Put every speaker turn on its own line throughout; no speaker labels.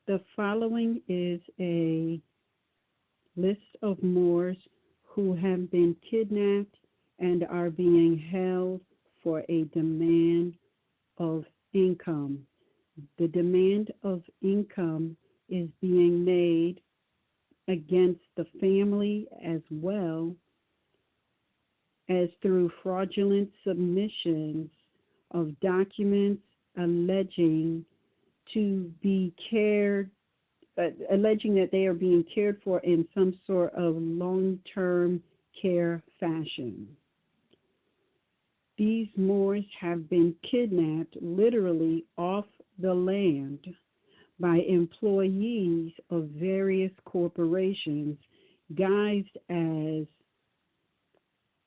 The following is a list of Moors who have been kidnapped and are being held for a demand of income. The demand of income is being made against the family as well as through fraudulent submissions of documents alleging that they are being cared for in some sort of long-term care fashion. These Moors have been kidnapped literally off the land by employees of various corporations guised as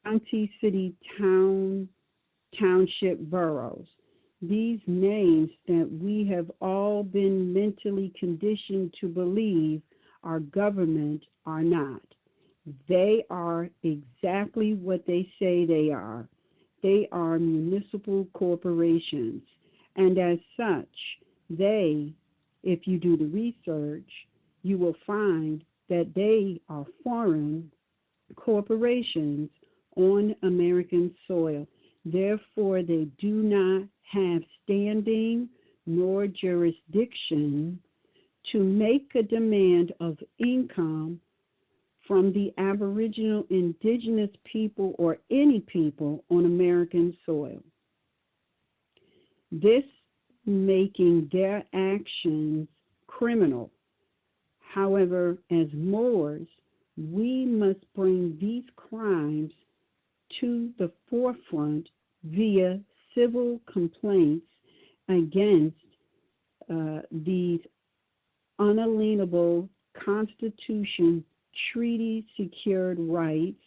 county, city, township, boroughs. These names that we have all been mentally conditioned to believe are government are not. They are exactly what they say they are. They are municipal corporations. And as such, they, if you do the research, you will find that they are foreign corporations on American soil. Therefore, they do not have standing nor jurisdiction to make a demand of income from the Aboriginal, indigenous people, or any people on American soil. This making their actions criminal. However, as Moors, we must bring these crimes to the forefront via civil complaints against these unalienable Constitution treaty secured rights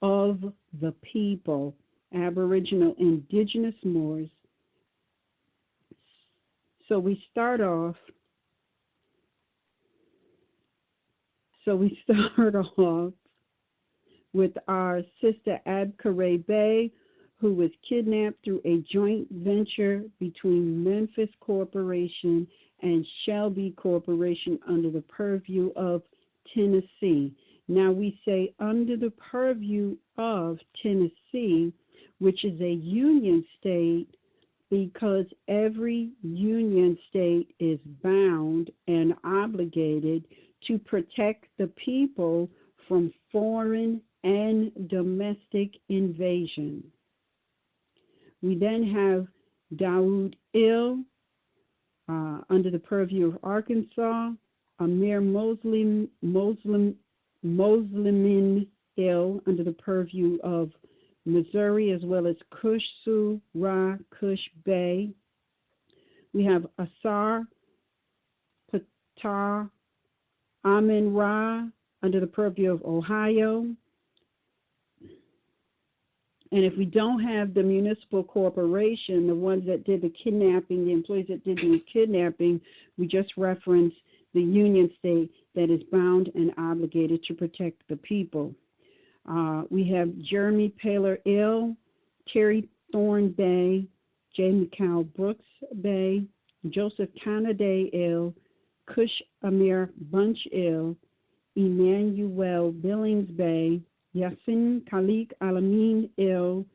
of the people, Aboriginal, indigenous Moors. So we start off with our sister RVBey, who was kidnapped through a joint venture between Memphis Corporation and Shelby Corporation under the purview of Tennessee. Now we say under the purview of Tennessee, which is a union state, because every union state is bound and obligated to protect the people from foreign and domestic invasion. We then have Daoud Ill under the purview of Arkansas, Amir Moslemin Ill under the purview of Missouri, as well as Kush Ra Kush Bey. We have Asar Patar Amin Ra under the purview of Ohio. And if we don't have the municipal corporation, the ones that did the kidnapping, the employees that did the kidnapping, we just reference the union state that is bound and obligated to protect the people. We have Jeremy Paler Ill, Terry Thorne Bey, J. McCall Brooks Bey, Joseph Canaday Ill, Kush Amir Bunch Ill, Emmanuel Billings Bey, Yassin Khalik Alamin Ill,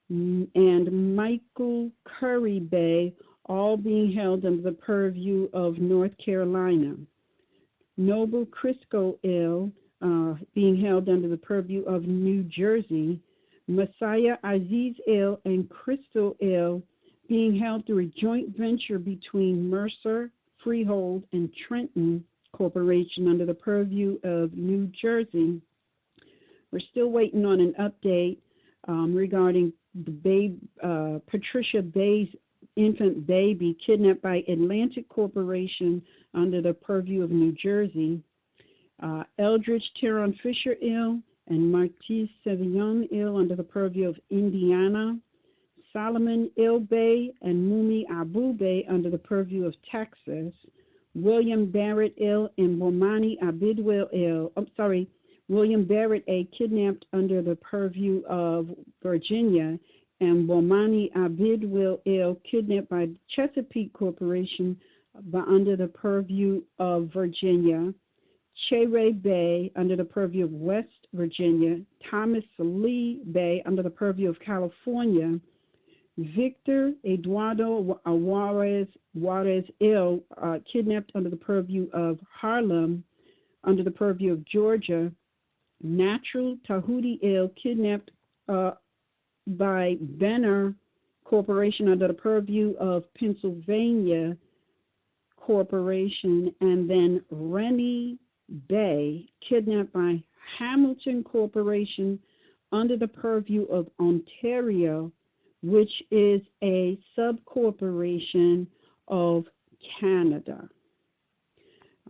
and Michael Curry Bey, all being held under the purview of North Carolina. Noble Crisco Ill, being held under the purview of New Jersey. Messiah Aziz Ill and Crystal Ill, being held through a joint venture between Mercer, Freehold, and Trenton Corporation under the purview of New Jersey. We're still waiting on an update regarding the Patricia Bay's infant baby kidnapped by Atlantic Corporation under the purview of New Jersey. Eldridge Teron Fisher Ill and Marquise Sevillon Ill under the purview of Indiana. Solomon Ill Bey and Mumi Abu Bey under the purview of Texas. William Barrett Ill and Bomani Abidwell Ill, William Barrett A. kidnapped under the purview of Virginia, and Bomani Abidwell Ill kidnapped by Chesapeake Corporation under the purview of Virginia, RVBey under the purview of West Virginia, Thomas Lee Bay under the purview of California, Victor Eduardo Juarez Ill, kidnapped under the purview of Harlem, under the purview of Georgia, Natural Tahuti Ill, kidnapped by Benner Corporation under the purview of Pennsylvania Corporation, and then Rennie Bay, kidnapped by Hamilton Corporation under the purview of Ontario, which is a subcorporation of Canada.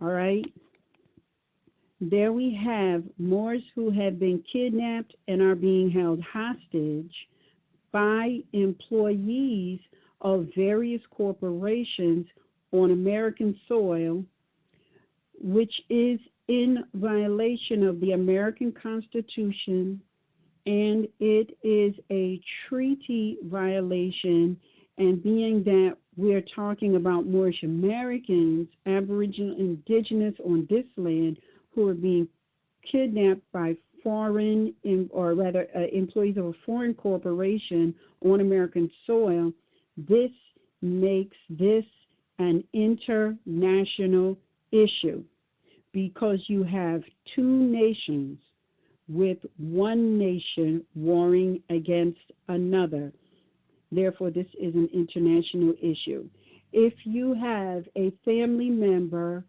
All right. There we have Moors who have been kidnapped and are being held hostage by employees of various corporations on American soil, which is in violation of the American Constitution, and it is a treaty violation. And being that we're talking about Moorish Americans, Aboriginal indigenous on this land, who are being kidnapped by foreign, or rather employees of a foreign corporation on American soil, this makes this an international issue, because you have two nations with one nation warring against another. Therefore, this is an international issue. If you have a family member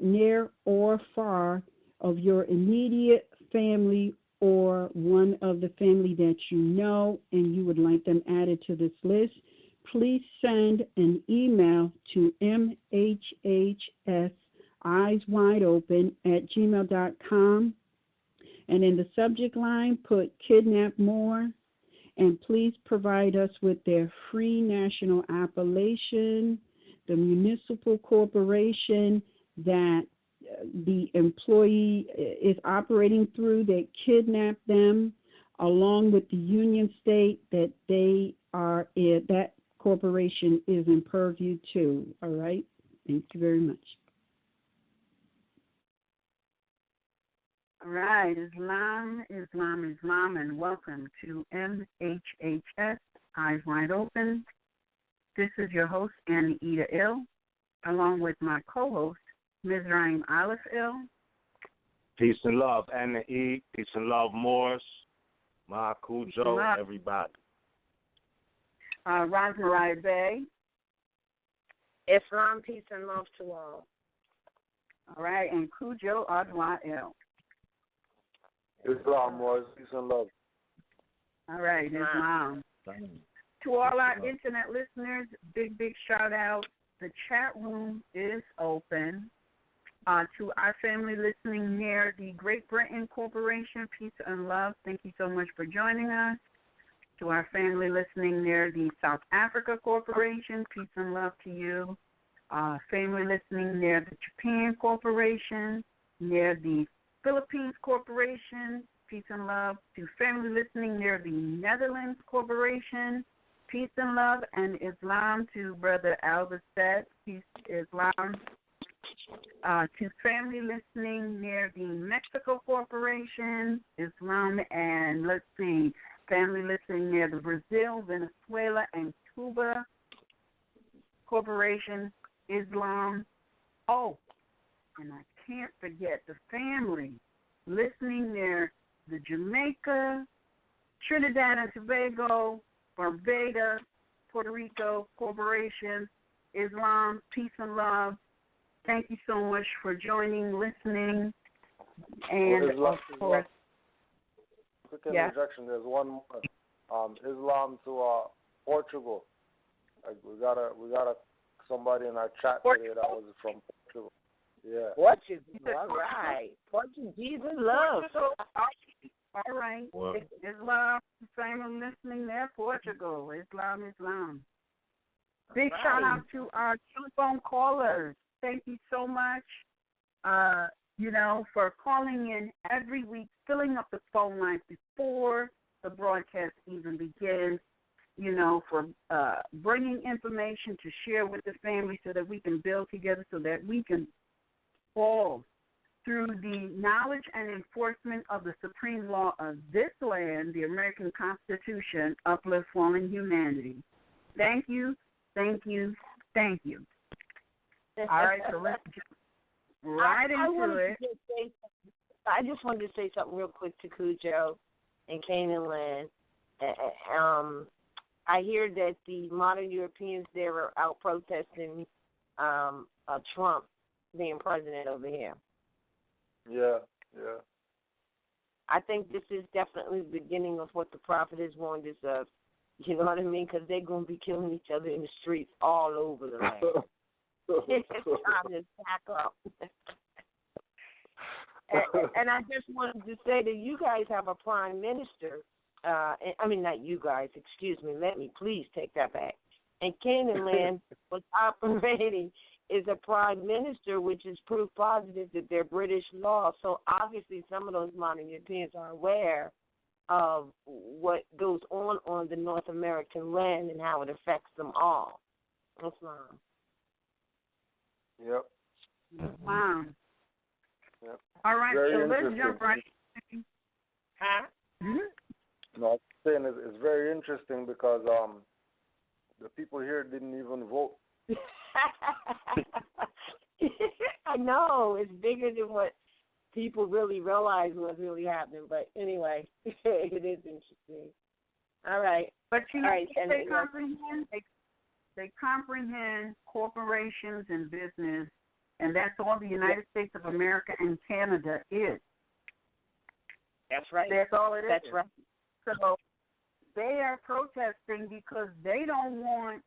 near or far of your immediate family or one of the family that you know and you would like them added to this list, please send an email to mhseyeswideopen@gmail.com, and in the subject line put Kidnap Moor, and please provide us with their free national appellation, the municipal corporation that the employee is operating through that kidnapped them, along with the union state that they are in, that corporation is in purview to. All right? Thank you very much.
All right, Islam, and welcome to MHHS, Eyes Wide Open. This is your host, Annie Ida Ill, along with my co-host, Ms. Raim Alice Ill.
Peace and love, Anna E. Peace and love, Moors. Ma Cujo, everybody.
RVBey.
Islam, peace and love to all.
All right, and Cujo Adwa Ill.
Islam, Moors, peace and love.
All right, Islam. To all our internet listeners, big shout out. The chat room is open. To our family listening near the Great Britain Corporation, peace and love. Thank you so much for joining us. To our family listening near the South Africa Corporation, peace and love to you. Family listening near the Japan Corporation, near the Philippines Corporation, peace and love. To family listening near the Netherlands Corporation, peace and love. And Islam to Brother Albert said, peace, Islam. To family listening near the Mexico Corporation, Islam, and let's see, family listening near the Brazil, Venezuela, and Cuba Corporation, Islam. Oh, and I can't forget the family listening near the Jamaica, Trinidad and Tobago, Barbados, Puerto Rico Corporation, Islam, peace and love. Thank you so much for joining, listening, and
Islam,
of course,
quick interjection. There's one more. Islam to Portugal. We got somebody in our chat today that was from Portugal. Yeah.
Portugal, all right. Portuguese in love.
All right. Wow. Islam, family listening there, Portugal. Islam. Big shout out to our telephone callers. Thank you so much, for calling in every week, filling up the phone lines before the broadcast even begins. for bringing information to share with the family so that we can build together, so that we can all, through the knowledge and enforcement of the supreme law of this land, the American Constitution, uplift fallen humanity. Thank you, thank you, thank you. All right, so let's get right into it.
I just wanted to say something real quick to Cujo and Canaan Land. I hear that the modern Europeans there are out protesting Trump being president over here.
Yeah.
I think this is definitely the beginning of what the prophet is going to deserve. You know what I mean? Because they're going to be killing each other in the streets all over the land. It's time to back up. and I just wanted to say that you guys have a prime minister. I mean, not you guys, excuse me. Let me please take that back. And Canaan Land was operating is a prime minister, which is proof positive that they're British law. So obviously some of those modern Europeans are aware of what goes on the North American land and how it affects them all. Islam.
Yep.
Wow.
Yep.
All right,
very
so let's jump right in.
Huh?
No, I'm saying it's very interesting because the people here didn't even vote.
I know. It's bigger than what people really realize was really happening. But anyway, it is interesting. All right.
But you know,
right.
They comprehend corporations and business, and that's all the United States of America and Canada is.
That's right.
That's all it is.
That's right.
So they are protesting because they don't want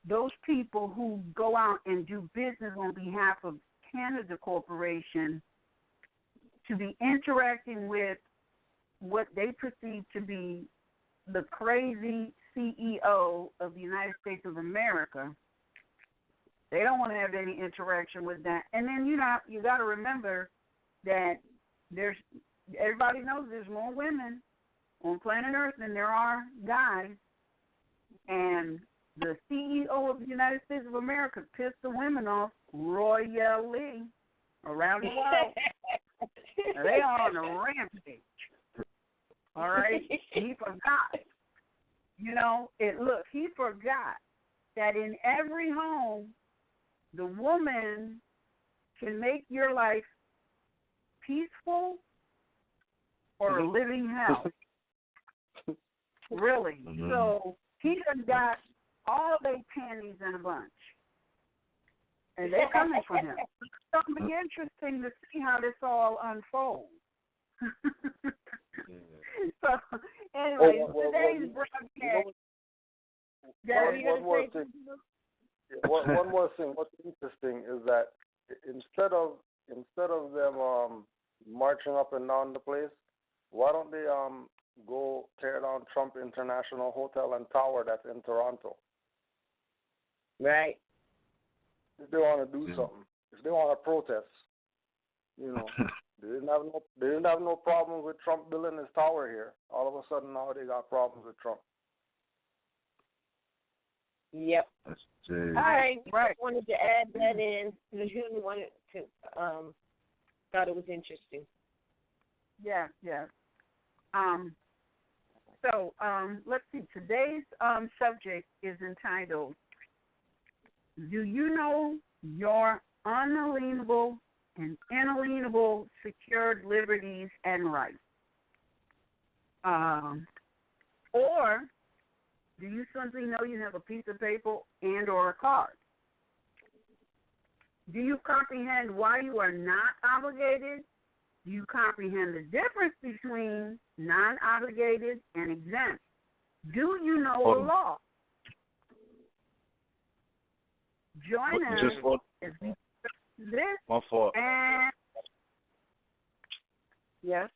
those people who go out and do business on behalf of Canada Corporation to be interacting with what they perceive to be the crazy CEO of the United States of America. They don't want to have any interaction with that. And then, you got to remember that everybody knows there's more women on planet Earth than there are guys. And the CEO of the United States of America pissed the women off royally around the world. They are on a rampage. All right? He forgot. He forgot that in every home, the woman can make your life peaceful or a living hell. Really. Mm-hmm. So he done got all their panties in a bunch. And they're coming for him. It's going to be interesting to see how this all unfolds. So, anyway, today's broadcast.
One more thing. What's interesting is that instead of them marching up and down the place, why don't they go tear down Trump International Hotel and Tower that's in Toronto?
Right.
If they want to do something, if they want to protest, they didn't have no problem with Trump building his tower here. All of a sudden now they got problems with Trump.
Yep. All right. I wanted to add that in. You wanted to thought it was interesting.
Yeah. So let's see. Today's subject is entitled, "Do you know your unalienable and inalienable secured liberties and rights?" Or do you simply know you have a piece of paper and or a card? Do you comprehend why you are not obligated? Do you comprehend the difference between non-obligated and exempt? Do you know the law? Join us as we discuss this.
My fault.
And yes.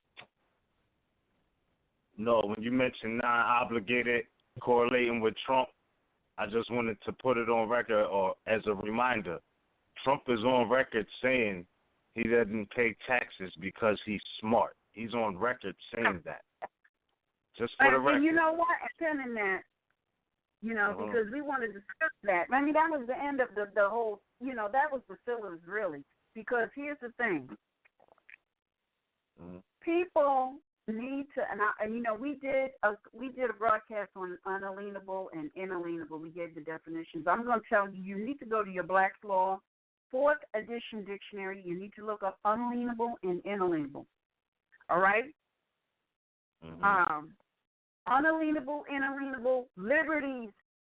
No, when you mentioned non-obligated correlating with Trump, I just wanted to put it on record, or as a reminder, Trump is on record saying he doesn't pay taxes because he's smart. He's on record saying that. Just for the record.
And you know what? Attending that, because we want to discuss that. I mean, that was the end of the whole, that was the syllabus, really. Because here's the thing. People need to, we did a broadcast on unalienable and inalienable. We gave the definitions. I'm going to tell you, you need to go to your Black's Law 4th edition dictionary. You need to look up unalienable and inalienable. All right? Unalienable, inalienable, liberties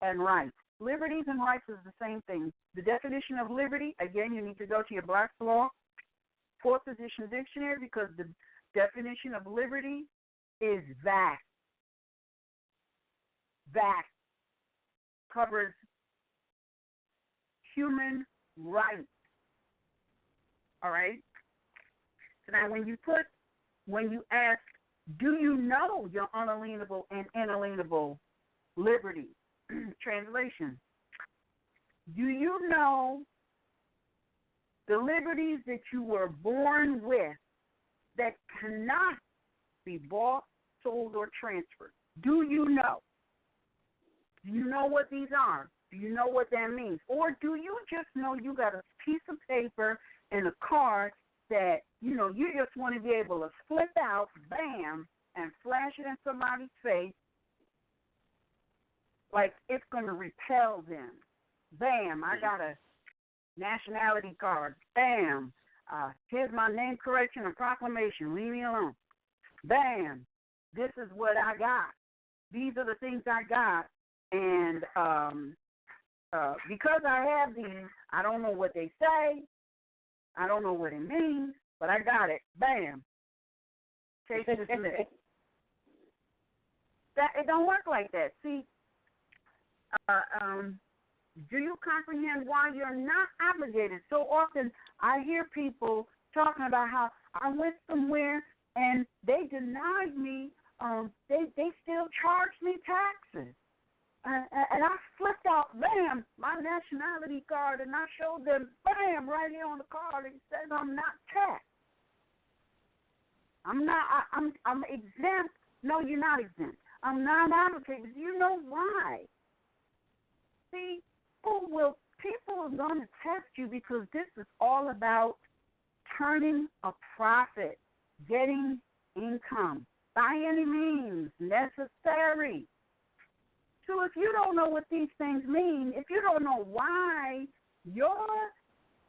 and rights. Liberties and rights is the same thing. The definition of liberty, again, you need to go to your Black's Law 4th edition dictionary, because the definition of liberty is vast. Vast. Covers human rights. All right? So now when you ask, do you know your unalienable and inalienable liberty? Translation. Do you know the liberties that you were born with that cannot be bought, sold, or transferred? Do you know? Do you know what these are? Do you know what that means? Or do you just know you got a piece of paper and a card that, you just want to be able to flip out, bam, and flash it in somebody's face like it's going to repel them? Bam, I got a nationality card. Bam, here's my name correction and proclamation. Leave me alone. Bam, this is what I got. These are the things I got. And because I have these, I don't know what they say. I don't know what it means, but I got it. Bam. Case dismissed. It don't work like that. See, do you comprehend why you're not obligated? So often I hear people talking about how I went somewhere and they denied me, they still charged me taxes. And I flipped out, bam, my nationality card, and I showed them, bam, right here on the card, it says I'm not taxed. I'm exempt. No, you're not exempt. I'm not obligated. You know why? See, people are going to test you, because this is all about turning a profit, getting income by any means necessary. So if you don't know what these things mean, if you don't know why your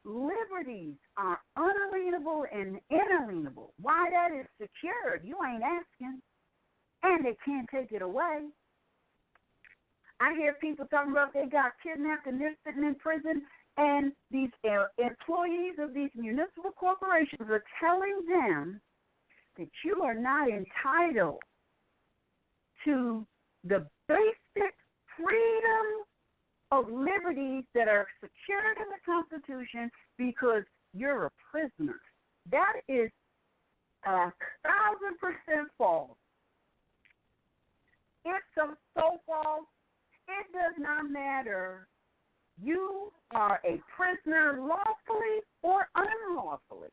liberties are unalienable and inalienable, why that is secured, you ain't asking, and they can't take it away. I hear people talking about they got kidnapped and they're sitting in prison, and these employees of these municipal corporations are telling them that you are not entitled to the basic freedom of liberties that are secured in the Constitution because you're a prisoner. That is 1,000% false. It's so false, it does not matter. You are a prisoner lawfully or unlawfully.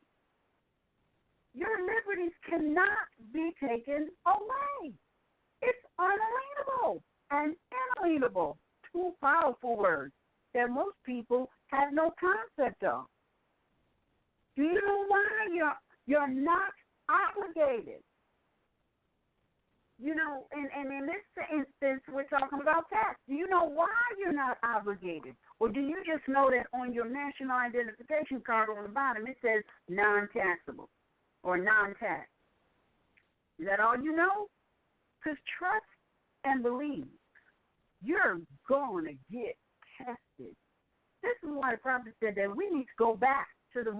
Your liberties cannot be taken away. It's unalienable and inalienable. Two powerful words that most people have no concept of. Do you know why you're not obligated? You know, and in this instance, we're talking about tax. Do you know why you're not obligated? Or do you just know that on your national identification card on the bottom it says non-taxable or non-tax? Is that all you know? Because trust and believe, you're going to get tested. This is why the prophet said that we need to go back to the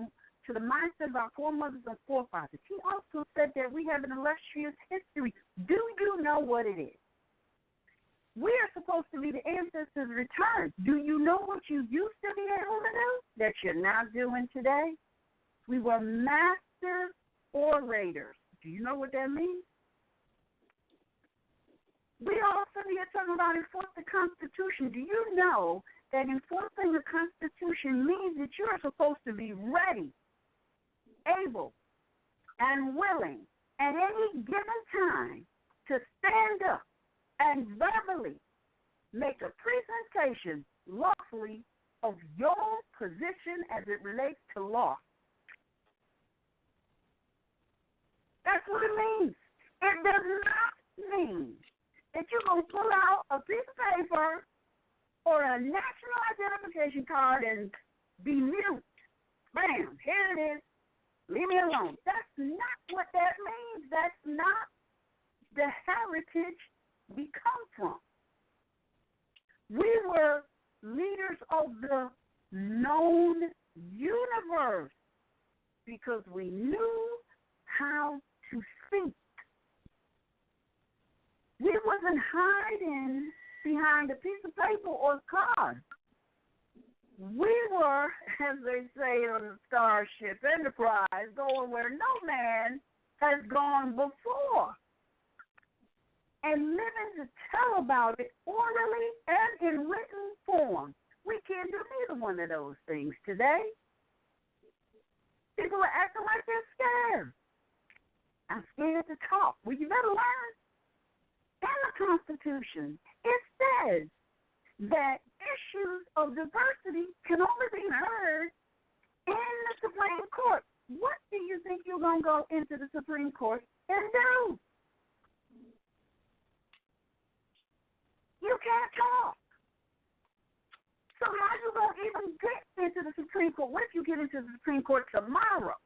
mindset of our foremothers and forefathers. He also said that we have an illustrious history. Do you know what it is? We are supposed to be the ancestors' return. Do you know what you used to be able to do that you're not doing today? We were master orators. Do you know what that means? We also need to talk about enforcing the Constitution. Do you know that enforcing the Constitution means that you are supposed to be ready, able, and willing at any given time to stand up and verbally make a presentation lawfully of your position as it relates to law. That's what it means. It does not mean that you're going to pull out a piece of paper or a national identification card and be mute. Bam, here it is. Leave me alone. That's not what that means. That's not the heritage we come from. We were leaders of the known universe because we knew how to speak. We wasn't hiding behind a piece of paper or a card. We were, as they say on the Starship Enterprise, going where no man has gone before, and living to tell about it orally and in written form. We can't do neither one of those things today. People are acting like they're scared. I'm scared to talk. Well, you better learn. In the Constitution, it says that issues of diversity can only be heard in the Supreme Court. What do you think you're going to go into the Supreme Court and do? You can't talk. So how you going to even get into the Supreme Court? What if you get into the Supreme Court tomorrow?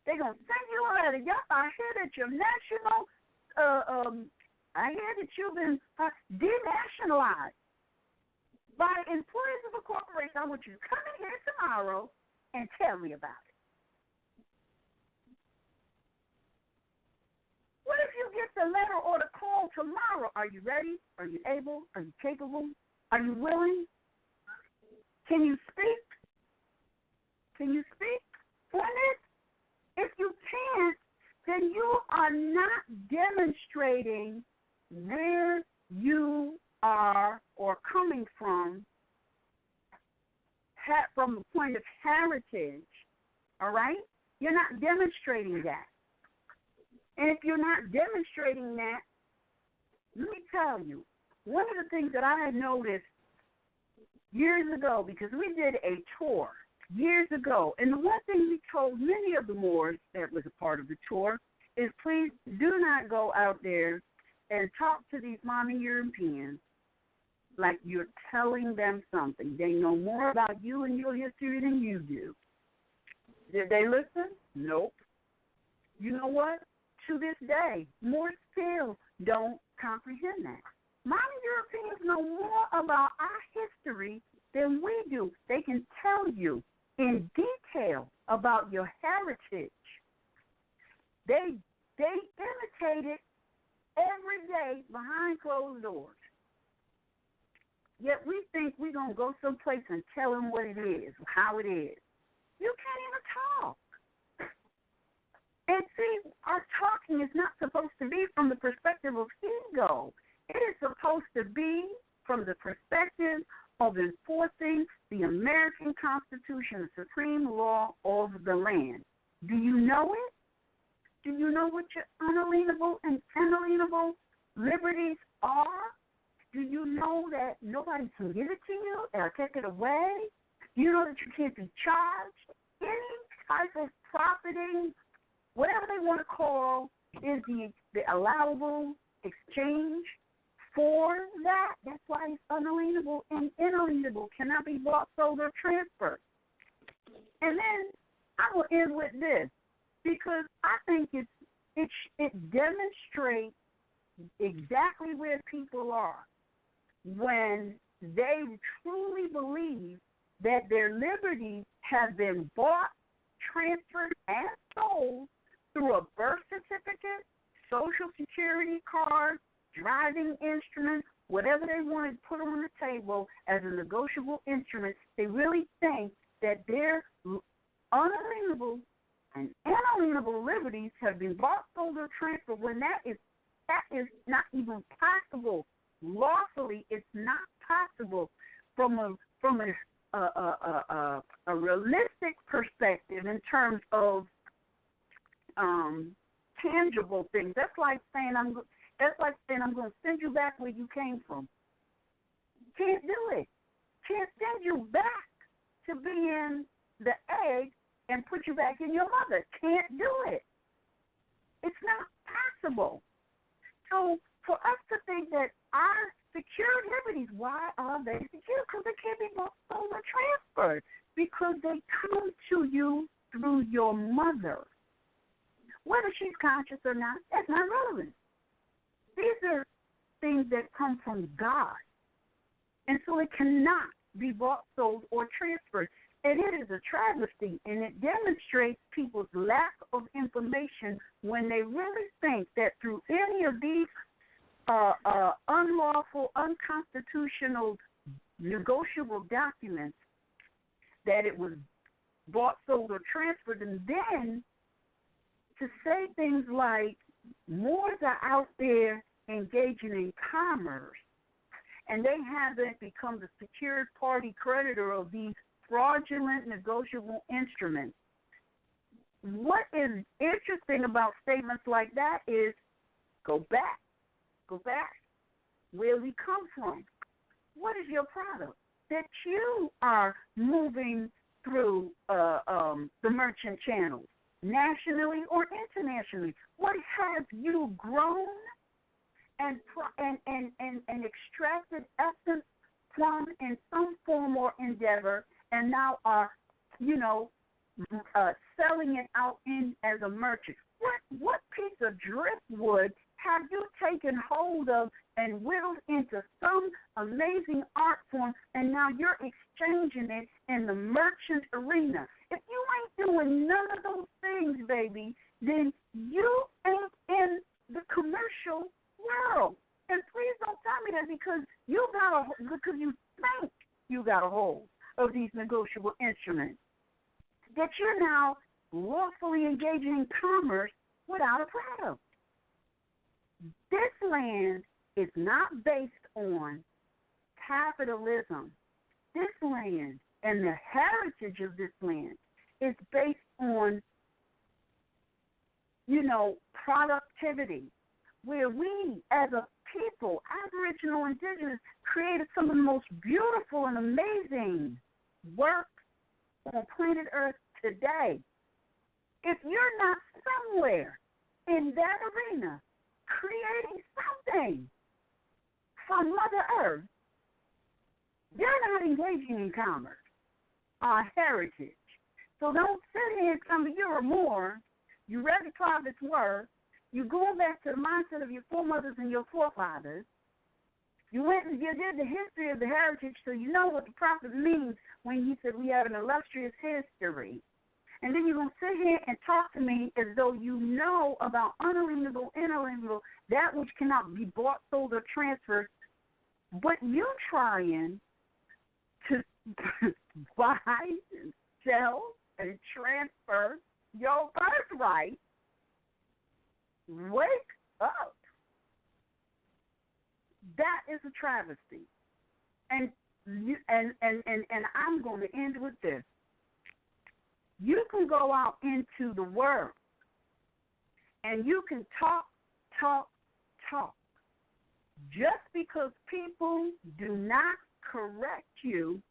They're going to send you a letter. Yep, I hear that your national, I hear that you've been denationalized by employees of a corporation. I want you to come in here tomorrow and tell me about it. What if you get the letter or the call tomorrow? Are you ready? Are you able? Are you capable? Are you willing? Can you speak? Can you speak on it? If you can't, then you are not demonstrating where you are or coming from the point of heritage, all right? You're not demonstrating that. And if you're not demonstrating that, let me tell you, one of the things that I had noticed years ago, because we did a tour years ago, and the one thing we told many of the Moors that was a part of the tour is please do not go out there and talk to these modern Europeans like you're telling them something. They know more about you and your history than you do. Did they listen? Nope. You know what? To this day, Moors still don't comprehend that. Modern Europeans know more about our history than we do. They can tell you in detail about your heritage. They imitate it every day behind closed doors. Yet we think we're going to go someplace and tell them what it is, how it is. You can't even talk. And see, our talking is not supposed to be from the perspective of ego. It is supposed to be from the perspective of enforcing the American Constitution, the supreme law of the land. Do you know it? Do you know what your unalienable and inalienable liberties are? Do you know that nobody can give it to you or take it away? Do you know that you can't be charged? Any type of profiting, whatever they want to call, is the allowable exchange for that. That's why it's unalienable and inalienable, cannot be bought, sold, or transferred. And then I will end with this, because I think it demonstrates exactly where people are when they truly believe that their liberties have been bought, transferred, and sold through a birth certificate, social security card, driving instrument, whatever they want to put on the table as a negotiable instrument. They really think that their unalienable and inalienable liberties have been bought, sold, or transferred, when that is not even possible. Lawfully, it's not possible from a realistic perspective in terms of tangible things. That's like saying That's like saying, I'm going to send you back where you came from. Can't do it. Can't send you back to being the egg and put you back in your mother. Can't do it. It's not possible. So for us to think that our secured liberties, why are they secure? Because they can't be both sold or transferred. Because they come to you through your mother. Whether she's conscious or not, that's not relevant. These are things that come from God. And so it cannot be bought, sold, or transferred. And it is a travesty, and it demonstrates people's lack of information when they really think that through any of these unlawful, unconstitutional, negotiable documents that it was bought, sold, or transferred. And then to say things like Moors are out there engaging in commerce, and they haven't become the secured party creditor of these fraudulent negotiable instruments. What is interesting about statements like that is go back. Where we come from. What is your product that you are moving through the merchant channels, nationally or internationally? What have you grown and extracted essence from in some form or endeavor, and now are, selling it out in as a merchant? What piece of driftwood have you taken hold of and whittled into some amazing art form, and now you're exchanging it in the merchant arena? If you ain't doing none of those things, baby, then you ain't in the commercial world. And please don't tell me that because you think you got a hold of these negotiable instruments, that you're now lawfully engaging in commerce without a product. This land is not based on capitalism. This land and the heritage of this land is based on, productivity, where we as a people, Aboriginal, Indigenous, created some of the most beautiful and amazing work on planet Earth today. If you're not somewhere in that arena creating something from Mother Earth, you're not engaging in commerce, our heritage. So don't sit here and tell me you're a Moor. You read the prophet's word. You go back to the mindset of your foremothers and your forefathers. You went and you did the history of the heritage, so you know what the prophet means when he said we have an illustrious history. And then you're going to sit here and talk to me as though you know about unalienable, inalienable, that which cannot be bought, sold, or transferred, but you trying to buy, and sell, and transfer your birthright. Wake up. That is a travesty. And I'm going to end with this. You can go out into the world and you can talk. Just because people do not correct you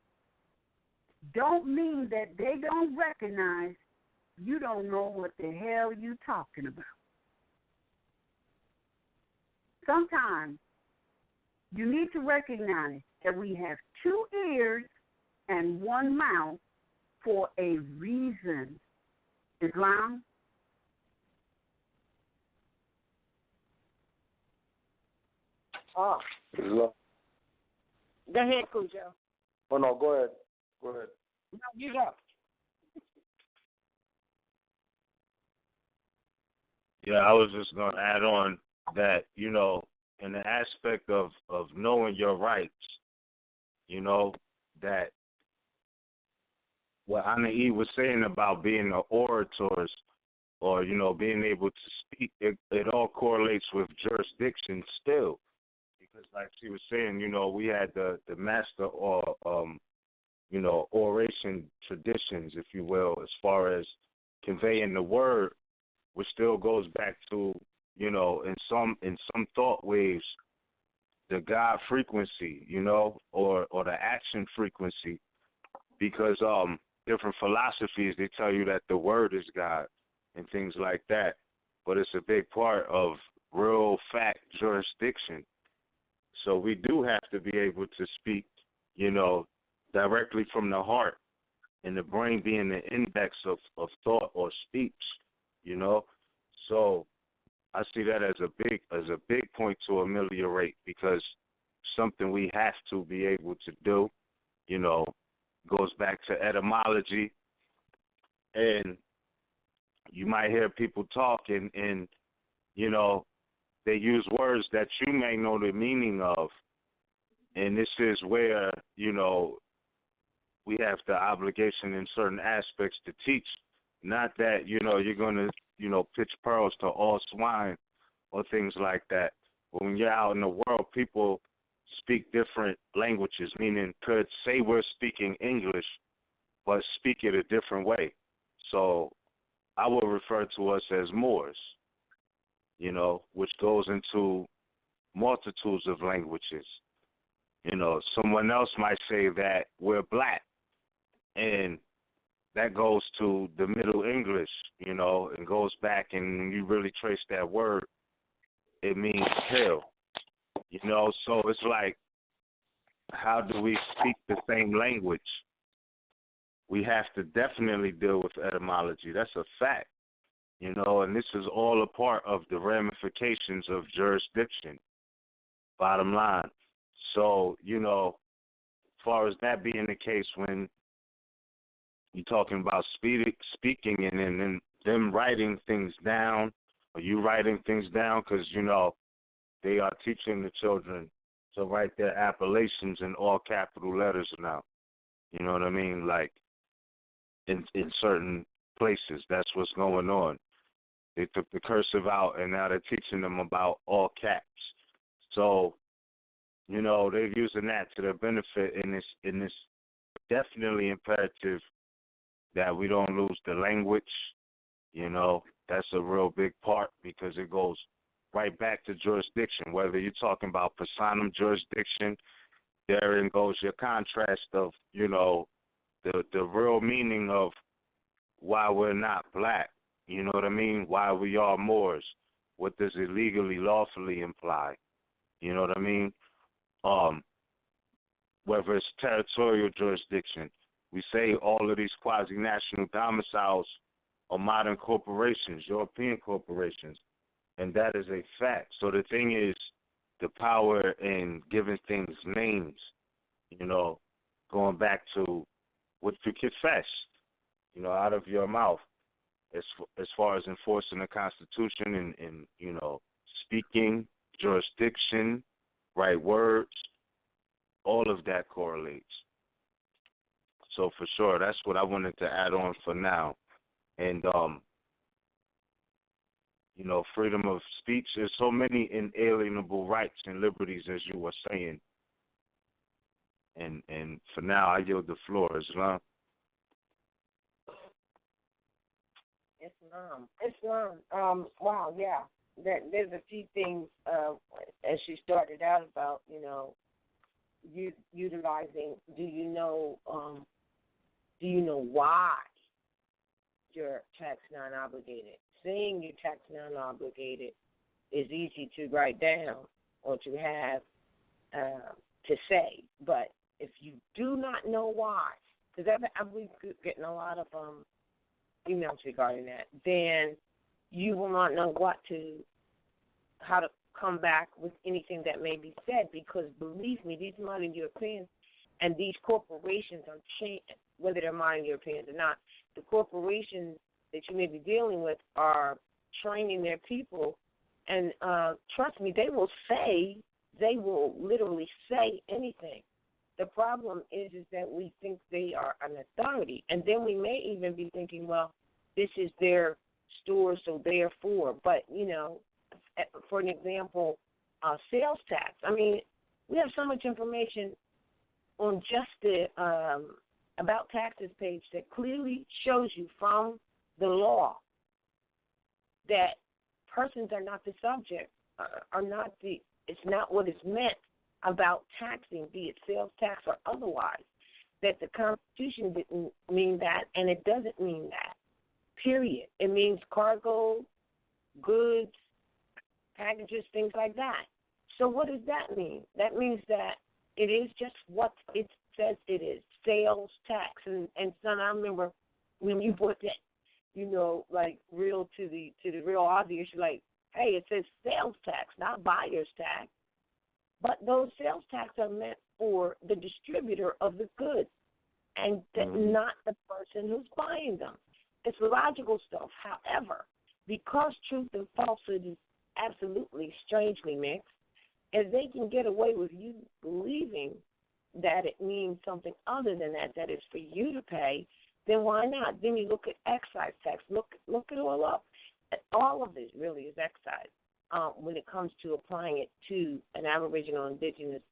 don't mean that they don't recognize you don't know what the hell you're talking about. Sometimes you need to recognize that we have 2 ears and 1 mouth for a reason. Islam?
Oh.
Islam.
Go ahead, Cujo.
Oh, no, go ahead. No,
you go.
Yeah, I was just going to add on that, in the aspect of knowing your rights, that what Anai was saying about being an orator or, being able to speak, it all correlates with jurisdiction still. Because like she was saying, we had the master or, oration traditions, if you will, as far as conveying the word, which still goes back to you know, in some thought waves, the God frequency, you know, or the action frequency, because different philosophies, they tell you that the word is God and things like that, but it's a big part of real fact jurisdiction. So we do have to be able to speak, you know, directly from the heart, and the brain being the index of thought or speech, you know. So I see that as a big point to ameliorate, because something we have to be able to do, you know, goes back to etymology. And you might hear people talk and you know, they use words that you may know the meaning of. And this is where, you know, we have the obligation in certain aspects to teach. Not that, you know, you're going to, you know, pitch pearls to all swine or things like that. But when you're out in the world, people speak different languages, meaning could say we're speaking English, but speak it a different way. So I would refer to us as Moors, you know, which goes into multitudes of languages. You know, someone else might say that we're black, and that goes to the Middle English, you know, and goes back, and when you really trace that word, it means pale, you know. So it's like, how do we speak the same language? We have to definitely deal with etymology. That's a fact, you know, and this is all a part of the ramifications of jurisdiction, bottom line. So, you know, as far as that being the case, when you're talking about speaking and then them writing things down, or you writing things down, because, you know, they are teaching the children to write their appellations in all capital letters now. You know what I mean? Like, in certain places, that's what's going on. They took the cursive out, and now they're teaching them about all caps. So, you know, they're using that to their benefit, in this definitely imperative that we don't lose the language. You know, that's a real big part, because it goes right back to jurisdiction. Whether you're talking about personam jurisdiction, therein goes your contrast of, you know, the real meaning of why we're not black. You know what I mean? Why we are Moors. What does it legally, lawfully imply? You know what I mean? Whether it's territorial jurisdiction, we say all of these quasi-national domiciles are modern corporations, European corporations, and that is a fact. So the thing is, the power in giving things names, you know, going back to what you confess, you know, out of your mouth, as far as enforcing the Constitution and you know, speaking, jurisdiction, right words, all of that correlates. So for sure, that's what I wanted to add on for now. And, you know, freedom of speech, there's so many inalienable rights and liberties, as you were saying. And for now, I yield the floor. Islam.
Islam. Wow, yeah. There's a few things, as you started out about, you know, utilizing. Do you know why you're tax non-obligated? Saying you're tax non-obligated is easy to write down or to have to say, but if you do not know why, because I've been getting a lot of emails regarding that, then you will not know how to come back with anything that may be said, because believe me, these modern Europeans and these corporations are changing, whether they're modern Europeans or not. The corporations that you may be dealing with are training their people, and trust me, they will literally say anything. The problem is that we think they are an authority, and then we may even be thinking, well, this is their store, so therefore. But, you know, for an example, sales tax. I mean, we have so much information on just the About Taxes page that clearly shows you from the law that persons are not the subject, it's not what is meant about taxing, be it sales tax or otherwise, that the Constitution didn't mean that, and it doesn't mean that, period. It means cargo, goods, packages, things like that. So what does that mean? That means that it is just what it says it is, sales tax. And son, I remember when you put that, like real to the real obvious, you're like, hey, it says sales tax, not buyer's tax. But those sales tax are meant for the distributor of the goods and not the person who's buying them. It's logical stuff. However, because truth and falsehood is absolutely strangely mixed, if they can get away with you believing that it means something other than that is for you to pay, then why not? Then you look at excise tax. Look it all up. All of it really is excise when it comes to applying it to an Aboriginal, Indigenous,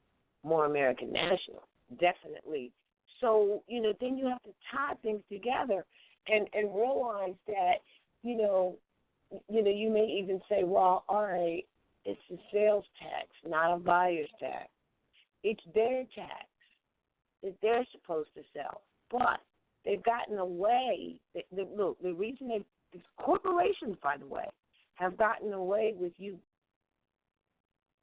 Moor American national, definitely. So, then you have to tie things together and realize that, you may even say, well, all right, it's a sales tax, not a buyer's tax. It's their tax that they're supposed to sell. But they've gotten away. Look, the reason these corporations, by the way, have gotten away with you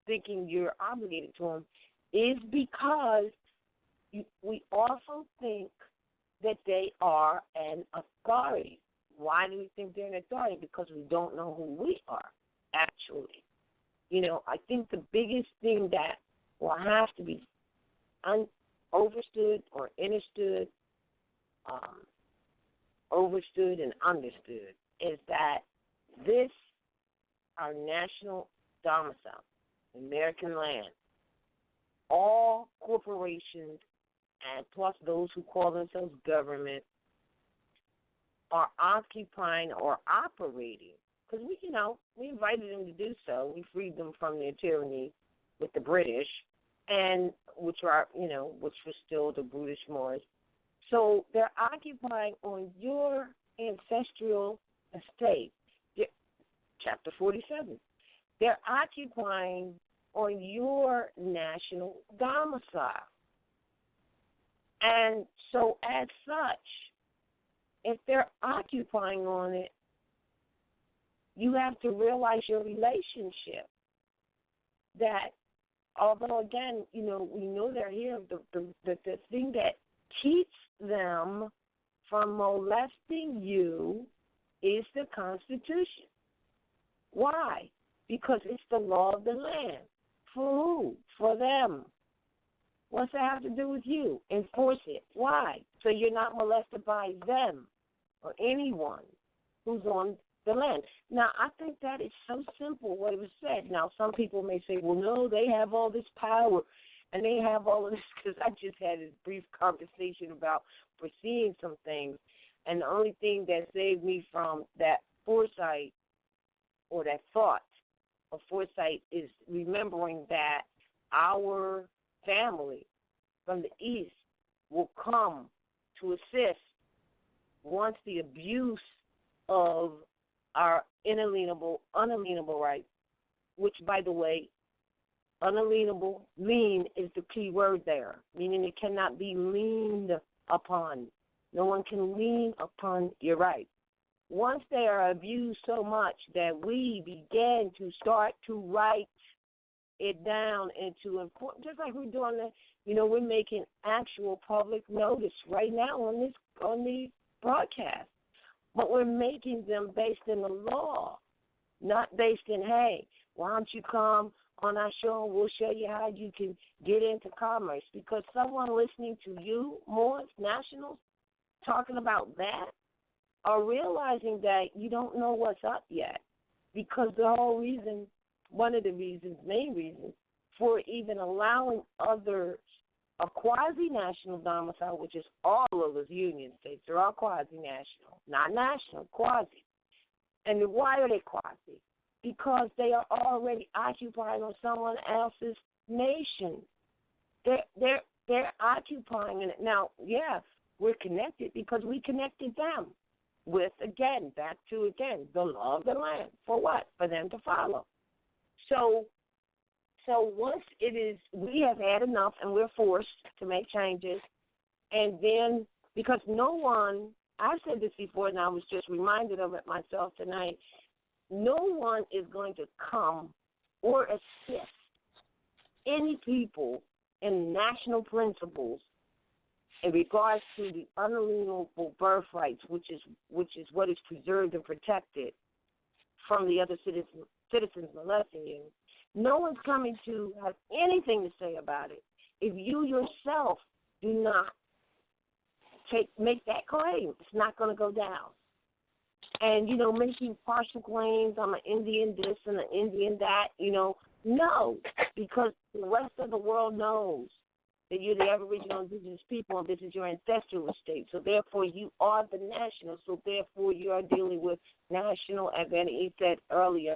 thinking you're obligated to them is because we also think that they are an authority. Why do we think they're an authority? Because we don't know who we are, actually. I think the biggest thing that will have to be overstood or overstood and understood is that this, our national domicile, American land, all corporations and plus those who call themselves government are occupying or operating, because we invited them to do so. We freed them from their tyranny with the British, and which was still the brutish Moors. So they're occupying on your ancestral estate, Chapter 47. They're occupying on your national domicile. And so as such, if they're occupying on it, you have to realize your relationship. That although, again, we know they're here, the thing that keeps them from molesting you is the Constitution. Why? Because it's the law of the land. For who? For them. What's that have to do with you? Enforce it. Why? So you're not molested by them or anyone who's on the land. Now, I think that is so simple what it was said. Now, some people may say, well, no, they have all this power and they have all of this, because I just had a brief conversation about foreseeing some things. And the only thing that saved me from that foresight or that thought of foresight is remembering that our family from the East will come to assist once the abuse of our unalienable rights, which, by the way, unalienable, lien is the key word there, meaning it cannot be leaned upon. No one can lean upon your rights. Once they are abused so much that we begin to start to write it down into important, just like we're doing that, we're making actual public notice right now on the broadcast. But we're making them based in the law, not based in, hey, why don't you come on our show and we'll show you how you can get into commerce. Because someone listening to you, Moors, nationals, talking about that, are realizing that you don't know what's up yet. Because the whole reason, one of the reasons, main reasons, for even allowing others a quasi-national domicile, which is all of the union states, they're all quasi-national, not national, quasi. And why are they quasi? Because they are already occupying on someone else's nation. They're occupying it. Now, yes, we're connected because we connected them. with, again, back to, again, the law of the land. For what? For them to follow. So once it is, we have had enough and we're forced to make changes, and then, because no one, I've said this before and I was just reminded of it myself tonight, no one is going to come or assist any people in national principles in regards to the unalienable birthrights, which is what is preserved and protected from the other citizens molesting you. No one's coming to have anything to say about it if you yourself do not make that claim. It's not going to go down. And, making partial claims, I'm an Indian this and an Indian that, no, because the rest of the world knows that you're the Aboriginal Indigenous people and this is your ancestral estate. So, therefore, you are the national. So, therefore, you are dealing with national, as Annie said earlier,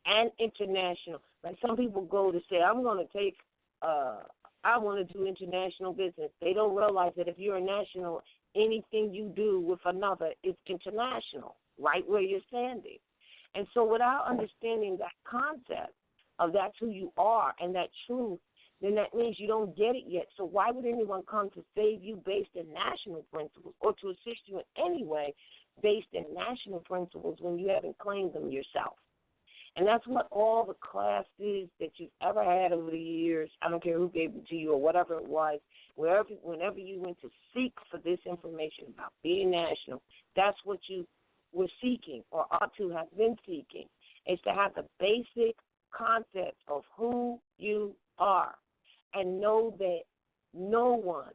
and international. Like some people go to say, I'm going to take, I want to do international business. They don't realize that if you're a national, anything you do with another is international, right where you're standing. And so without understanding that concept of that's who you are and that truth, then that means you don't get it yet. So why would anyone come to save you based in national principles or to assist you in any way based in national principles when you haven't claimed them yourself? And that's what all the classes that you've ever had over the years, I don't care who gave it to you or whatever it was, whenever you went to seek for this information about being national, that's what you were seeking or ought to have been seeking, is to have the basic concept of who you are and know that no one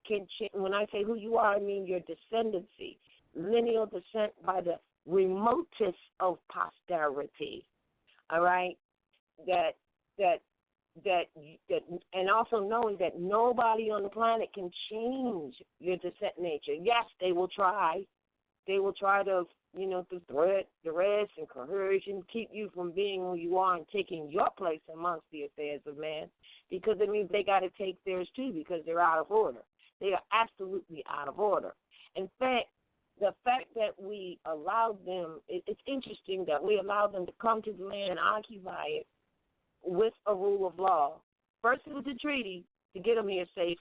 can change. When I say who you are, I mean your descendancy, lineal descent by the remotest of posterity. All right, that, and also knowing that nobody on the planet can change your descent nature. Yes, they will try. They will try to, through duress and coercion, keep you from being who you are and taking your place amongst the affairs of man, because it means they got to take theirs too, because they're out of order. They are absolutely out of order. In fact, the fact that we allowed them, it's interesting that we allowed them to come to the land and occupy it with a rule of law. First it was a treaty to get them here safe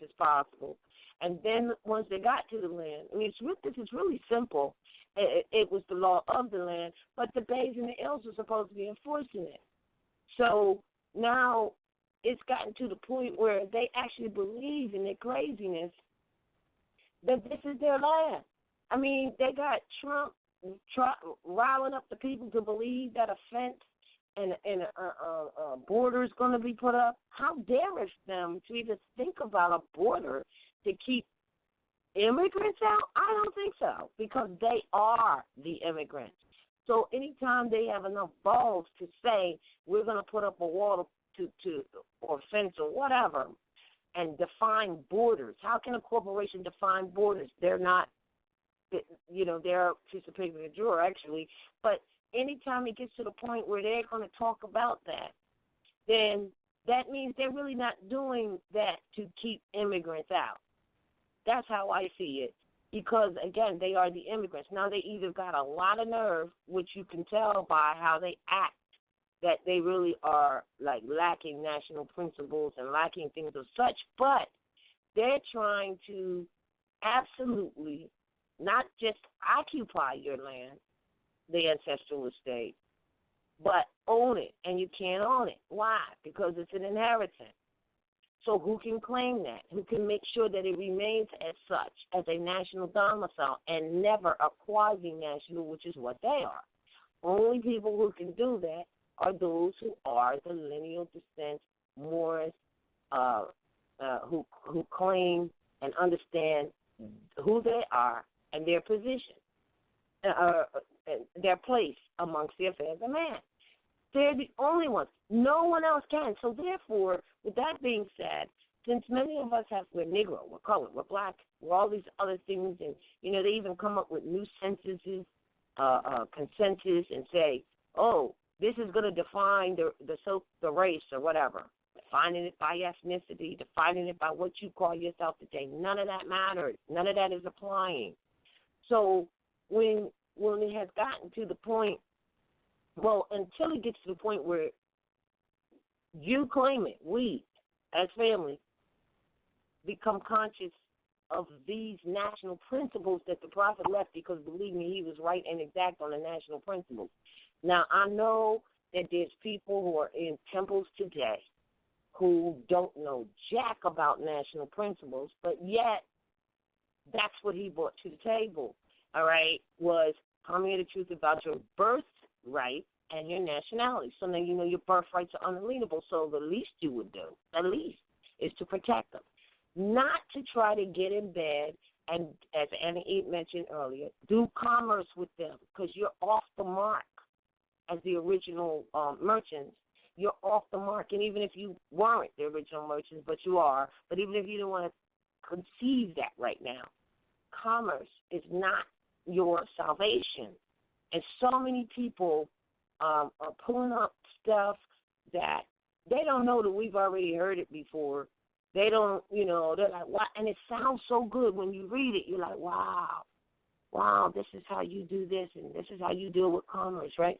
as possible. And then once they got to the land, this is really simple. It was the law of the land, but the Bays and the Ills were supposed to be enforcing it. So now it's gotten to the point where they actually believe in their craziness that this is their land. They got Trump riling up the people to believe that a fence and a border is going to be put up. How dare it them to even think about a border to keep immigrants out? I don't think so, because they are the immigrants. So anytime they have enough balls to say we're going to put up a wall or fence or whatever and define borders. How can a corporation define borders? They're not. They're a piece of paper in a drawer, actually. But anytime it gets to the point where they're going to talk about that, then that means they're really not doing that to keep immigrants out. That's how I see it. Because, again, they are the immigrants. Now, they either got a lot of nerve, which you can tell by how they act, that they really are, lacking national principles and lacking things of such. But they're trying to absolutely not just occupy your land, the ancestral estate, but own it. And you can't own it. Why? Because it's an inheritance. So who can claim that? Who can make sure that it remains as such, as a national domicile, and never a quasi-national, which is what they are? Only people who can do that are those who are the lineal descent Moors, who claim and understand who they are and their position, their place amongst the affairs of man. They're the only ones. No one else can. So therefore, with that being said, since many of us we're Negro, we're colored, we're black, we're all these other things, and, they even come up with new censuses, consensus, and say, oh, this is going to define the race or whatever, defining it by ethnicity, defining it by what you call yourself today. None of that matters. None of that is applying. So when it has gotten to the point, well, until it gets to the point where you claim it, we as family become conscious of these national principles that the Prophet left, because believe me, he was right and exact on the national principles. Now, I know that there's people who are in temples today who don't know jack about national principles, but yet that's what he brought to the table, all right, was telling you the truth about your birthright and your nationality. So now you know your birthrights are unalienable, so the least you would do, at least, is to protect them. Not to try to get in bed and, as Annie E. mentioned earlier, do commerce with them, because you're off the mark as the original merchants. You're off the mark, and even if you weren't the original merchants, but you are, but even if you don't want to conceive that right now, commerce is not your salvation. And so many people are pulling up stuff that they don't know that we've already heard it before. They don't, you know, they're like, what? And it sounds so good when you read it. You're like, wow, this is how you do this, and this is how you deal with commerce, right?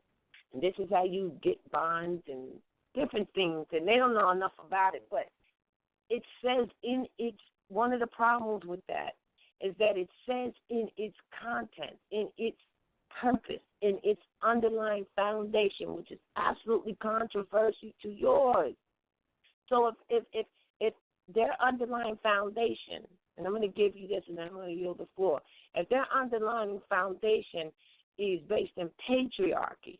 And this is how you get bonds and different things, and they don't know enough about it. But it says in its, one of the problems with that is that it says in its content, in its purpose, in its underlying foundation, which is absolutely controversial to yours. So if their underlying foundation, and I'm going to give you this and I'm going to yield the floor, if their underlying foundation is based in patriarchy,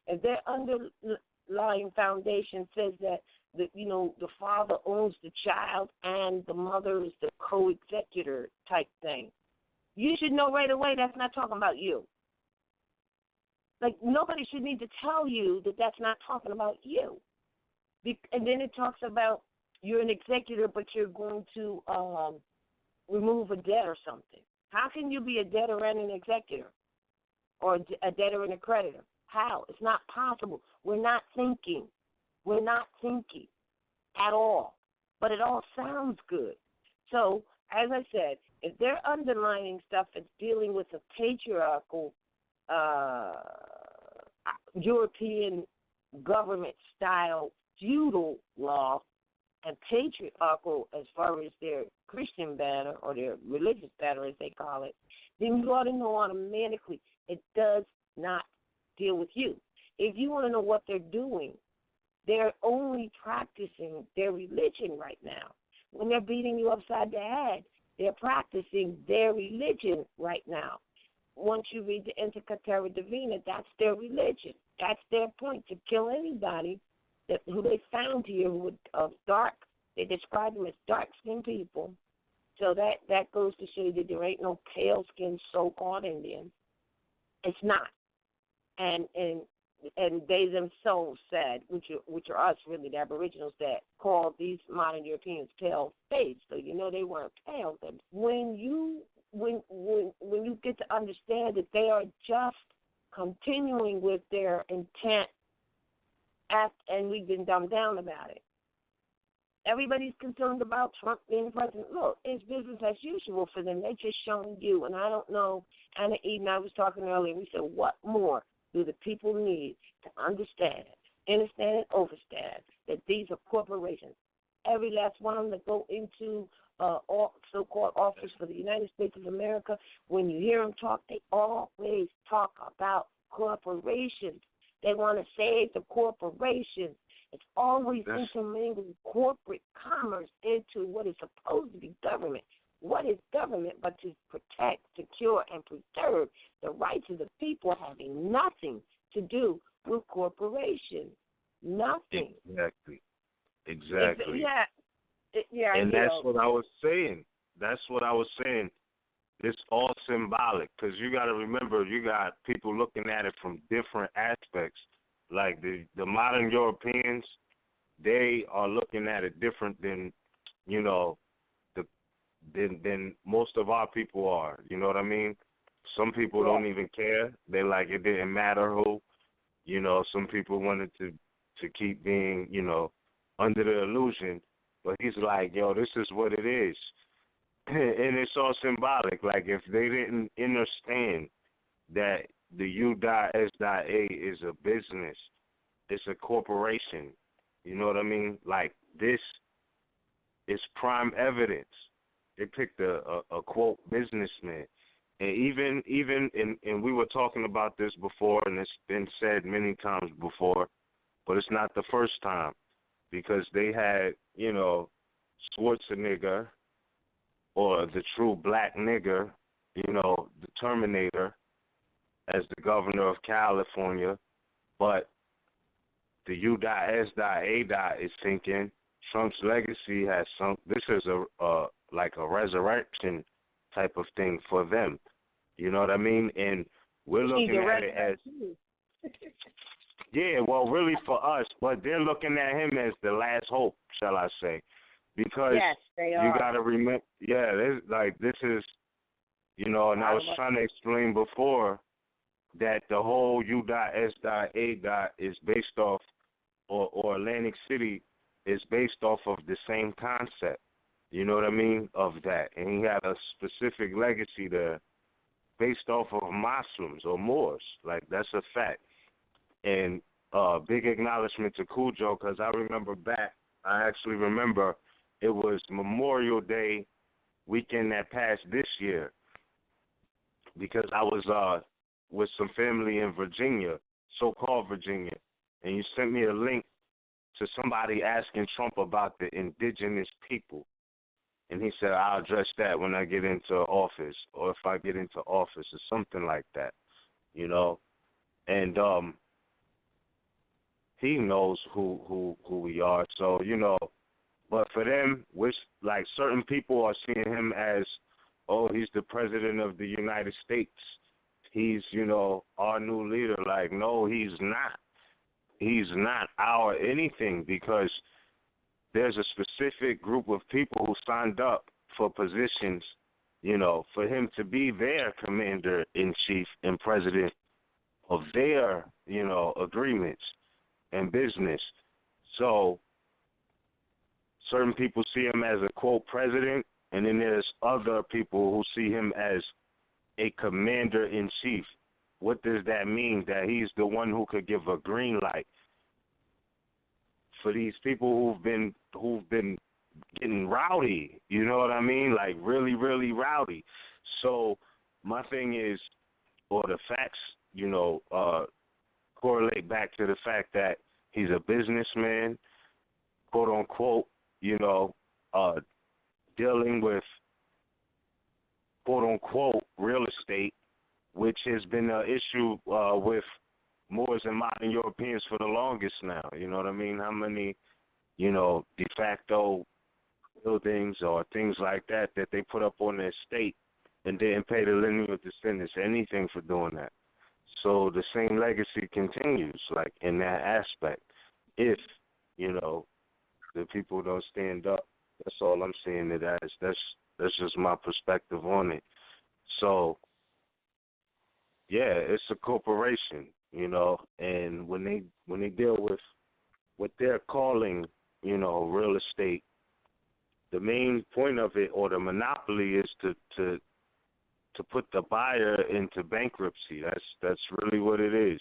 if their underlying foundation says that the father owns the child and the mother is the co-executor type thing, you should know right away that's not talking about you. Like, nobody should need to tell you that that's not talking about you. And then it talks about you're an executor, but you're going to remove a debt or something. How can you be a debtor and an executor, or a debtor and a creditor? How? It's not possible. We're not thinking. We're not thinking at all. But it all sounds good. So, as I said, if they're underlining stuff that's dealing with a patriarchal European government-style feudal law, and patriarchal as far as their Christian banner or their religious banner, as they call it, then you ought to know automatically it does not deal with you. If you want to know what they're doing, they're only practicing their religion right now. When they're beating you upside the head, they're practicing their religion right now. Once you read the Indica Terra Divina, that's their religion. That's their point, to kill anybody who they found here who are dark. They describe them as dark-skinned people. So that goes to show you that there ain't no pale-skinned so-called Indians. It's not. And they themselves said, which are us really, the Aboriginals, that called these modern Europeans pale-faced. So you know they weren't pale. When you get to understand that they are just continuing with their intent, and we've been dumbed down about it. Everybody's concerned about Trump being president. Look, it's business as usual for them. They're just showing you. And I don't know, Anna Eden and I was talking earlier, we said, what more do the people need to understand and overstand that these are corporations? Every last one of them that go into so-called office for the United States of America, when you hear them talk, they always talk about corporations. They want to save the corporations. It's always intermingling corporate commerce into what is supposed to be government. What is government but to protect, secure, and preserve the rights of the people, having nothing to do with corporations? Nothing.
Exactly. And that's what I was saying. It's all symbolic, because you got to remember, you got people looking at it from different aspects. Like the modern Europeans, they are looking at it different than, than most of our people are. You know what I mean? Some people don't even care. They like it didn't matter who. Some people wanted to keep being, under the illusion. But he's like, yo, this is what it is. And it's all symbolic. Like, if they didn't understand that the U.S.A is a business. It's a corporation. You know what I mean? Like, this is prime evidence. They picked a quote businessman. And even and we were talking about this before, and it's been said many times before, but it's not the first time, because they had, you know, Schwarzenegger, or the true black nigger, you know, the Terminator, as the governor of California, but the U.S.A. is thinking Trump's legacy has sunk. This is like a resurrection type of thing for them. You know what I mean? And we're looking at it as, yeah, well, really for us, but they're looking at him as the last hope, shall I say? Because
yes, they are.
You got to remember, yeah, this is, you know, and I was trying to explain before that the whole U.S.A. is based off, or Atlantic City is based off of the same concept. You know what I mean? Of that. And he had a specific legacy there based off of Muslims or Moors. Like, that's a fact. And big acknowledgement to Cujo, because I actually remember it was Memorial Day weekend that passed this year, because I was with some family in Virginia, so-called Virginia, and you sent me a link to somebody asking Trump about the indigenous people. And he said, I'll address that when I get into office, or if I get into office, or something like that, you know. And he knows who we are. So, you know, but for them, which, like, certain people are seeing him as, oh, he's the president of the United States. He's, you know, our new leader. Like, no, he's not. He's not our anything, because there's a specific group of people who signed up for positions, you know, for him to be their commander-in-chief and president of their, you know, agreements and business. So certain people see him as a, quote, president, and then there's other people who see him as a commander-in-chief. What does that mean? That he's the one who could give a green light for these people who've been getting rowdy, you know what I mean? Like, really, really rowdy. So my thing is, or the facts, you know, correlate back to the fact that he's a businessman, quote unquote, you know, dealing with, quote unquote, real estate, which has been an issue with Moors and modern Europeans for the longest now. You know what I mean? How many, you know, de facto buildings or things like that they put up on their estate and didn't pay the lineal descendants anything for doing that. So the same legacy continues, like, in that aspect. If, you know, the people don't stand up, that's all I'm seeing it as. That's just my perspective on it. So, yeah, it's a corporation, you know, and when they deal with what they're calling, you know, real estate, the main point of it, or the monopoly, is to put the buyer into bankruptcy. That's really what it is.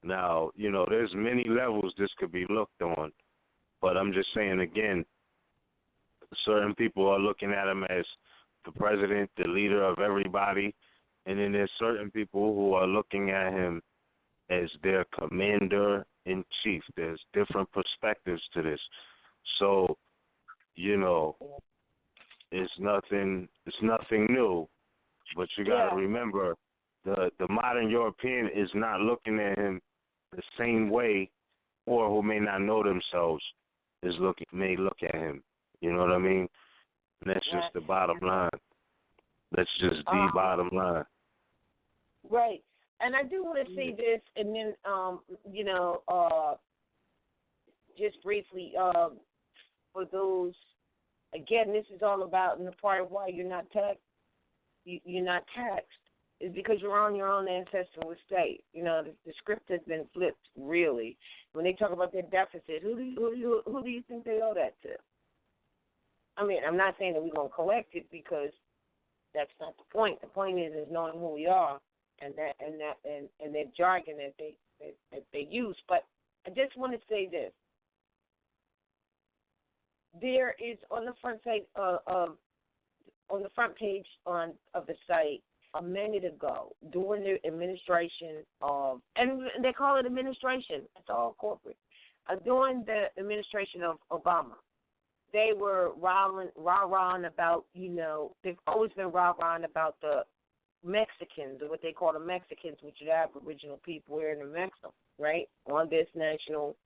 Now, you know, there's many levels this could be looked on, but I'm just saying again, certain people are looking at him as the president, the leader of everybody, and then there's certain people who are looking at him as their commander-in-chief. There's different perspectives to this. So, you know, it's nothing new, but you got to remember the modern European is not looking at him the same way, or who may not know themselves may look at him. You know what I mean? And that's just the bottom line. That's just the bottom line.
Right. And I do want to say this, and then, you know, just briefly, for those, again, this is all about, and the part of why you're not taxed, is because you're on your own ancestral estate. You know, the script has been flipped, really. When they talk about their deficit, who do you think they owe that to? I mean, I'm not saying that we're going to collect it, because that's not the point. The point is knowing who we are and their jargon that they use. But I just want to say this: there is on the front page of the site a minute ago during the administration of, and they call it administration. It's all corporate. During the administration of Obama, they were rah-rahing about, they've always been rah-rahing about the Mexicans, or what they call the Mexicans, which are the Aboriginal people here in New Mexico, right? On this national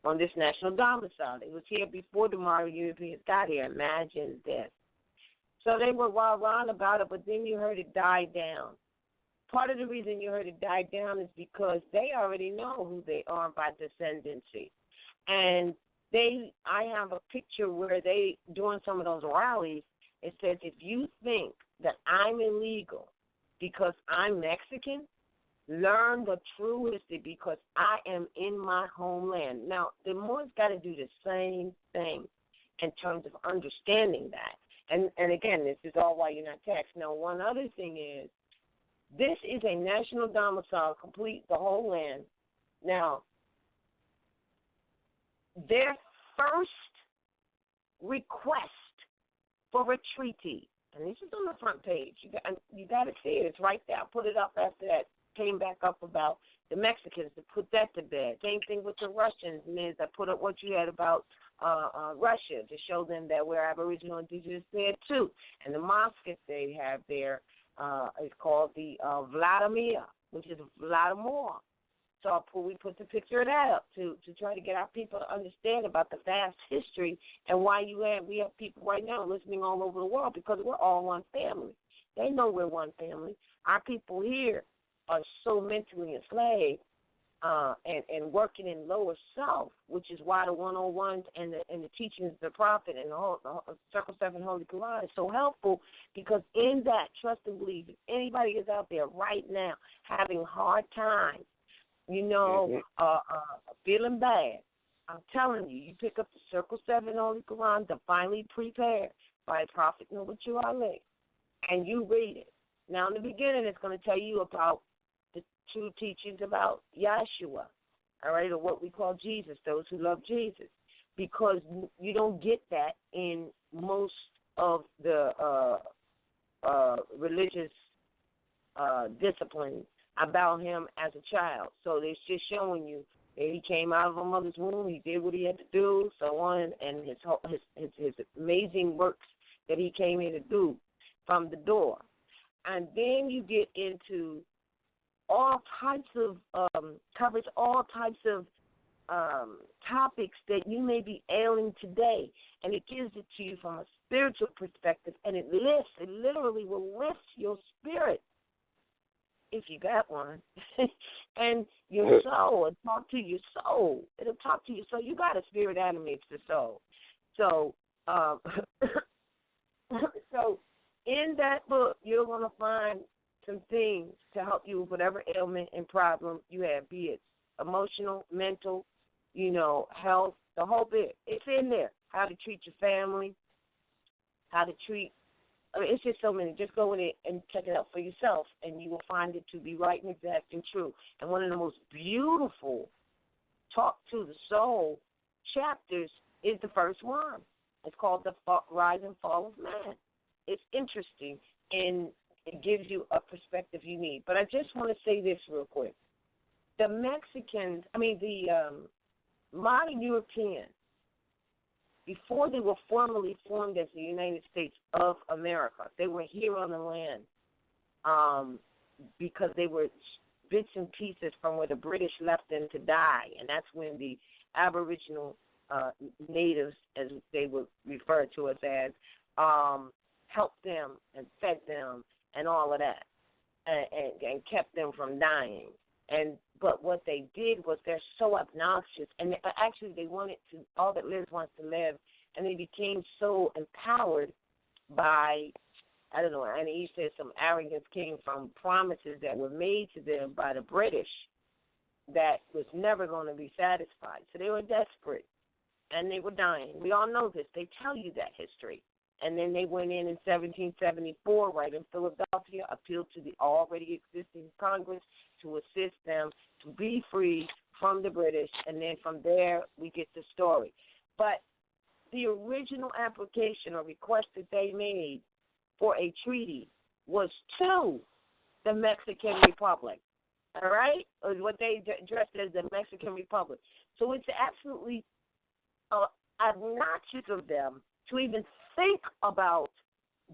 domicile. It was here before the modern Europeans got here. Imagine this. So they were rah-rahing about it, but then you heard it die down. Part of the reason you heard it die down is because they already know who they are by descendancy. And I have a picture where they, during some of those rallies, it says, if you think that I'm illegal because I'm Mexican, learn the true history because I am in my homeland. Now, the Moors got to do the same thing in terms of understanding that. And again, this is all why you're not taxed. Now, one other thing is, this is a national domicile, complete the whole land. Now, their first request for a treaty, and this is on the front page. You got to see it. It's right there. I put it up after that. Came back up about the Mexicans to put that to bed. Same thing with the Russians, Miz. I put up what you had about Russia to show them that we're Aboriginal indigenous there too. And the mosque that they have there is called the Vladimir, which is Vladimir. So we put the picture of that up to try to get our people to understand about the vast history and why we have people right now listening all over the world, because we're all one family. They know we're one family. Our people here are so mentally enslaved and working in lower self, which is why the 101s and the teachings of the Prophet and the Circle 7 Holy Quran is so helpful, because in that, trust and believe, if anybody is out there right now having hard times, feeling bad, I'm telling you, you pick up the Circle 7 Holy Quran, divinely prepared by Prophet Noble Ali, and you read it. Now, in the beginning, it's going to tell you about the true teachings about Yahshua, all right, or what we call Jesus, those who love Jesus, because you don't get that in most of the religious disciplines about him as a child. So it's just showing you that he came out of a mother's womb, he did what he had to do, so on, and his amazing works that he came here to do from the door. And then you get into all types of covers all types of topics that you may be ailing today, and it gives it to you from a spiritual perspective, and it literally will lift your spirit, if you got one, and your soul, and talk to your soul. It'll talk to you. So you got a spirit animates the soul. So, so in that book, you're going to find some things to help you with whatever ailment and problem you have, be it emotional, mental, health, the whole bit. It's in there. How to treat your family, how to treat, it's just so many. Just go in it and check it out for yourself, and you will find it to be right and exact and true. And one of the most beautiful talk to the soul chapters is the first one. It's called The Rise and Fall of Man. It's interesting, and it gives you a perspective you need. But I just want to say this real quick. The modern Europeans, before they were formally formed as the United States of America, they were here on the land because they were bits and pieces from where the British left them to die, and that's when the Aboriginal natives, as they were referred to us as, helped them and fed them and all of that, and kept them from dying. But what they did was they're so obnoxious, and actually they wanted to, all that lives wants to live, and they became so empowered by, I don't know, and he said some arrogance came from promises that were made to them by the British that was never going to be satisfied. So they were desperate, and they were dying. We all know this. They tell you that history. And then they went in 1774, right in Philadelphia, appealed to the already existing Congress to assist them to be free from the British. And then from there, we get the story. But the original application or request that they made for a treaty was to the Mexican Republic, all right? Or what they addressed as the Mexican Republic. So it's absolutely obnoxious of them to even think about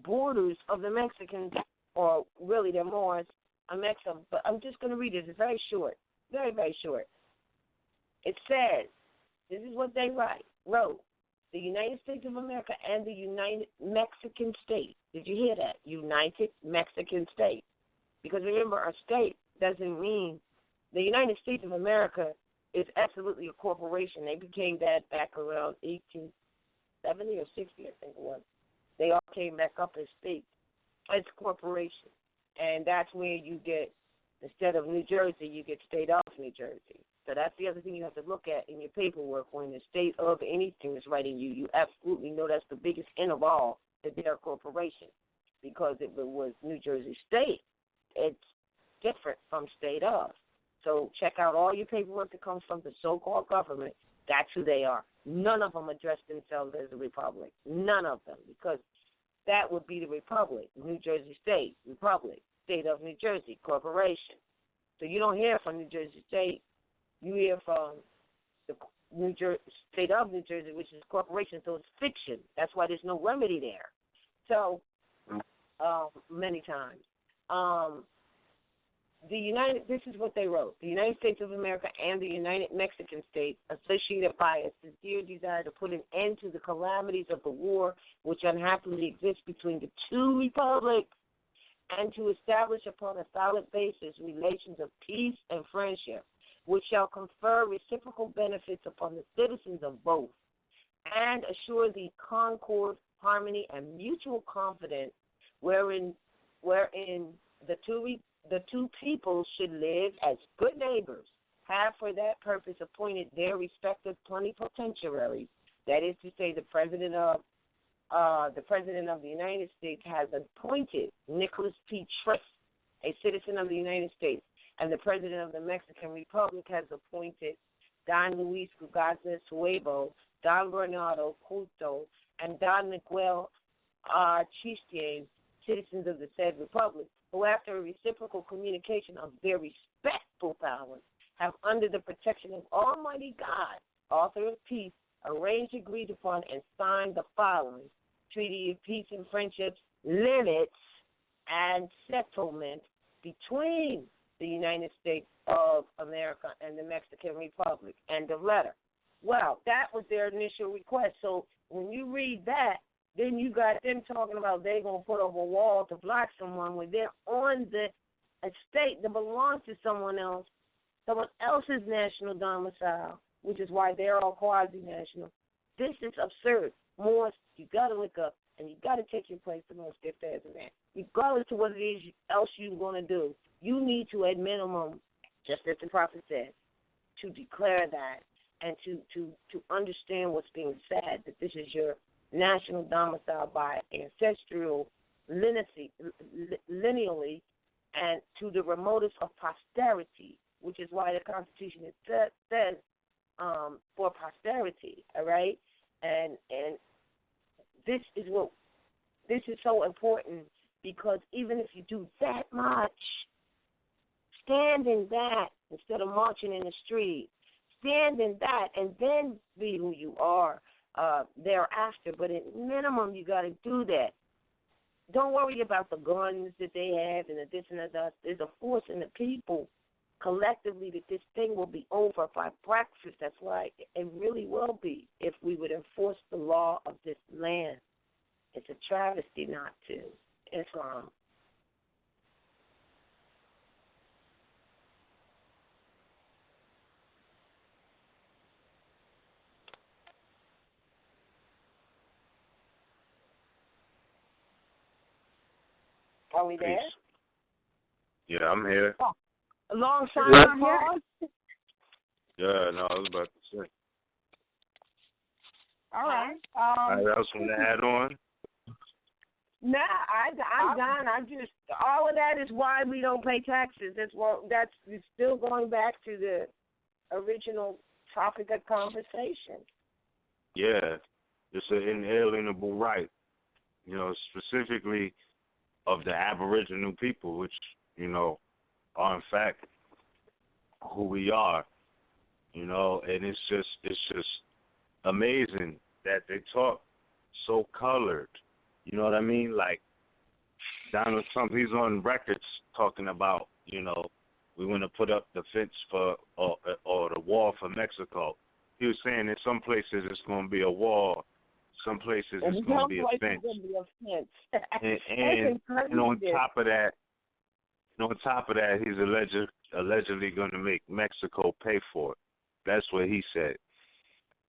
borders of the Mexicans, or really they're Moors, but I'm just going to read this. It's very short, very, very short. It says, this is what they wrote, the United States of America and the United Mexican State. Did you hear that? United Mexican State. Because remember, a state doesn't mean the United States of America is absolutely a corporation. They became that back around 1870 or 60, I think it was. They all came back up as states. It's corporation. And that's where you get, instead of New Jersey, you get state of New Jersey. So that's the other thing you have to look at in your paperwork when the state of anything is writing you. You absolutely know that's the biggest end of all, that they're a corporation. Because if it was New Jersey State, it's different from state of. So check out all your paperwork that comes from the so-called government. That's who they are. None of them address themselves as a republic. None of them, because that would be the republic. New Jersey State, republic. State of New Jersey, corporation. So you don't hear from New Jersey State. You hear from the State of New Jersey, which is corporation, so it's fiction. That's why there's no remedy there. So many times. This is what they wrote. The United States of America and the United Mexican States, associated by a sincere desire to put an end to the calamities of the war which unhappily exists between the two republics, and to establish upon a solid basis relations of peace and friendship, which shall confer reciprocal benefits upon the citizens of both, and assure the concord, harmony, and mutual confidence wherein the two peoples should live as good neighbors, have for that purpose appointed their respective plenipotentiaries. That is to say, the President of the United States has appointed Nicholas P. Trist, a citizen of the United States, and the President of the Mexican Republic has appointed Don Luis Gugazza Suevo, Don Bernardo Couto, and Don Miguel Chistien, citizens of the said republic, who after a reciprocal communication of their respectful powers have under the protection of Almighty God, author of peace, arranged, agreed upon, and signed the following Treaty of Peace and Friendships, limits, and settlement between the United States of America and the Mexican Republic. End of letter. Well, that was their initial request. So when you read that, then you got them talking about they're going to put up a wall to block someone when they're on the estate that belongs to someone else's national domicile, which is why they're all quasi-national. This is absurd. Moors, you got to look up, and you got to take your place the most stiff as a man. Regardless of what it is else you're going to do, you need to, at minimum, just as the prophet said, to declare that and to understand what's being said, that this is your national domicile by ancestral lineally and to the remotest of posterity, which is why the Constitution says for posterity, all right? And this is so important, because even if you do that much, stand in that instead of marching in the street. Stand in that and then be who you are thereafter. But at minimum, you got to do that. Don't worry about the guns that they have and the this and that. There's a force in the people collectively that this thing will be over by breakfast. That's why it really will be if we would enforce the law of this land. It's a travesty not to. Islam. Are we there?
Yeah, I'm here.
Oh, a long time pause?
Yeah, no, I was about to say.
All right.
Anybody else want to add on?
Nah, I'm done. I'm just all of that is why we don't pay taxes. That's still going back to the original topic of conversation.
Yeah, it's an inalienable right, specifically of the Aboriginal people, which, are in fact who we are, and it's just amazing that they talk so colored. You know what I mean? Like Donald Trump, he's on records talking about, we want to put up the fence for or the wall for Mexico. He was saying in some places it's going to be a wall, some places it's going to be a fence. And on top of that, he's allegedly going to make Mexico pay for it. That's what he said.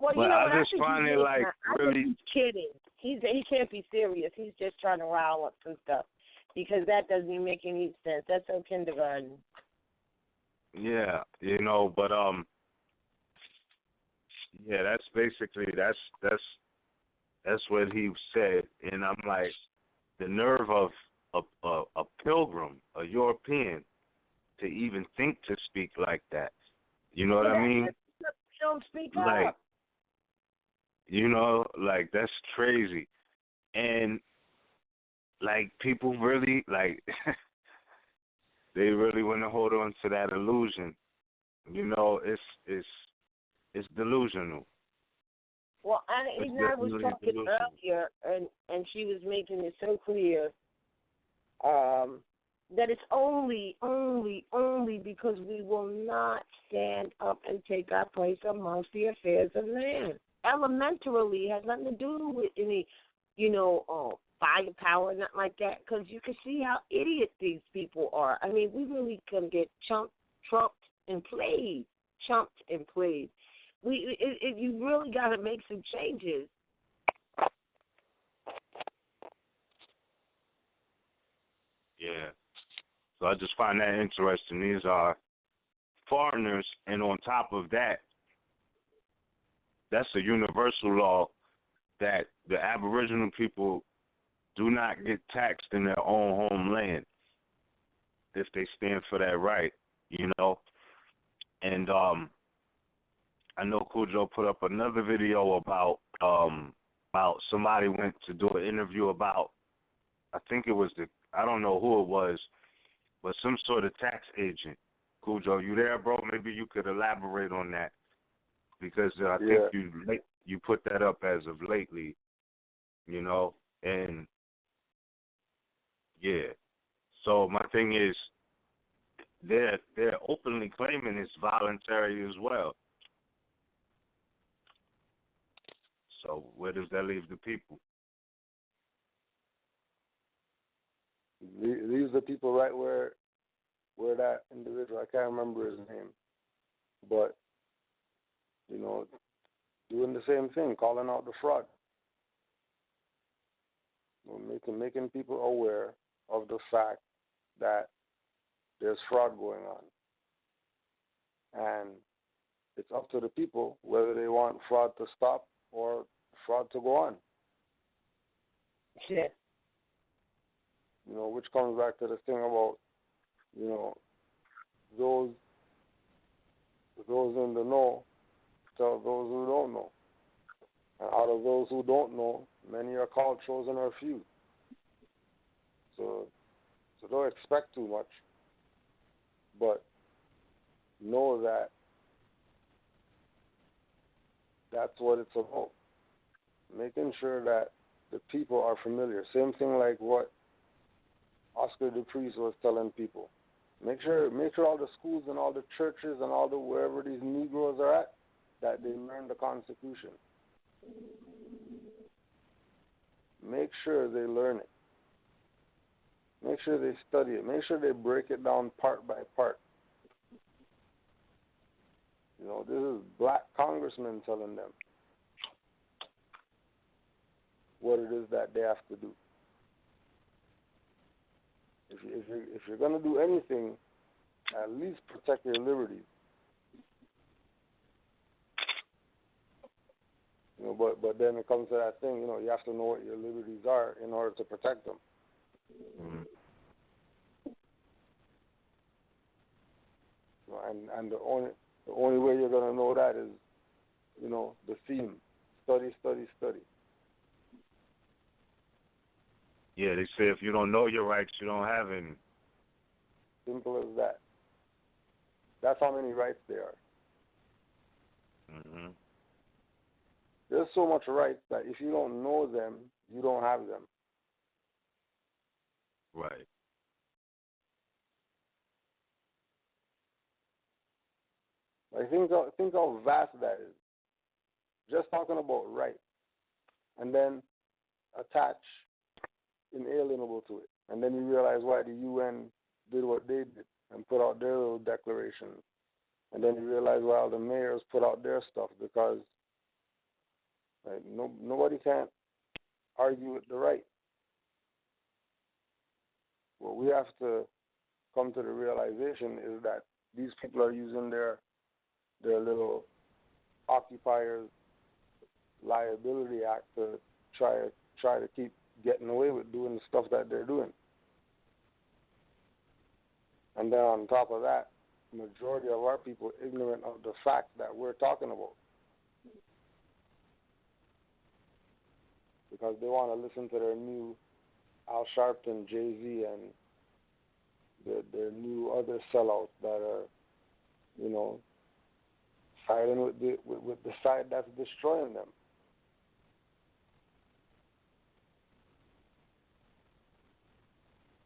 Well,
but I just find it like really.
He's kidding. He can't be serious. He's just trying to rile up some stuff because that doesn't even make any sense. That's so kindergarten.
Yeah, but yeah, that's basically that's what he said, and I'm like, the nerve of a pilgrim, a European, to even think to speak like that. You know what I mean?
Don't speak
like,
up.
Like that's crazy, and like people really like they really want to hold on to that illusion. It's delusional.
Well, and I was talking earlier, and she was making it so clear that it's only because we will not stand up and take our place amongst the affairs of man. Elementarily, it has nothing to do with any, firepower, nothing like that, because you can see how idiot these people are. I mean, we really can get trumped and played. You really got to make some changes.
Yeah. So I just find that interesting. These are foreigners, and on top of that, that's a universal law that the Aboriginal people do not get taxed in their own homeland if they stand for that right, And I know Cujo put up another video about somebody went to do an interview about, I think it was I don't know who it was, but some sort of tax agent. Cujo, you there, bro? Maybe you could elaborate on that, because I think you put that up as of lately, and yeah. So my thing is, they're openly claiming it's voluntary as well. So where does that leave the people?
Leaves the people right where that individual, I can't remember his name, but doing the same thing, calling out the fraud, making people aware of the fact that there's fraud going on, and it's up to the people whether they want fraud to stop or fraud to go on.
Yeah.
Which comes back to the thing about, those in the know tell those who don't know. And out of those who don't know, many are called, chosen, or few. So don't expect too much, but know that that's what it's about. Making sure that the people are familiar. Same thing like what Oscar Dupreece was telling people. Make sure all the schools and all the churches and all the wherever these Negroes are at, that they learn the Constitution. Make sure they learn it. Make sure they study it. Make sure they break it down part by part. This is black congressmen telling them what it is that they have to do. If you're going to do anything, at least protect your liberties. But then it comes to that thing, you have to know what your liberties are in order to protect them.
Mm-hmm.
And the only way you're gonna know that is, the theme: study, study, study.
Yeah, they say if you don't know your rights, you don't have any.
Simple as that. That's how many rights there are.
Mm-hmm.
There's so much rights that if you don't know them, you don't have them.
Right.
Like think how vast that is. Just talking about rights, and then attach inalienable to it, and then you realize why the UN did what they did and put out their little declaration, and then you realize why all the mayors put out their stuff, because nobody can't argue with the right. What we have to come to the realization is that these people are using their little occupiers liability act to try to keep getting away with doing the stuff that they're doing. And then on top of that, the majority of our people are ignorant of the fact that we're talking about, because they want to listen to their new Al Sharpton, Jay-Z, and their new other sellouts that are, siding with the side that's destroying them.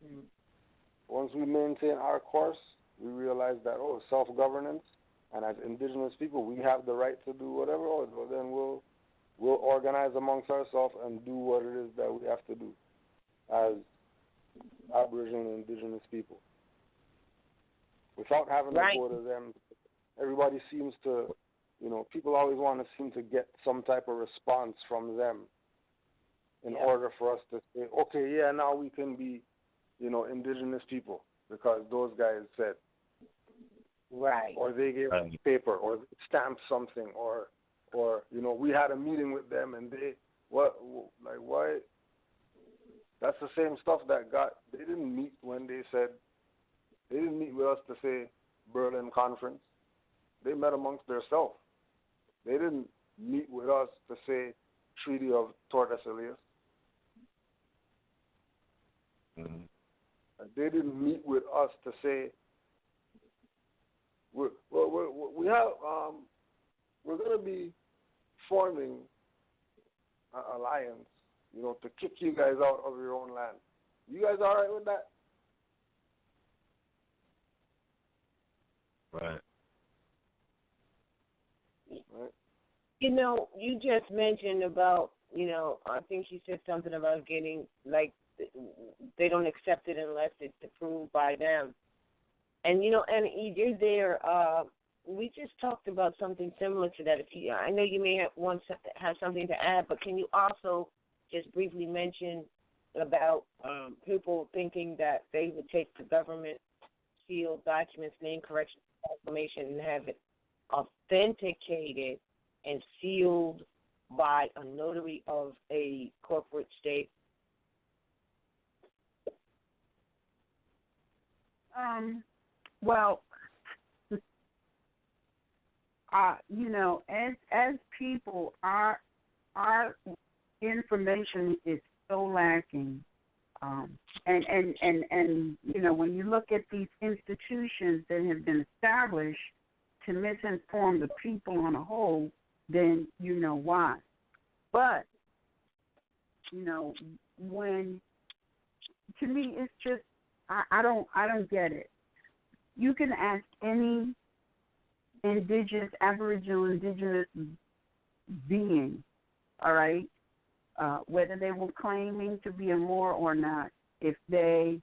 Mm.
Once we maintain our course, we realize that, self-governance, and as indigenous people, we have the right to do whatever. Well, then we'll organize amongst ourselves and do what it is that we have to do as Aboriginal and indigenous people, without having to go to them. Everybody seems to, people always want to seem to get some type of response from them in order for us to say, okay, yeah, now we can be, indigenous people, because those guys said.
Right.
Or they gave us paper, or stamped something, or we had a meeting with them and they, why? That's the same stuff they didn't meet when they didn't meet with us to say Berlin Conference. They met amongst themselves. They didn't meet with us to say Treaty of Tordesillas.
Mm-hmm.
They didn't meet with us to say we're going to be forming an alliance, to kick you guys out of your own land. You guys all right with that?
Right.
Right.
You just mentioned about, I think you said something about getting, like, they don't accept it unless it's approved by them. And, and you're there, we just talked about something similar to that. I know you may have something to add, but can you also just briefly mention about people thinking that they would take the government sealed documents, name correction, proclamation, and have it authenticated and sealed by a notary of a corporate state?
Well, as people, our information is so lacking, and when you look at these institutions that have been established to misinform the people on a whole, then you know why. But when, to me, it's just I don't get it. You can ask any Aboriginal indigenous being, all right, whether they were claiming to be a Moor or not, if they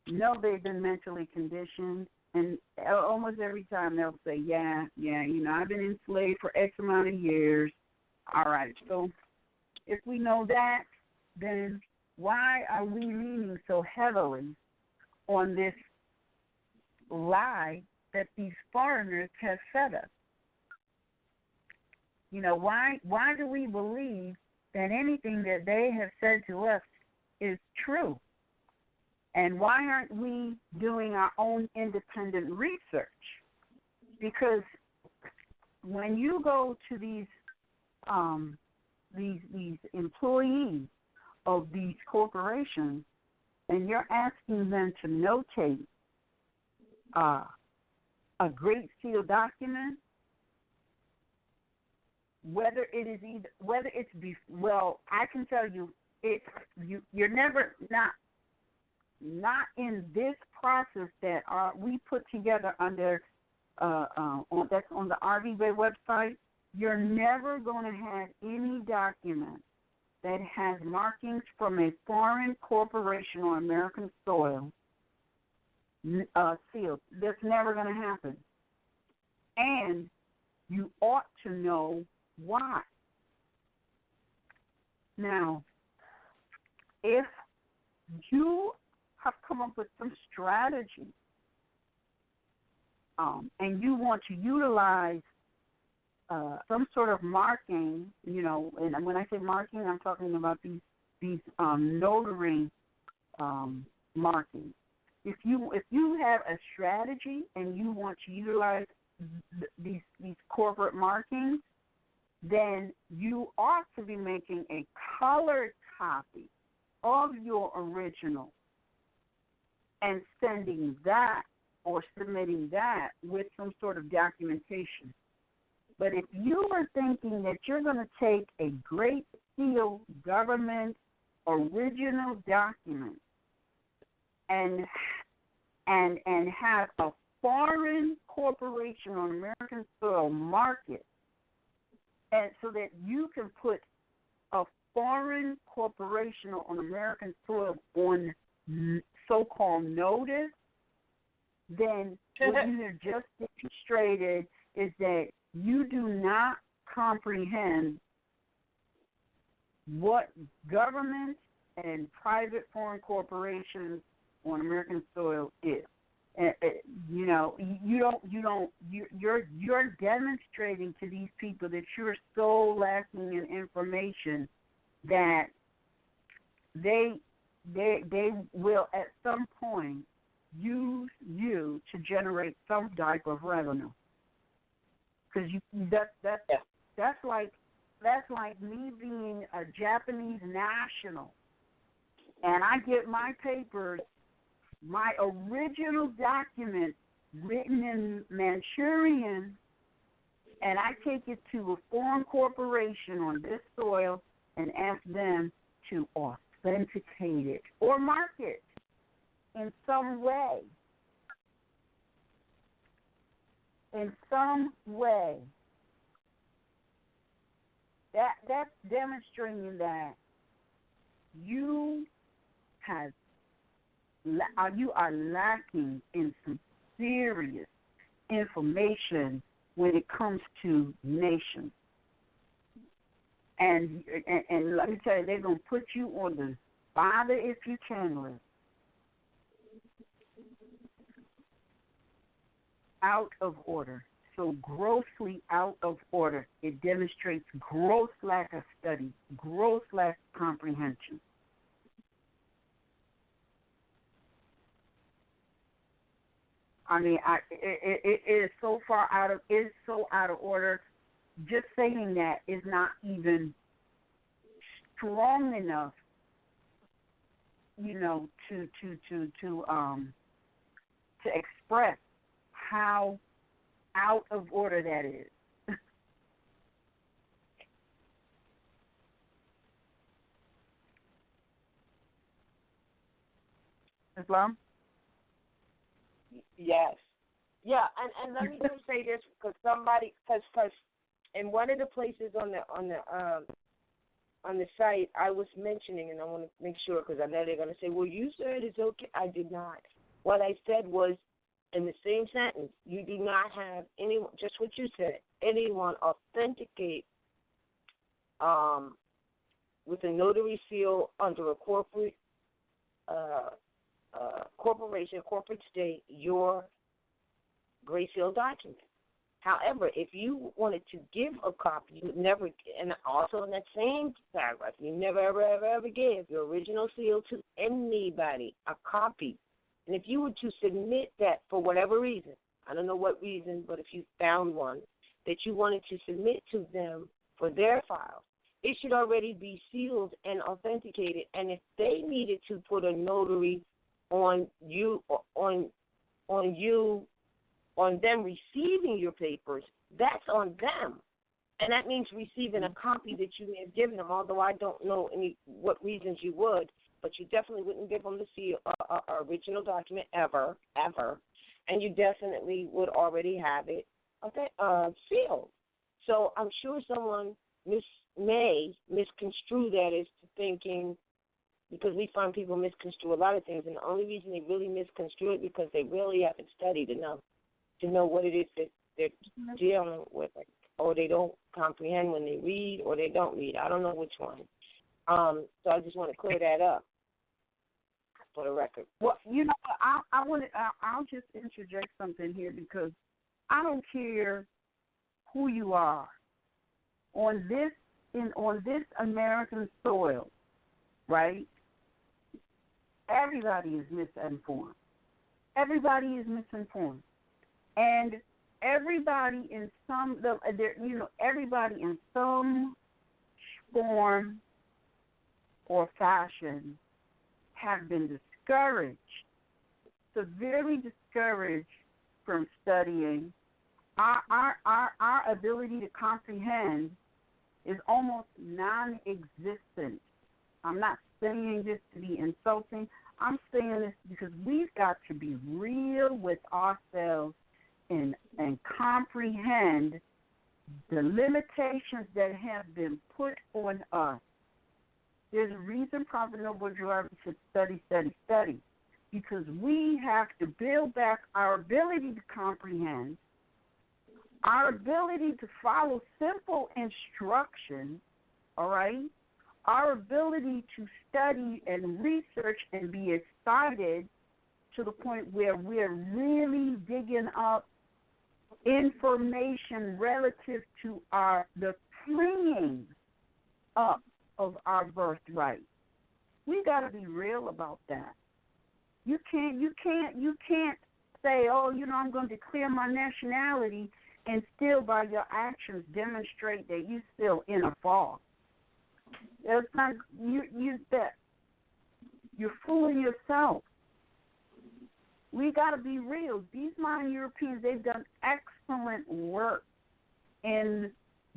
know they've been mentally conditioned, and almost every time they'll say, yeah, I've been enslaved for X amount of years. All right, so if we know that, then why are we leaning so heavily on this lie that these foreigners have fed us? Why do we believe that anything that they have said to us is true? And why aren't we doing our own independent research? Because when you go to these employees of these corporations and you're asking them to notate a Great Seal document, I can tell you, you're never not in this process that we put together under that's on the RVBey website. You're never going to have any document that has markings from a foreign corporation on American soil sealed. That's never going to happen. And you ought to know why. Now, if you have come up with some strategy and you want to utilize some sort of marking, and when I say marking, I'm talking about these notary markings. If you have a strategy and you want to utilize these corporate markings, then you ought to be making a colored copy of your original and sending that or submitting that with some sort of documentation. But if you are thinking that you're going to take a Great Seal government original document and have a foreign corporation on American soil mark it, and so that you can put a foreign corporation on American soil on so-called notice, then what you have just demonstrated is that you do not comprehend what government and private foreign corporations on American soil is. You're demonstrating to these people that you're so lacking in information that they will at some point use you to generate some type of revenue. Because that's like me being a Japanese national, and I get my papers, my original document written in Manchurian, and I take it to a foreign corporation on this soil and ask them to authenticate it or mark it in some way. In some way. That's demonstrating that you are lacking in some serious information when it comes to nations. And let me tell you, they're going to put you on the bother if you can list. Out of order. So grossly out of order. It demonstrates gross lack of study, gross lack of comprehension. I mean, it is so far out of order. Just saying that is not even strong enough, to express how out of order that is. Islam?
Yes. Yeah, and let me just say this, because in one of the places on the site I was mentioning, and I want to make sure, because I know they're going to say, well, you said it's okay. I did not. What I said was, in the same sentence, you do not have anyone, just what you said, anyone authenticate with a notary seal under a corporate corporation, corporate state, your Great Seal document. However, if you wanted to give a copy, you would never, and also in that same paragraph, you never, ever give your original seal to anybody, a copy. And if you were to submit that for whatever reason, I don't know what reason, but if you found one that you wanted to submit to them for their files, it should already be sealed and authenticated. And if they needed to put a notary on you, on them receiving your papers, that's on them. And that means receiving a copy that you may have given them, although I don't know what reasons you would, but you definitely wouldn't give them the seal, original document ever. And you definitely would already have it sealed. So I'm sure someone may misconstrue that as thinking, because we find people misconstrue a lot of things, and the only reason they really misconstrue it because they really haven't studied enough to know what it is that they're dealing with, or they don't comprehend when they read, or they don't read. I don't know which one. So I just want to clear that up for the record.
Well, I'll just interject something here, because I don't care who you are on this American soil, right? Everybody is misinformed. Everybody is misinformed. And everybody in everybody in some form or fashion have been discouraged, severely discouraged from studying. Our ability to comprehend is almost non-existent. I'm not saying this to be insulting. I'm saying this because we've got to be real with ourselves and comprehend the limitations that have been put on us. There's a reason Prophet Noble Drew said study, because we have to build back our ability to comprehend, our ability to follow simple instructions, all right? Our ability to study and research and be excited to the point where we're really digging up information relative to the freeing up of our birthright. We got to be real about that. You can't say, oh, I'm going to declare my nationality and still by your actions demonstrate that you're still in a fog. It's not, you're fooling yourself. We got to be real. These modern Europeans, they've done excellent work in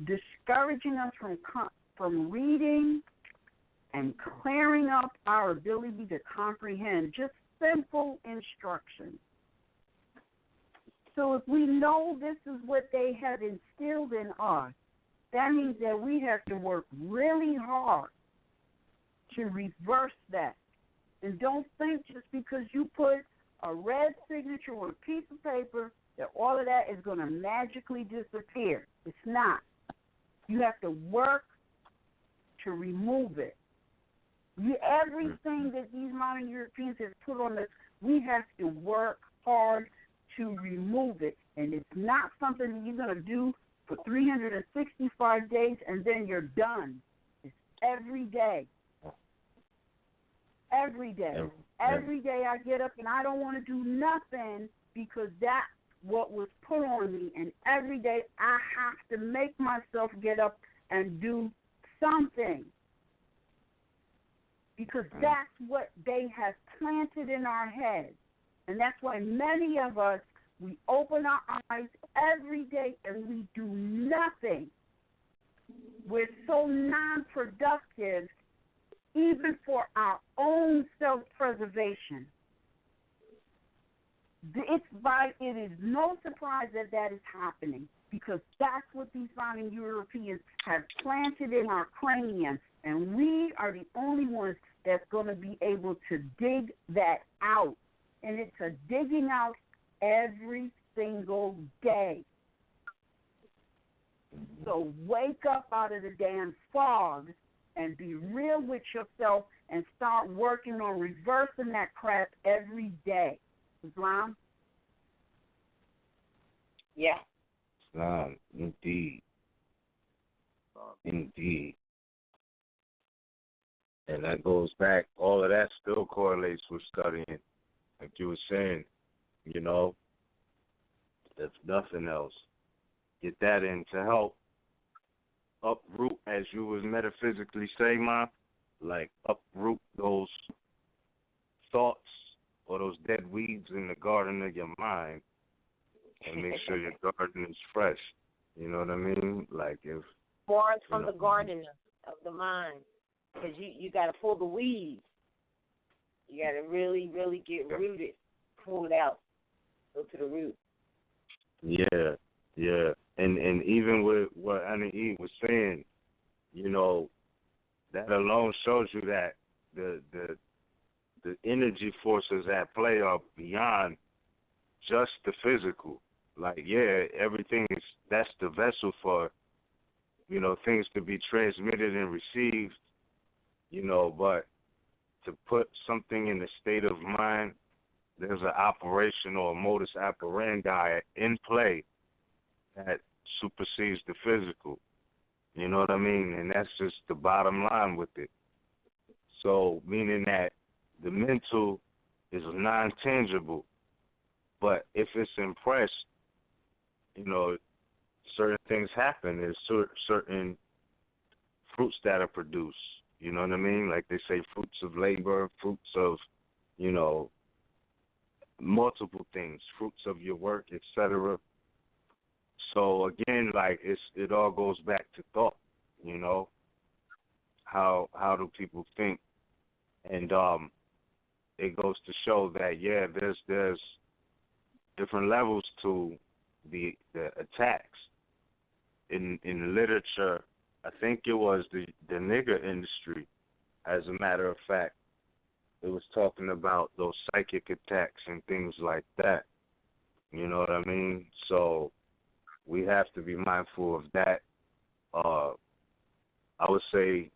discouraging us from reading and clearing up our ability to comprehend just simple instructions. So if we know this is what they have instilled in us, that means that we have to work really hard to reverse that. And don't think just because you put a red signature on a piece of paper that all of that is going to magically disappear. It's not. You have to work to remove it. Everything that these modern Europeans have put on us, we have to work hard to remove it. And it's not something that you're going to do for 365 days and then you're done. It's every day. Every day. Every day I get up and I don't want to do nothing because that's what was put on me. And every day I have to make myself get up and do something. Because that's what they have planted in our heads. And that's why many of us, we open our eyes every day and we do nothing. We're so non-productive even for our own self-preservation. It is no surprise that is happening because that's what these modern Europeans have planted in our cranium, and we are the only ones that's going to be able to dig that out. And it's a digging out every single day. So wake up out of the damn fog and be real with yourself and start working on reversing that crap every day. Islam?
Yeah.
Islam, indeed. Indeed. And that goes back, all of that still correlates with studying. Like you were saying, you know, if nothing else, get that in to help uproot, as you was metaphysically saying, Ma, like uproot those thoughts or those dead weeds in the garden of your mind and make sure your garden is fresh. You know what I mean? Like if
More from the garden of the mind, because you got to pull the weeds. You got to really, really get rooted, pull it out, go to the root.
Yeah, yeah. And even with what Anna E was saying, you know, that alone shows you that the energy forces at play are beyond just the physical. Like, yeah, everything is, that's the vessel for, you know, things to be transmitted and received, you know, but to put something in a state of mind, there's an operation or a modus operandi in play that supersedes the physical. You know what I mean? And that's just the bottom line with it. So, meaning that the mental is non-tangible, but if it's impressed, you know, certain things happen. There's certain fruits that are produced. You know what I mean? Like they say, fruits of labor, fruits of, you know, multiple things, fruits of your work, etc. So again, like it all goes back to thought. You know, how do people think? And it goes to show that there's different levels to the attacks in literature. I think it was the nigger industry, as a matter of fact. It was talking about those psychic attacks and things like that. You know what I mean? So we have to be mindful of that. I would say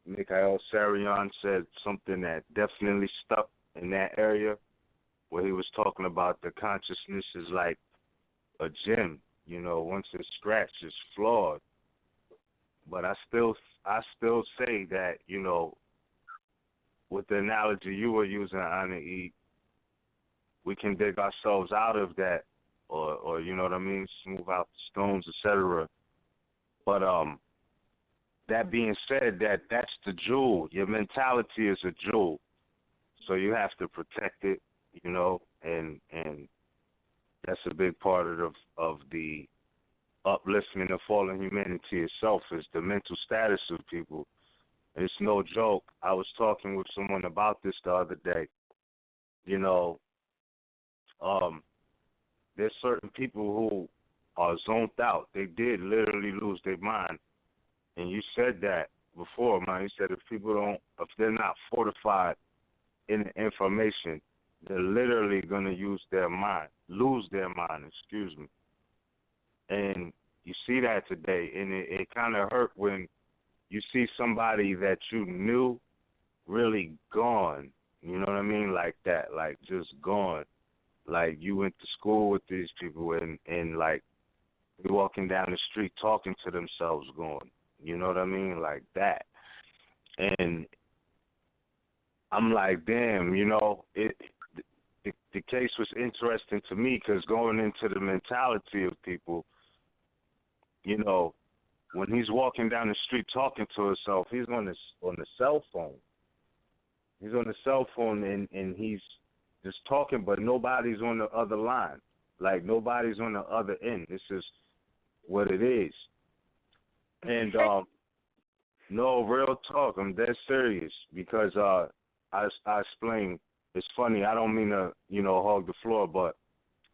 Mikhail Sarian said something that definitely stuck in that area, where he was talking about the consciousness is like a gem. You know, once it's scratched, it's flawed. But I still say that, you know, with the analogy you were using, Anna E, we can dig ourselves out of that, or you know what I mean, smooth out the stones, etc. But that being said, that's the jewel. Your mentality is a jewel, so you have to protect it, you know, and that's a big part of the upliftment of fallen humanity itself, is the mental status of people. It's no joke. I was talking with someone about this the other day. You know, there's certain people who are zoned out. They did literally lose their mind. And you said that before, man. You said if they're not fortified in the information, they're literally going to lose their mind, excuse me. And you see that today, and it kind of hurt when you see somebody that you knew really gone, you know what I mean, like that, like just gone. Like you went to school with these people and like they're walking down the street talking to themselves gone, you know what I mean, like that. And I'm like, damn, you know, the case was interesting to me because going into the mentality of people, you know, when he's walking down the street talking to himself, he's on the cell phone. He's on the cell phone and he's just talking, but nobody's on the other line. Like nobody's on the other end. This is what it is. And no, real talk. I'm dead serious because I explain. It's funny. I don't mean to, you know, hog the floor, but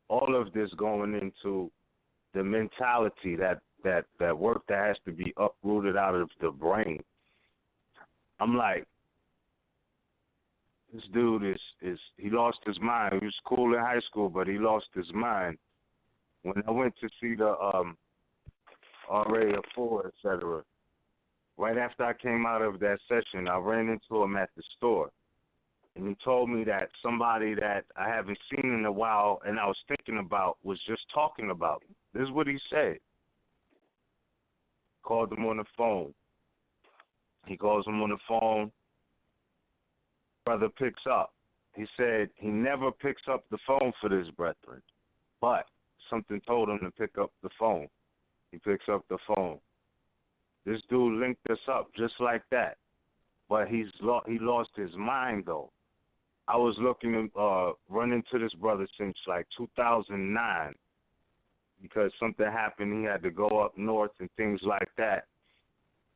all of this going into the mentality that work that has to be uprooted out of the brain. I'm like, this dude is he lost his mind. He was cool in high school, but he lost his mind. When I went to see the RA4, etc., right after I came out of that session, I ran into him at the store. And he told me that somebody that I haven't seen in a while and I was thinking about was just talking about him. This is what he said. called him on the phone. He calls him on the phone. Brother picks up. He said he never picks up the phone for this brethren, but something told him to pick up the phone. He picks up the phone. This dude linked us up just like that, but he lost his mind though. I was looking to run into this brother since like 2009 because something happened. He had to go up north and things like that.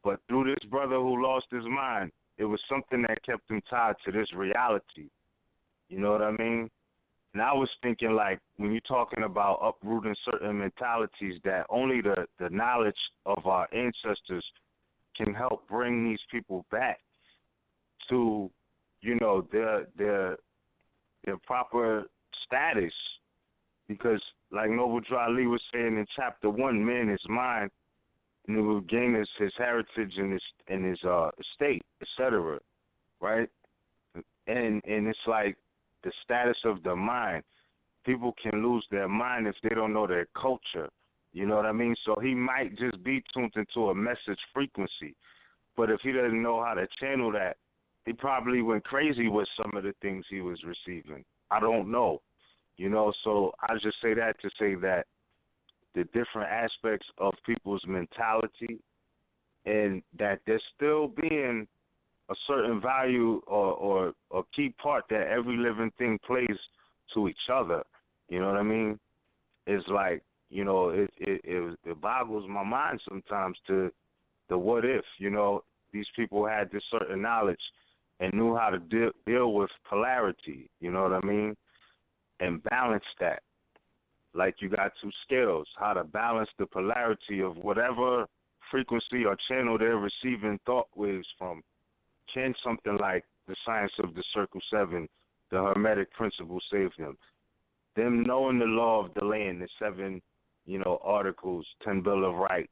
But through this brother who lost his mind, it was something that kept him tied to this reality. You know what I mean? And I was thinking, like, when you're talking about uprooting certain mentalities, that only the knowledge of our ancestors can help bring these people back to, you know, their proper status. Because, like Noble Drew Ali was saying in chapter 1, man is mine, and he will gain his heritage and his estate, etc. Right? And it's like the status of the mind. People can lose their mind if they don't know their culture. You know what I mean? So he might just be tuned into a message frequency. But if he doesn't know how to channel that, he probably went crazy with some of the things he was receiving. I don't know. You know, so I just say that to say that the different aspects of people's mentality and that there's still being a certain value or a key part that every living thing plays to each other. You know what I mean? It's like, you know, it boggles my mind sometimes to the what if, you know, these people had this certain knowledge and knew how to deal with polarity, you know what I mean, and balance that. Like you got two scales, how to balance the polarity of whatever frequency or channel they're receiving thought waves from. Can something like the science of the Circle 7, the Hermetic principle save them? Them knowing the law of the land, the 7, you know, articles, 10 Bill of Rights,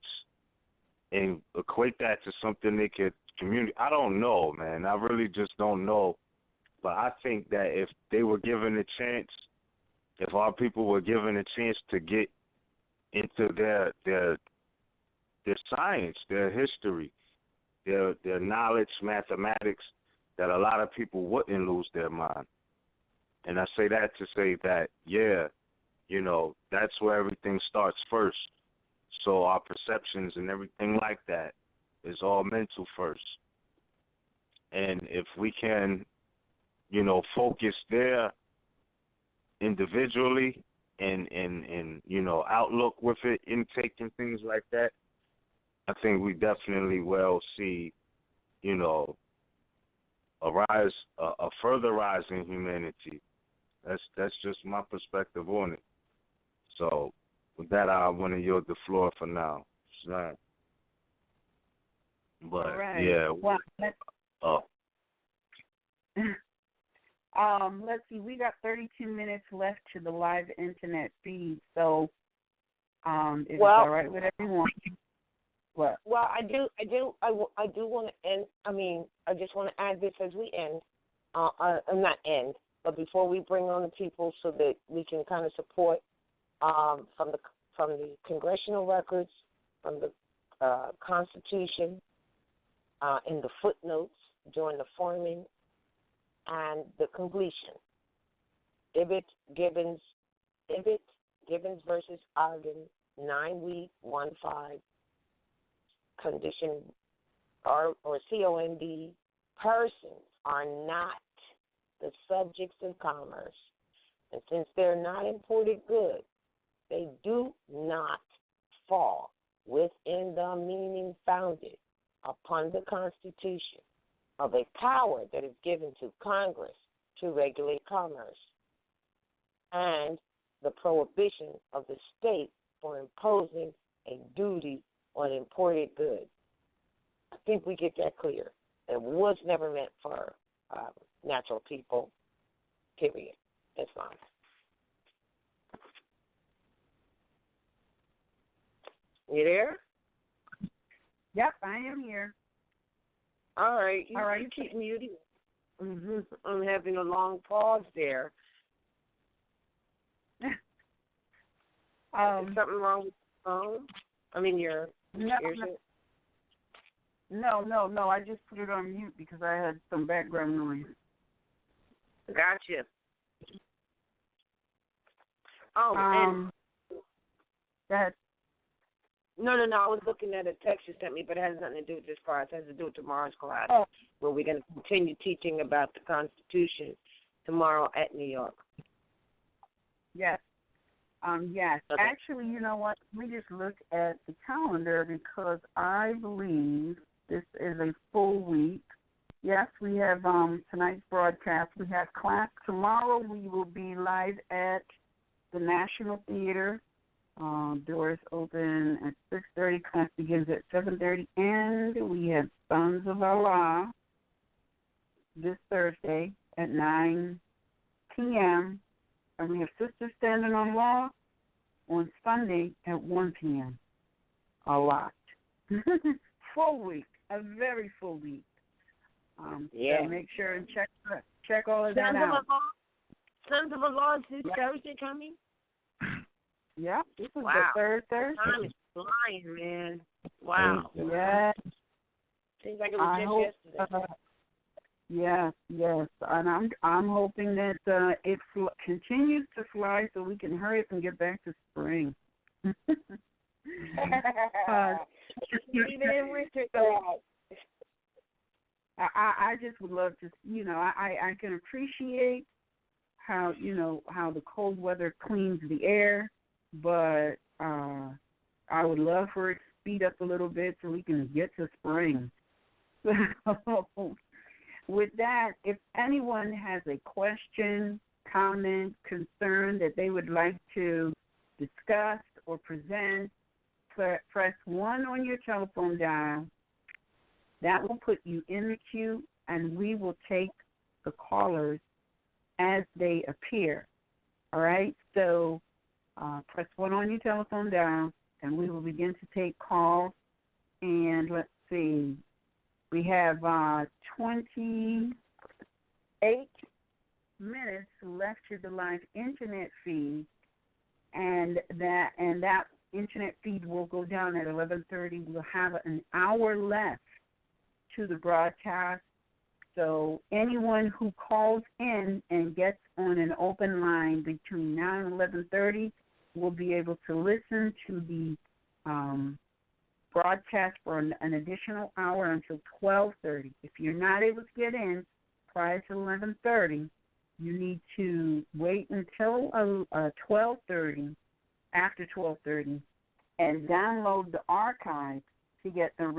and equate that to something they could communicate. I don't know, man. I really just don't know. But I think that if they were given a chance, if our people were given a chance to get into their science, their history, their knowledge, mathematics, that a lot of people wouldn't lose their mind. And I say that to say that, yeah, you know, that's where everything starts first. So our perceptions and everything like that is all mental first. And if we can, you know, focus there individually and you know, outlook with it, intake and things like that, I think we definitely will see, you know, a further rise in humanity. That's just my perspective on it. So with that, I want to yield the floor for now. But
right.
Yeah.
Well, let's see. We got 32 minutes left to the live internet feed. So, is it all right with everyone? What?
Well, I do want to end. I mean, I just want to add this as we end. Not end, but before we bring on the people, so that we can kind of support from the congressional records, from the Constitution, in the footnotes during the forming and the completion. Gibbons versus Ogden, 9-week, 1-5. Condition or COND, persons are not the subjects of commerce. And since they're not imported goods, they do not fall within the meaning founded upon the Constitution of a power that is given to Congress to regulate commerce and the prohibition of the state for imposing a duty on imported goods. I think we get that clear. It was never meant for natural people, period. That's fine. You there?
Yep, I am here.
All right. You keep muting. Mm-hmm. I'm having a long pause there. Is something wrong with your phone? I mean, your
no,
ears?
No. I just put it on mute because I had some background noise.
Gotcha. Oh, and
go ahead.
No. I was looking at a text you sent me, but it has nothing to do with this class. It has to do with tomorrow's class, where we're going to continue teaching about the Constitution tomorrow at New York.
Yes. Yes.
Okay.
Actually, you know what? We just looked at the calendar because I believe this is a full week. Yes, we have tonight's broadcast. We have class tomorrow. We will be live at the National Theater. Doors open at 6:30. Class begins at 7:30. And we have Sons of Allah this Thursday at 9 p.m. And we have Sisters Standing on Law on Sunday at 1 p.m. A lot. Full week. A very full week. So make sure and check all of that out.
Sons of Allah is this Thursday coming?
Yeah, this is the third Thursday.
Time is flying, man. Wow.
Yeah.
Seems like it was just yesterday.
Yes, and I'm hoping that it continues to fly so we can hurry up and get back to spring.
Even in winter,
I just would love to, I can appreciate how the cold weather cleans the air, but I would love for it to speed up a little bit so we can get to spring. So, with that, if anyone has a question, comment, concern that they would like to discuss or present, press 1 on your telephone dial. That will put you in the queue, and we will take the callers as they appear. All right? So press 1 on your telephone dial, and we will begin to take calls. And let's see. We have 28 minutes left to the live internet feed, and that internet feed will go down at 11:30. We'll have an hour left to the broadcast. So anyone who calls in and gets on an open line between now and 11:30 will be able to listen to the broadcast for an additional hour until 12:30. If you're not able to get in prior to 11:30, you need to wait until 12:30, after 12:30, and download the archive to get the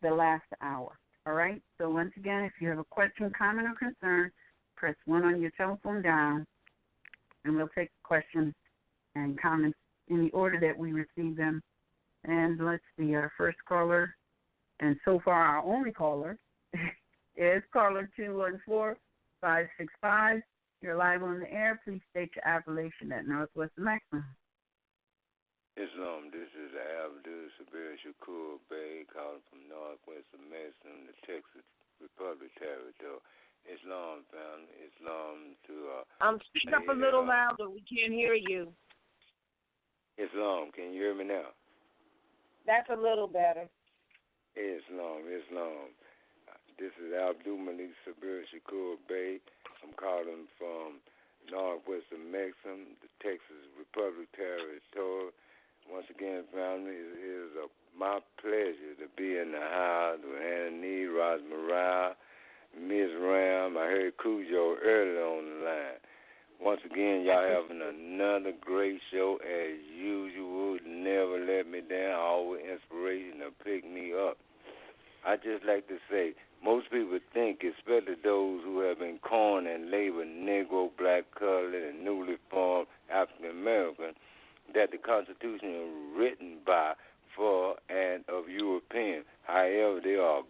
last hour. All right? So once again, if you have a question, comment, or concern, press 1 on your telephone dial, and we'll take questions and comments in the order that we receive them. And let's see, our first caller, and so far our only caller, is caller 214-565. You're live on the air. Please state your appellation at Northwest Maximum.
Islam, this is Abdul Sabir Shakur Bey calling from Northwest Maximum, the Texas Republic Territory. Islam, family. Islam to...
speak up a little louder. We can't hear you.
Islam, can you hear me now?
That's a little better.
Islam. This is Abdul Malik Sabir Shakur Bey. I'm calling from Northwest Maximum, the Texas Republic Territory. Once again, family, it is my pleasure to be in the house with Annie, Rosmarie, Ms. Ram. I heard Cujo earlier on the line. Once again, y'all having another great show as usual. Never let me down. Always inspiration to pick me up. I just like to say, most people think, especially those who have been corn and labor, Negro, black, colored, and newly formed African American, that the Constitution is written by, for, and of Europeans. However, they are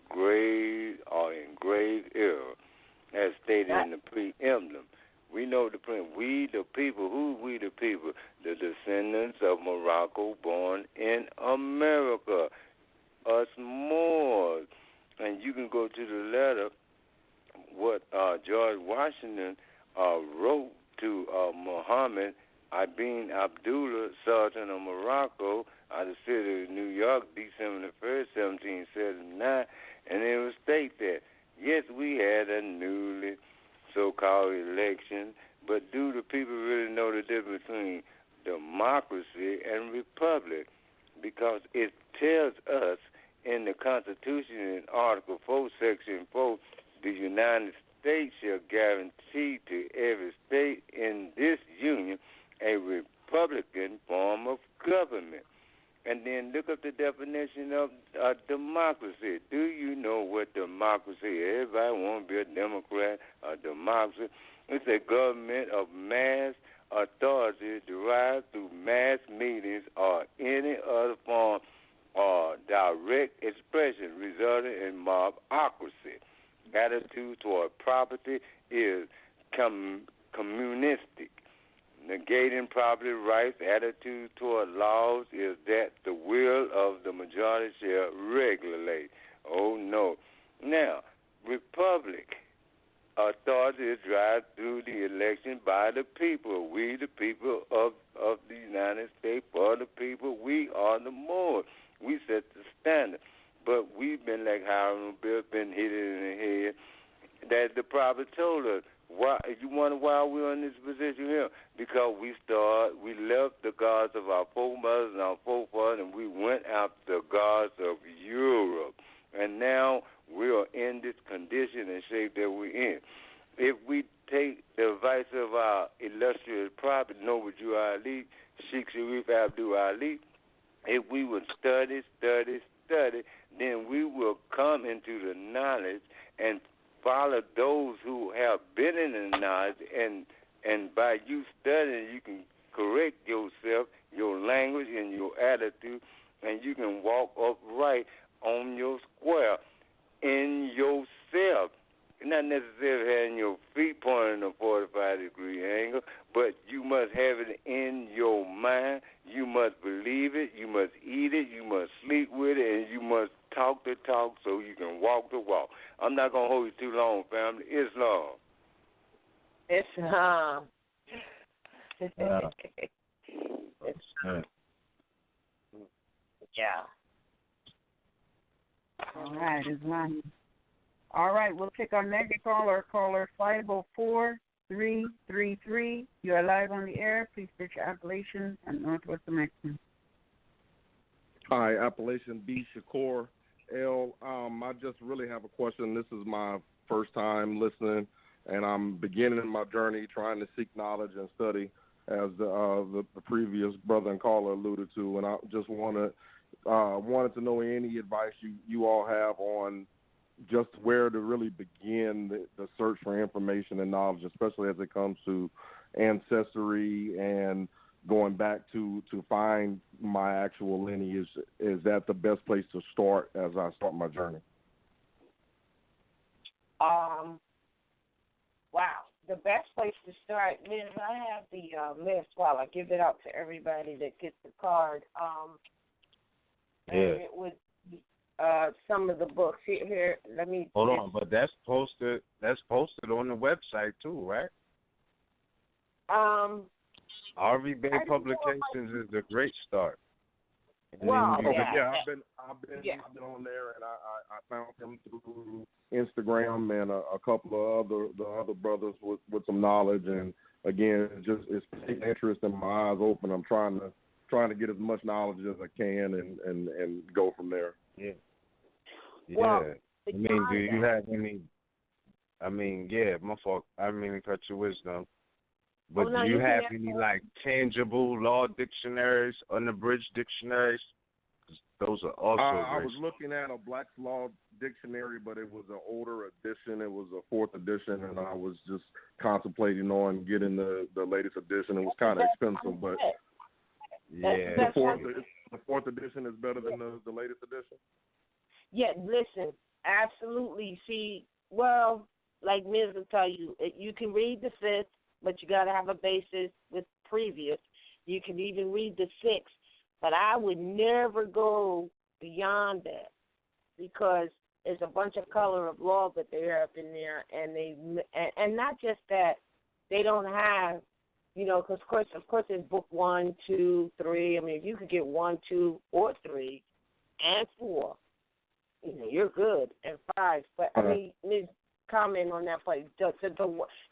in grave error, as stated in the preamble. We know the print. We the people. Who we the people? The descendants of Morocco, born in America. Us Moors. And you can go to the letter what George Washington wrote to Muhammad Ibn Abdullah, Sultan of Morocco, out of the city of New York, December the 1st, 1779. And it will state that, yes, we had a newly so-called election, but do the people really know the difference between democracy and republic? Because it tells us in the Constitution in Article 4, Section 4, the United States shall guarantee to every state in this union a republican form of government. And then look up the definition of democracy. Do you know what democracy is? Everybody want to be a Democrat, a democracy. It's a government of mass authority derived through mass meetings or any other form or direct expression resulting in mobocracy. Attitude toward property is communistic. Negating property rights, attitude toward laws is that the will of the majority shall regulate. Oh, no. Now, republic authority is derived through the election by the people. We, the people of the United States, for the people, we are the Moor. We set the standard. But we've been like Hiram Bill, been hit in the head, that the prophet told us. Why you wonder why we're in this position here? Because we left the gods of our foremothers and our forefathers, and we went after the gods of Europe. And now we are in this condition and shape that we're in. If we take the advice of our illustrious prophet, Noble Jew Ali, Sheikh Sharif Abdul Ali, if we would study, then we will come into the knowledge and follow those who have been in the knowledge, and by you studying, you can correct yourself, your language, and your attitude, and you can walk upright on your square in yourself. Not necessarily having your feet pointed in a 45-degree angle, but you must have it in your mind. You must believe it. You must eat it. You must sleep with it, and you must talk the talk so you can walk the walk. I'm not going to hold you too long, family. Islam.
Islam. Yeah.
All right, Islam. All right, we'll take our next caller, caller 504-333. You are live on the air. Please state your appellation and Northwest American.
Hi, appellation B. Shakur L. I just really have a question. This is my first time listening, and I'm beginning my journey trying to seek knowledge and study, as the previous brother and caller alluded to. And I just wanted to know any advice you all have on just where to really begin the search for information and knowledge, especially as it comes to ancestry and going back to find my actual lineage. Is that the best place to start as I start my journey?
Wow. The best place to start, man, I have the list while I give it out to everybody that gets the card. And it would some of the books here. Let me
hold on, but that's posted on the website too, right? RVBey Publications is a great start. And
I've been on there, and I found them through Instagram and a couple of other brothers with some knowledge, and again, it's taking interest in my eyes open. I'm trying to get as much knowledge as I can and go from there.
Yeah.
Well,
I mean, do you have any? I mean, my fault. I mean to cut your wisdom. But do you have any, like, tangible law dictionaries, unabridged dictionaries? Those are also
I was looking at a Black's Law Dictionary, but it was an older edition. It was a 4th edition, and I was just contemplating on getting the latest edition. It was kind of expensive, but the 4th edition is better than the latest edition?
Yeah, listen, absolutely. See, well, like Ms. will tell you, you can read the 5th, but you got to have a basis with previous. You can even read the 6th, but I would never go beyond that because there's a bunch of color of law that they have in there, and not just that, they don't have, because of course there's book 1, 2, 3. I mean, if you could get 1, 2, or 3, and 4, you're good. And 5, but I mean, Ms. Comment on that part.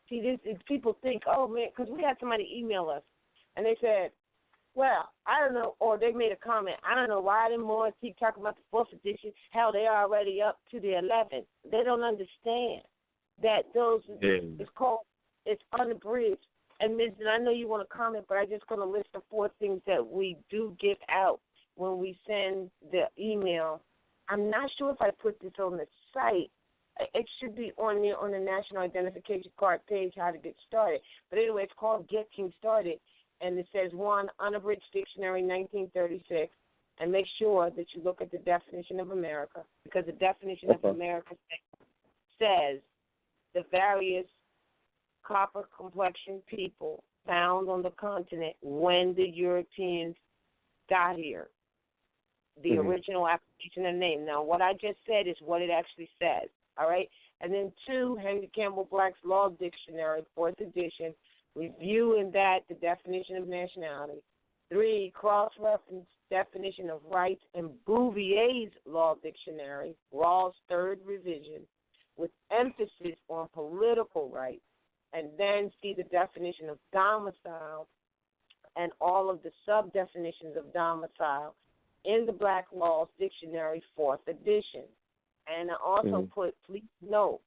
See, people think, oh man, because we had somebody email us, and they said, well, I don't know, or they made a comment. I don't know why the Moors keep talking about the 4th edition. Hell, they're already up to the 11th. They don't understand that it's unabridged. And Ms., I know you want to comment, but I'm just going to list the 4 things that we do give out when we send the email. I'm not sure if I put this on the site. It should be on there on the National Identification Card page, how to get started. But anyway, it's called Getting Started. And it says 1, Unabridged Dictionary, 1936, and make sure that you look at the definition of America, because the definition of America says the various copper complexion people found on the continent when the Europeans got here. The original application of the name. Now, what I just said is what it actually says, all right? And then 2, Henry Campbell Black's Law Dictionary, 4th edition, review in that the definition of nationality. 3, cross-reference definition of rights in Bouvier's Law Dictionary, Rawls' 3rd revision, with emphasis on political rights. And then see the definition of domicile and all of the sub-definitions of domicile in the Black Laws Dictionary, 4th edition. And I also put, please note,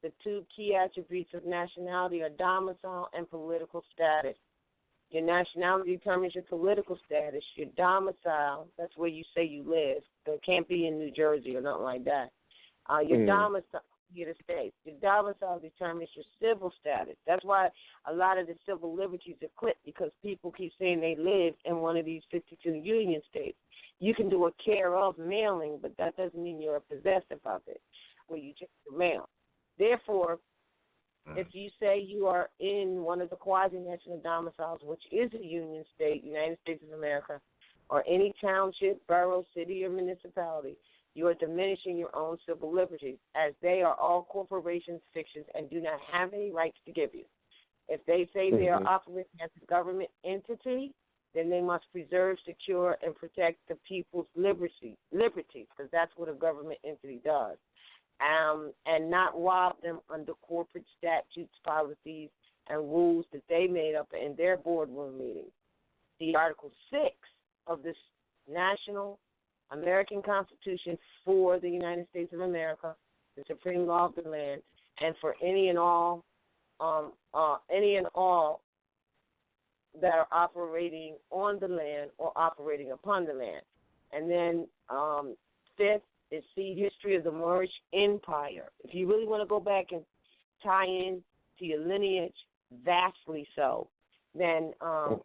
the 2 key attributes of nationality are domicile and political status. Your nationality determines your political status. Your domicile, that's where you say you live. So it can't be in New Jersey or nothing like that. Your domicile, here to stay. Your domicile determines your civil status. That's why a lot of the civil liberties are clipped, because people keep saying they live in one of these 52 union states. You can do a care of mailing, but that doesn't mean you're possessive of it, where you check the mail. Therefore, if you say you are in one of the quasi-national domiciles, which is a union state, United States of America, or any township, borough, city, or municipality, you are diminishing your own civil liberties, as they are all corporations, fictions, and do not have any rights to give you. If they say they are operating as a government entity, then they must preserve, secure, and protect the people's liberties, because that's what a government entity does, and not rob them under corporate statutes, policies, and rules that they made up in their boardroom meetings. The Article 6 of this National American Constitution for the United States of America, the supreme law of the land, and for any and all that are operating on the land or operating upon the land. And then 5th is see history of the Moorish Empire. If you really want to go back and tie in to your lineage, vastly so, then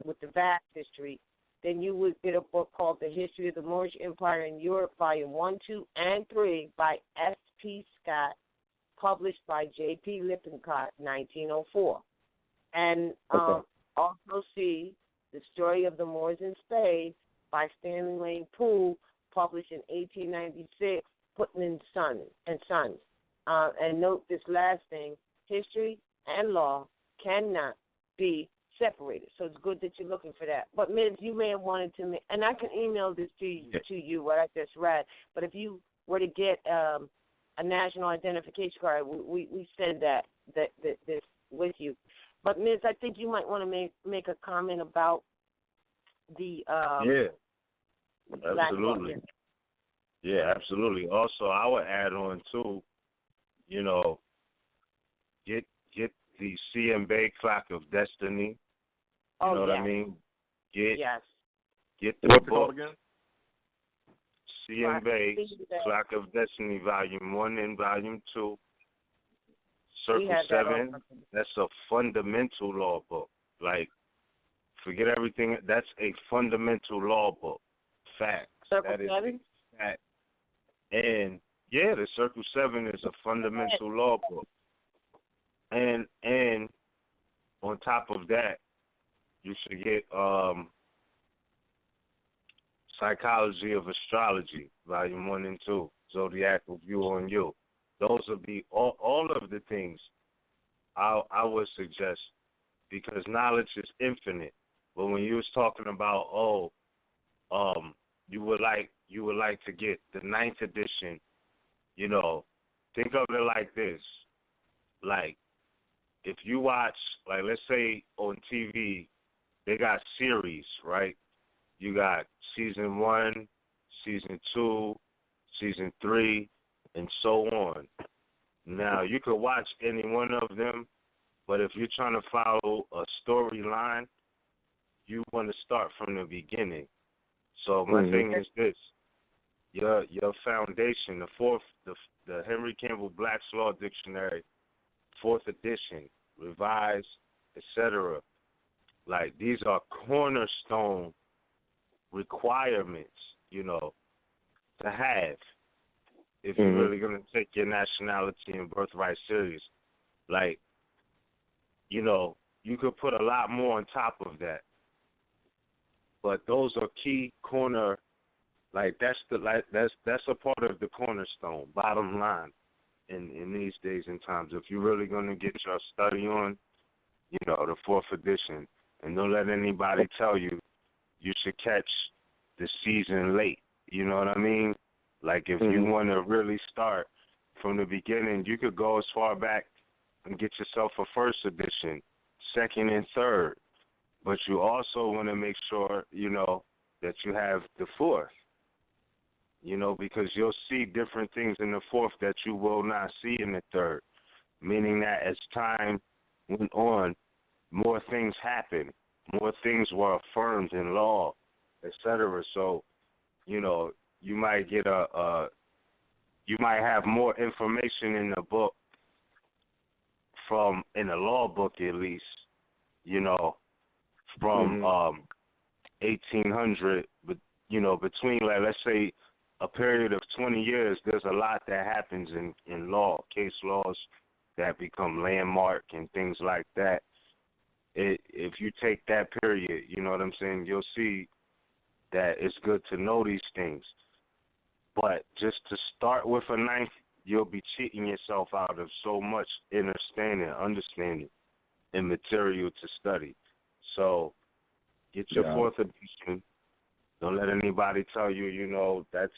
with the vast history, then you would get a book called The History of the Moorish Empire in Europe, Volume 1, 2, and 3 by S.P. Scott, published by J.P. Lippincott, 1904. And also see The Story of the Moors in Spain by Stanley Lane Poole, published in 1896, Putnam and Sons. And note this last thing, history and law cannot be separated. So it's good that you're looking for that. But, Ms., you may have wanted to, and I can email this to you, what I just read, but if you were to get a national identification card, we send this with you. But, Ms., I think you might want to make a comment about the
absolutely. Yeah, absolutely. Also, I would add on, too, get the CMBey Clock of Destiny. You know what I mean? Get the book. Again? CMBey Clock of Destiny, Volume 1 and Volume 2. Circle 7, that's a fundamental law book. Like, forget everything. That's a fundamental law book. Fact.
Circle 7?
Fact. And, the Circle 7 is a fundamental law book. And on top of that, you should get Psychology of Astrology, Volume 1 and 2, Zodiacal View on You. Those would be all of the things I would suggest, because knowledge is infinite. But when you was talking about, you would like to get the 9th edition you know, think of it like this. Like, if you watch, like, let's say on TV, they got series, right? You got season 1, season 2, season 3, and so on. Now, you could watch any one of them, but if you're trying to follow a storyline, you want to start from the beginning. So my thing is this: your foundation, the Henry Campbell Black's Law Dictionary, 4th edition, revised, etc. Like, these are cornerstone requirements, you know, to have if you're really going to take your nationality and birthright serious. Like, you know, you could put a lot more on top of that, but those are key corner. Like, that's a part of the cornerstone, bottom line, in these days and times. If you're really going to get your study on, you know, the 4th edition, and don't let anybody tell you should catch the season late. You know what I mean? Like, if you want to really start from the beginning, you could go as far back and get yourself a 1st edition, 2nd and 3rd. But you also want to make sure, you know, that you have the 4th. You know, because you'll see different things in the 4th that you will not see in the 3rd. Meaning that as time went on, more things happened. More things were affirmed in law, etc. So, you know, you might get you might have more information in the book in a law book at least, you know, from 1800, but, you know, between, like, let's say a period of 20 years, there's a lot that happens in law, case laws that become landmark and things like that. If you take that period, you know what I'm saying, you'll see that it's good to know these things. But just to start with a 9th, you'll be cheating yourself out of so much understanding, and material to study. So get your 4th edition. Don't let anybody tell you, you know, that's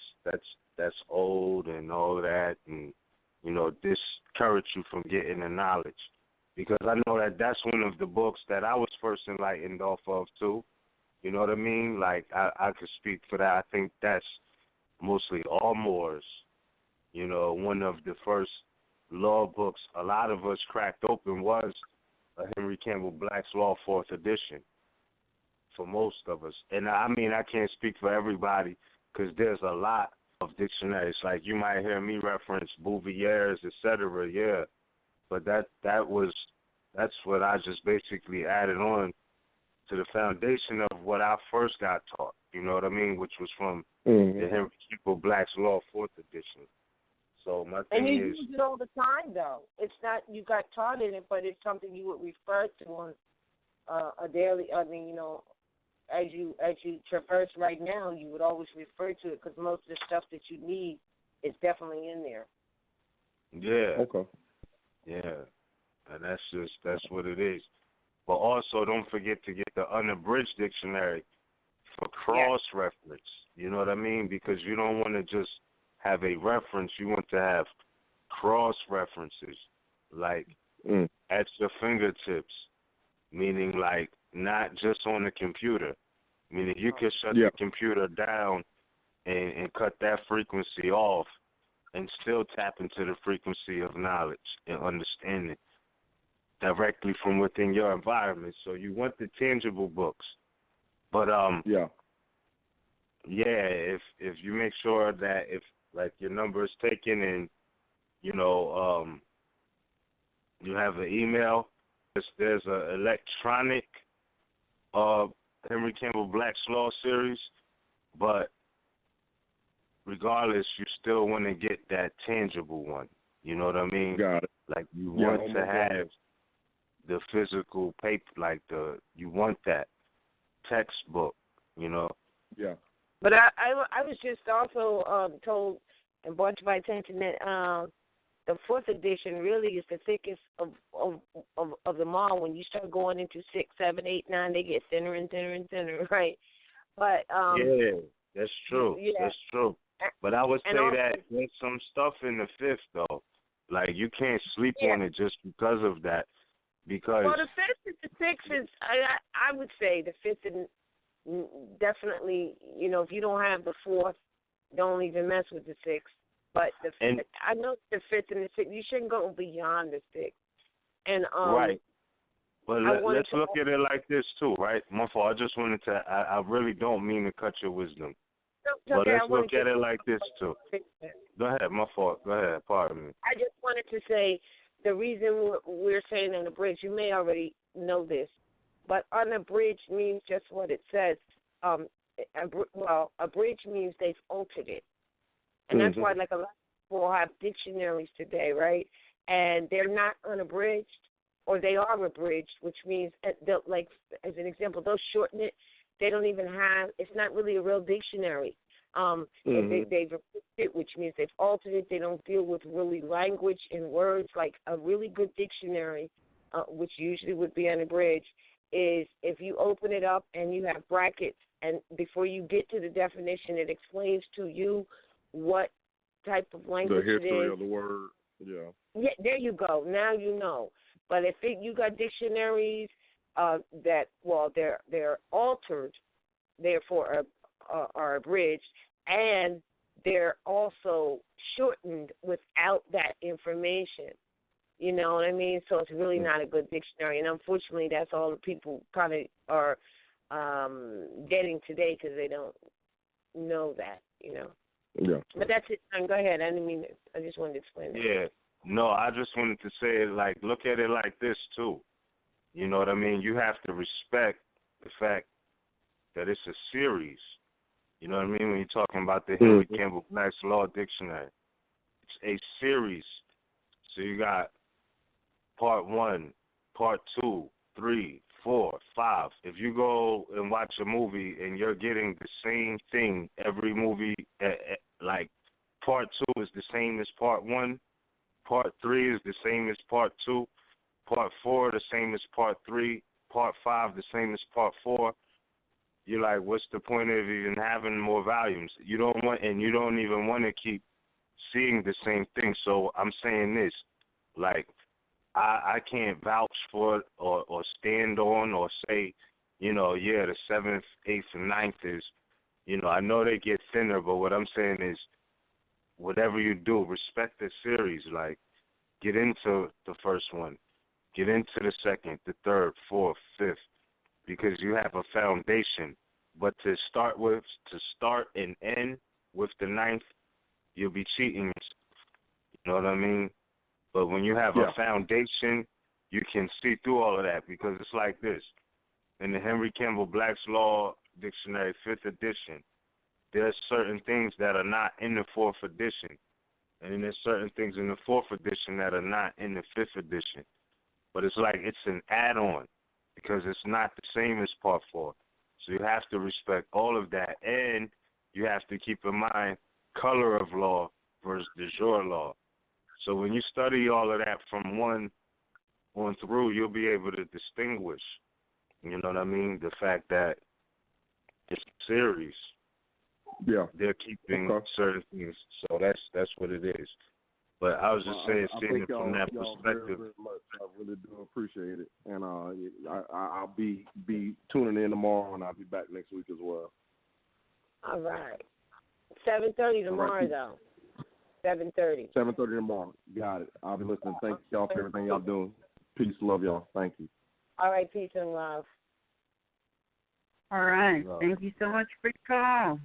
old and all that, and, you know, discourage you from getting the knowledge. Because I know that's one of the books that I was first enlightened off of, too. You know what I mean? Like, I could speak for that. I think that's mostly all Moors. You know, one of the first law books a lot of us cracked open was a Henry Campbell Black's Law 4th edition for most of us. And I mean, I can't speak for everybody because there's a lot of dictionaries. Like, you might hear me reference Bouvier's, etc. Yeah, but that's what I just basically added on to the foundation of what I first got taught. You know what I mean? Which was from the Henry Campbell Black's Law 4th edition. So my thing
and you
is,
use it all the time, though. It's not you got taught in it, but it's something you would refer to on a daily. I mean, you know, as you traverse right now, you would always refer to it because most of the stuff that you need is definitely in there.
Yeah.
Okay.
Yeah, and that's what it is. But also, don't forget to get the unabridged dictionary for cross-reference. You know what I mean? Because you don't want to just have a reference. You want to have cross-references, like at your fingertips, meaning like not just on the computer. Meaning you can shut the computer down and cut that frequency off and still tap into the frequency of knowledge and understanding directly from within your environment. So you want the tangible books. But if you make sure that if like your number is taken and you know you have an email, there's an electronic Henry Campbell Black's Law series, but regardless, you still want to get that tangible one. You know what I mean?
Got it.
Like you want to have the physical paper, like you want that textbook, you know?
Yeah.
But I was just also told and brought to my attention that the 4th edition really is the thickest of them all. When you start going into 6, 7, 8, 9, they get thinner and thinner and thinner, right? But
yeah, that's true.
Yeah.
That's true. But I would say that there's some stuff in the fifth, though. Like, you can't sleep on it just because of that. Because
the fifth and the sixth is, I would say the fifth and definitely, if you don't have the fourth, don't even mess with the sixth. But I know the fifth and the sixth, you shouldn't go beyond the sixth. And
right. But let's look at it like this too, right? My fault. I just wanted to. I really don't mean to cut your wisdom. But let's look at it like this too. Go ahead. My fault. Go ahead. Pardon me.
I just wanted to say the reason we're saying unabridged. You may already know this, but unabridged means just what it says. Abridged means they've altered it, and that's why, like, a lot of people have dictionaries today, right? And they're not unabridged, or they are abridged, which means, like, as an example, they'll shorten it. They don't even have, it's not really a real dictionary. They've abridged it, which means they've altered it. They don't deal with really language and words. Like, a really good dictionary, which usually would be unabridged, is if you open it up and you have brackets, and before you get to the definition, it explains to you what type of language it is.
The history of the word,
Yeah, there you go. Now you know. But if you got dictionaries they're altered, therefore are abridged, and they're also shortened without that information. You know what I mean? So it's really not a good dictionary. And unfortunately, that's all the people kind of are getting today because they don't know that,
Yeah.
But that's it. Go ahead. I didn't mean it. I just wanted to explain that.
Yeah. No, I just wanted to say, like, look at it like this, too. You know what I mean? You have to respect the fact that it's a series. You know what I mean? When you're talking about the Henry Campbell Black's Law Dictionary. It's a series. So you got part 1, part 2, 3, 4, 5. If you go and watch a movie and you're getting the same thing every movie, like part 2 is the same as part 1, part 3 is the same as part 2, part 4 the same as part 3, part 5 the same as part 4. You're like, what's the point of even having more volumes? You don't want, and you don't even want to keep seeing the same thing. So I'm saying this, like, I can't vouch for it or stand on or say, the 7th, 8th, and 9th is, I know they get thinner, but what I'm saying is, whatever you do, respect the series. Like, get into the first one, get into the second, the third, fourth, fifth, because you have a foundation. But to start and end with the 9th, you'll be cheating yourself. You know what I mean? But when you have a foundation, you can see through all of that, because it's like this. In the Henry Campbell Black's Law Dictionary, 5th edition, there's certain things that are not in the 4th edition. And then there's certain things in the 4th edition that are not in the 5th edition. But it's like it's an add-on, because it's not the same as part 4. So you have to respect all of that. And you have to keep in mind color of law versus de jure law. So when you study all of that from 1 on through, you'll be able to distinguish, you know what I mean, the fact that it's a series.
Yeah.
They're keeping certain things. So that's what it is. But I was just saying, seeing it from that perspective.
Very much. I really do appreciate it. And I'll be tuning in tomorrow, and I'll be back next week as well.
All right. 7:30 tomorrow, though. 7:30.
7:30 tomorrow. Got it. I'll be listening. Thank y'all for everything y'all doing. Peace, love y'all. Thank you.
All right, peace and love.
All right. Thank you so much for your call.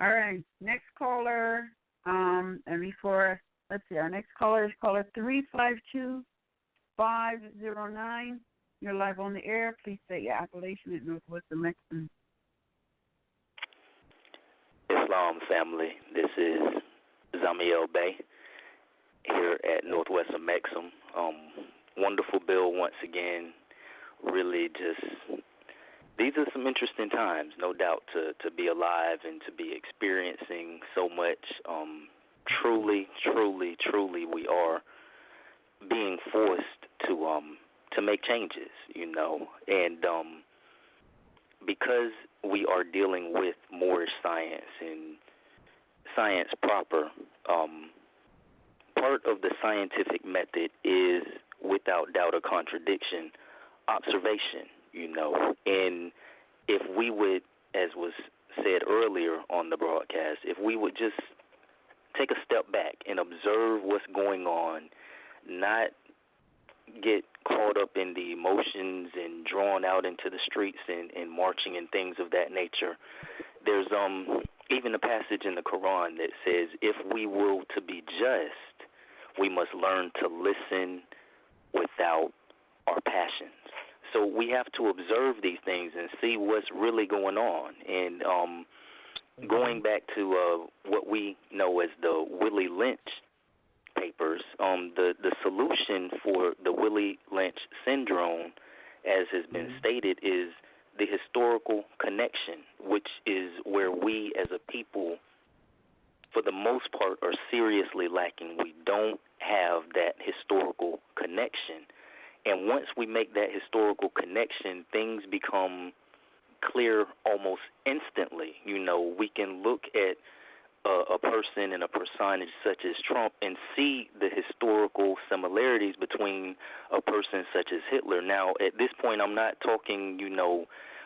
All right. Next caller, and before, let's see, our next caller is caller 352-509. You're live on the air. Please state your appellation at Northwest Mexican.
Islam family, this is RVBey here at Northwest of Mexham. Wonderful bill once again. Really just, these are some interesting times, no doubt, to be alive and to be experiencing so much. Truly, we are being forced to make changes, and because we are dealing with Moorish science and science proper, part of the scientific method is, without doubt or contradiction, observation, And if we would, as was said earlier on the broadcast, if we would just take a step back and observe what's going on, not get caught up in the emotions and drawn out into the streets and marching and things of that nature. There's even a passage in the Quran that says, if we will to be just, we must learn to listen without our passions. So we have to observe these things and see what's really going on. And going back to what we know as the Willie Lynch papers, the solution for the Willie Lynch syndrome, as has been stated, is the historical connection, which is where we as a people, for the most part, are seriously lacking. We don't have that historical connection. And once we make that historical connection, things become clear almost instantly. We can look at a person and a personage such as Trump and see the historical similarities between a person such as Hitler. Now, at this point, I'm not talking,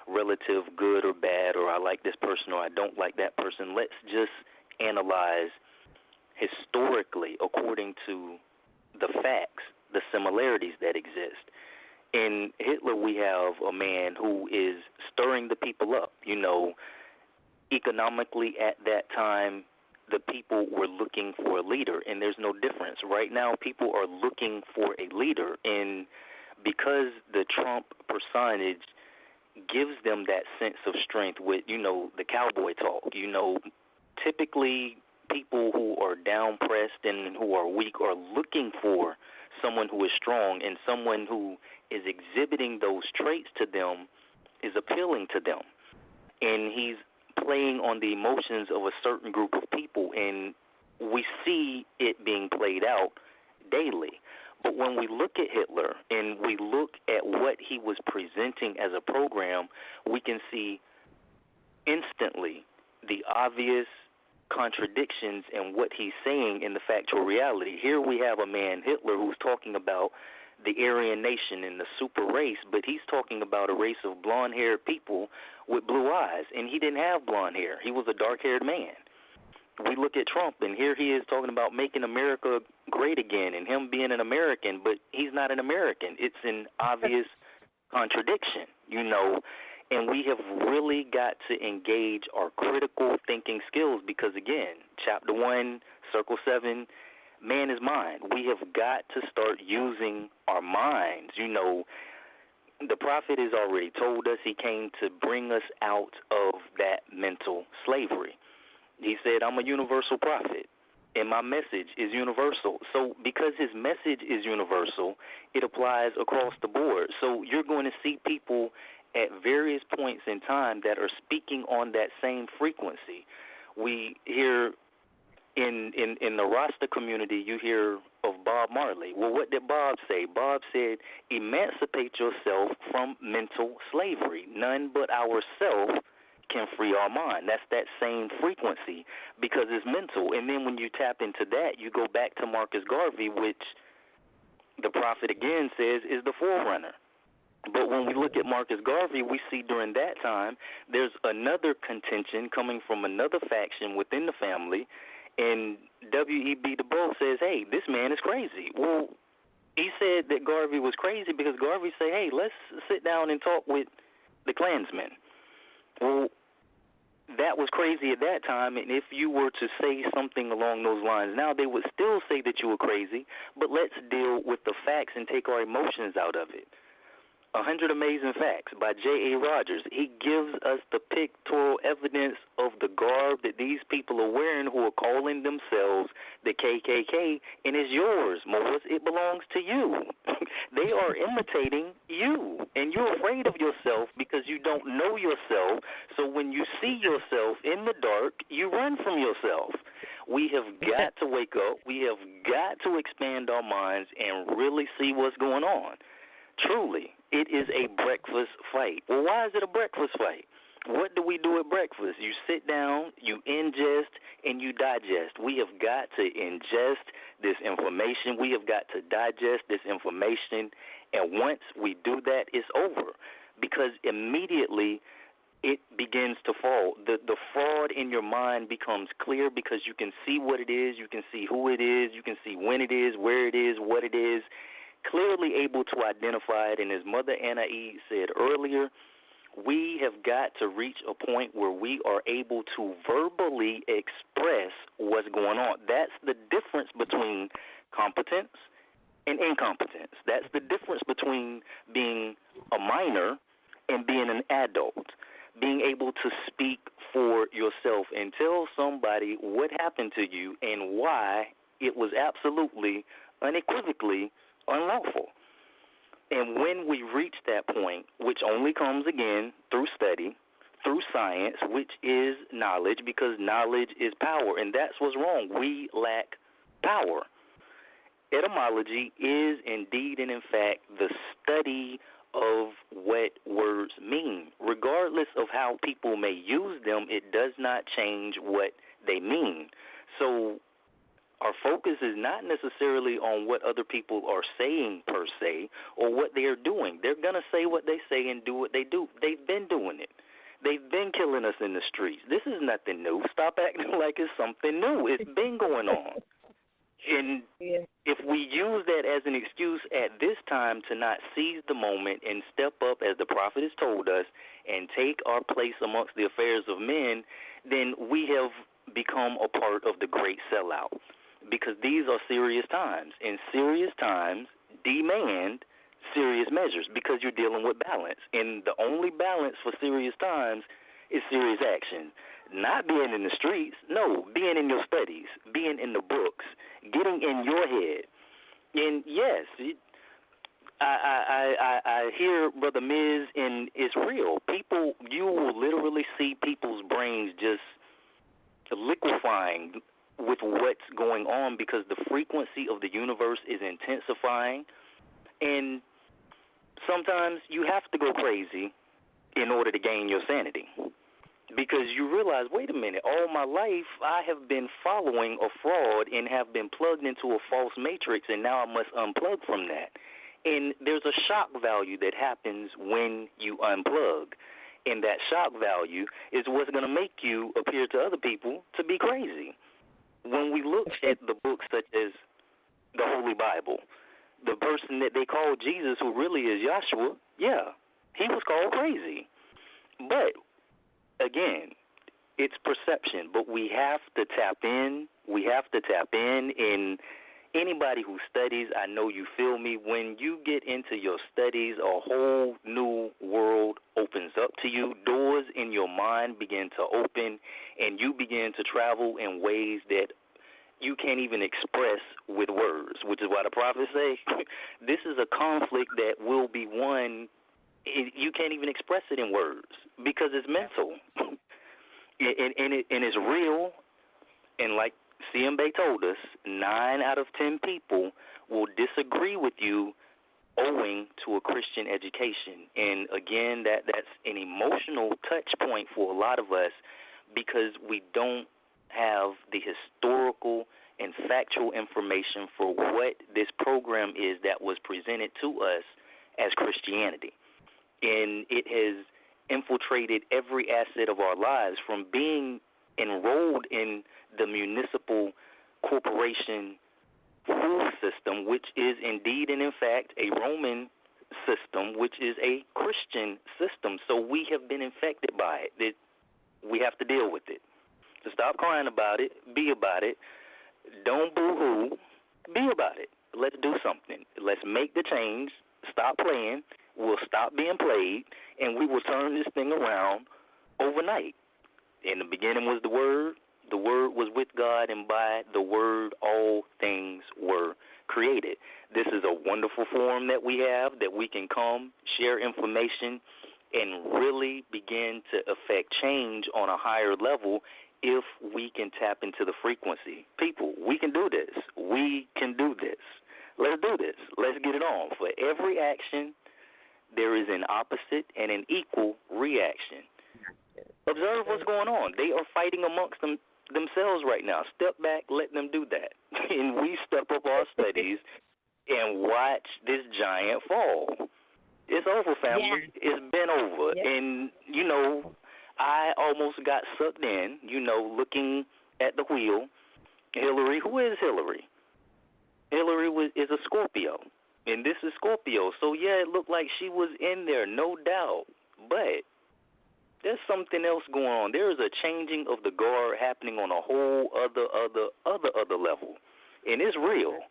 relative good or bad, or I like this person or I don't like that person. Let's just analyze historically, according to the facts, the similarities that exist. In Hitler, we have a man who is stirring the people up. Economically at that time, the people were looking for a leader, and there's no difference. Right now, people are looking for a leader, and because the Trump personage gives them that sense of strength with, the cowboy talk. Typically people who are down-pressed and who are weak are looking for someone who is strong, and someone who is exhibiting those traits to them is appealing to them. And he's playing on the emotions of a certain group of people, and we see it being played out daily. But when we look at Hitler and we look at what he was presenting as a program, we can see instantly the obvious contradictions in what he's saying in the factual reality. Here we have a man, Hitler, who's talking about the Aryan nation and the super race, but he's talking about a race of blonde-haired people with blue eyes, and he didn't have blonde hair. He was a dark-haired man. We look at Trump, and here he is talking about making America great again and him being an American, but he's not an American. It's an obvious contradiction, and we have really got to engage our critical thinking skills because, again, Chapter 1, Circle 7, man is mind. We have got to start using our minds. The prophet has already told us he came to bring us out of that mental slavery. He said, I'm a universal prophet, and my message is universal. So because his message is universal, it applies across the board. So you're going to see people at various points in time that are speaking on that same frequency. We hear in the Rasta community, you hear of Bob Marley. Well, what did Bob say? Bob said, emancipate yourself from mental slavery. None but ourselves can free our mind. That's that same frequency because it's mental. And then when you tap into that, you go back to Marcus Garvey, which the prophet again says is the forerunner. But when we look at Marcus Garvey, we see during that time there's another contention coming from another faction within the family, and W.E.B. Du Bois says, hey, this man is crazy. Well, he said that Garvey was crazy because Garvey said, hey, let's sit down and talk with the Klansmen. Well, that was crazy at that time, and if you were to say something along those lines now, they would still say that you were crazy, but let's deal with the facts and take our emotions out of it. 100 Amazing Facts by J.A. Rogers. He gives us the pictorial evidence of the garb that these people are wearing who are calling themselves the KKK, and it's yours, Moors. It belongs to you. They are imitating you, and you're afraid of yourself because you don't know yourself, so when you see yourself in the dark, you run from yourself. We have got to wake up. We have got to expand our minds and really see what's going on. Truly, it is a breakfast fight. Well, why is it a breakfast fight? What do we do at breakfast? You sit down, you ingest, and you digest. We have got to ingest this information. We have got to digest this information. And once we do that, it's over. Because immediately it begins to fall. The fraud in your mind becomes clear because you can see what it is, you can see who it is, you can see when it is, where it is, what it is, clearly able to identify it. And as Mother Anna E. said earlier, we have got to reach a point where we are able to verbally express what's going on. That's the difference between competence and incompetence. That's the difference between being a minor and being an adult. Being able to speak for yourself and tell somebody what happened to you and why it was absolutely, unequivocally unlawful. And when we reach that point, which only comes again through study, through science, which is knowledge, because knowledge is power, and that's what's wrong. We lack power. Etymology is indeed and in fact the study of what words mean. Regardless of how people may use them, it does not change what they mean. So our focus is not necessarily on what other people are saying per se or what they are doing. They're going to say what they say and do what they do. They've been doing it. They've been killing us in the streets. This is nothing new. Stop acting like it's something new. It's been going on. And if we use that as an excuse at this time to not seize the moment and step up, as the prophet has told us, and take our place amongst the affairs of men, then we have become a part of the great sellout. Because these are serious times, and serious times demand serious measures because you're dealing with balance. And the only balance for serious times is serious action. Not being in the streets, no, being in your studies, being in the books, getting in your head. And yes, I hear Brother Miz, and it's real. People, you will literally see people's brains just liquefying with what's going on because the frequency of the universe is intensifying. And sometimes you have to go crazy in order to gain your sanity. Because you realize, wait a minute, all my life I have been following a fraud and have been plugged into a false matrix, and now I must unplug from that. And there's a shock value that happens when you unplug. And that shock value is what's going to make you appear to other people to be crazy. When we look at the books such as the Holy Bible, the person that they call Jesus, who really is Yahshua, yeah, he was called crazy. But again, it's perception, but we have to tap in. We have to tap in. And anybody who studies, I know you feel me. When you get into your studies, a whole new world opens up to you. Doors in your mind begin to open, and you begin to travel in ways that you can't even express with words, which is why the prophets say this is a conflict that will be won. You can't even express it in words because it's mental, and it's real. And like CMBey told us, 9 out of 10 people will disagree with you owing to a Christian education. And again, that's an emotional touch point for a lot of us because we don't have the historical and factual information for what this program is that was presented to us as Christianity. And it has infiltrated every asset of our lives, from being enrolled in the municipal corporation food system, which is indeed and in fact a Roman system, which is a Christian system. So we have been infected by it. We have to deal with it. So stop crying about it. Be about it. Don't boo-hoo. Be about it. Let's do something. Let's make the change. Stop playing. We'll stop being played, and we will turn this thing around overnight. In the beginning was the Word. The Word was with God, and by the Word all things were created. This is a wonderful forum that we have, that we can come, share information, and really begin to affect change on a higher level if we can tap into the frequency. People, we can do this. We can do this. Let's do this. Let's get it on. For every action, there is an opposite and an equal reaction. Observe what's going on. They are fighting amongst themselves right now. Step back, let them do that. And we step up our studies and watch this giant fall. It's over, family. Yeah. It's been over. Yeah. And, you know, I almost got sucked in, you know, looking at the wheel. Hillary, who is Hillary? Hillary is a Scorpio, and this is Scorpio. So, yeah, it looked like she was in there, no doubt. But there's something else going on. There is a changing of the guard happening on a whole other level, and it's real.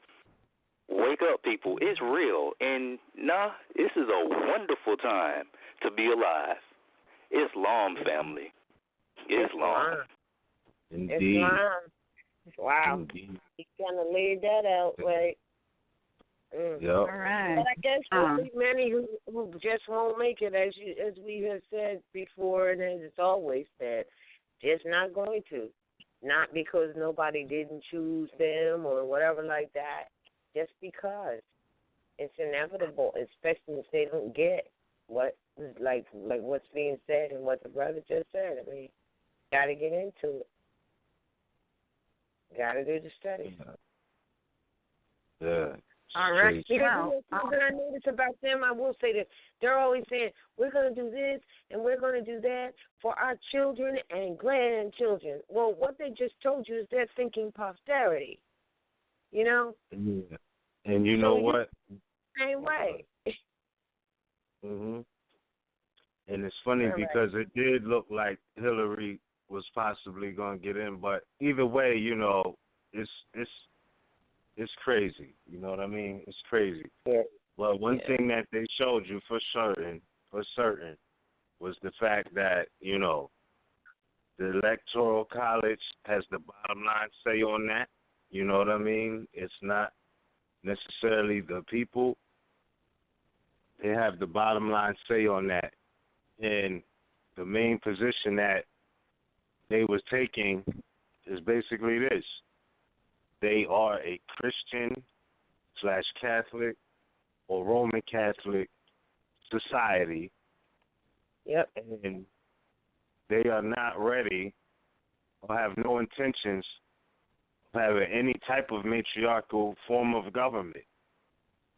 Wake up, people. It's real. And, this is a wonderful time to be alive. Islam, family. Islam.
Indeed.
Islam. Wow.
Indeed.
You kind of laid that out, right?
Yep.
All right.
But I guess there'll be many who just won't make it, as we have said before, and as it's always said, just not going to. Not because nobody didn't choose them or whatever like that, just because it's inevitable, especially if they don't get what like what's being said and what the brother just said. I mean, got to get into it. Got to do the study.
Yeah.
All right. Because something I notice about them, I will say that they're always saying, we're going to do this and we're going to do that for our children and grandchildren. Well, what they just told you is they're thinking posterity. You know?
Yeah. And you know what?
Same way.
Mhm. And it's funny because it did look like Hillary was possibly going to get in, but either way, you know, it's crazy. You know what I mean? It's crazy.
Yeah.
Well, one thing that they showed you for certain, was the fact that, you know, the Electoral College has the bottom line say on that. You know what I mean? It's not necessarily the people. They have the bottom line say on that. And the main position that they was taking is basically this. They are a Christian/Catholic or Roman Catholic society.
Yep.
And they are not ready or have no intentions of having any type of matriarchal form of government.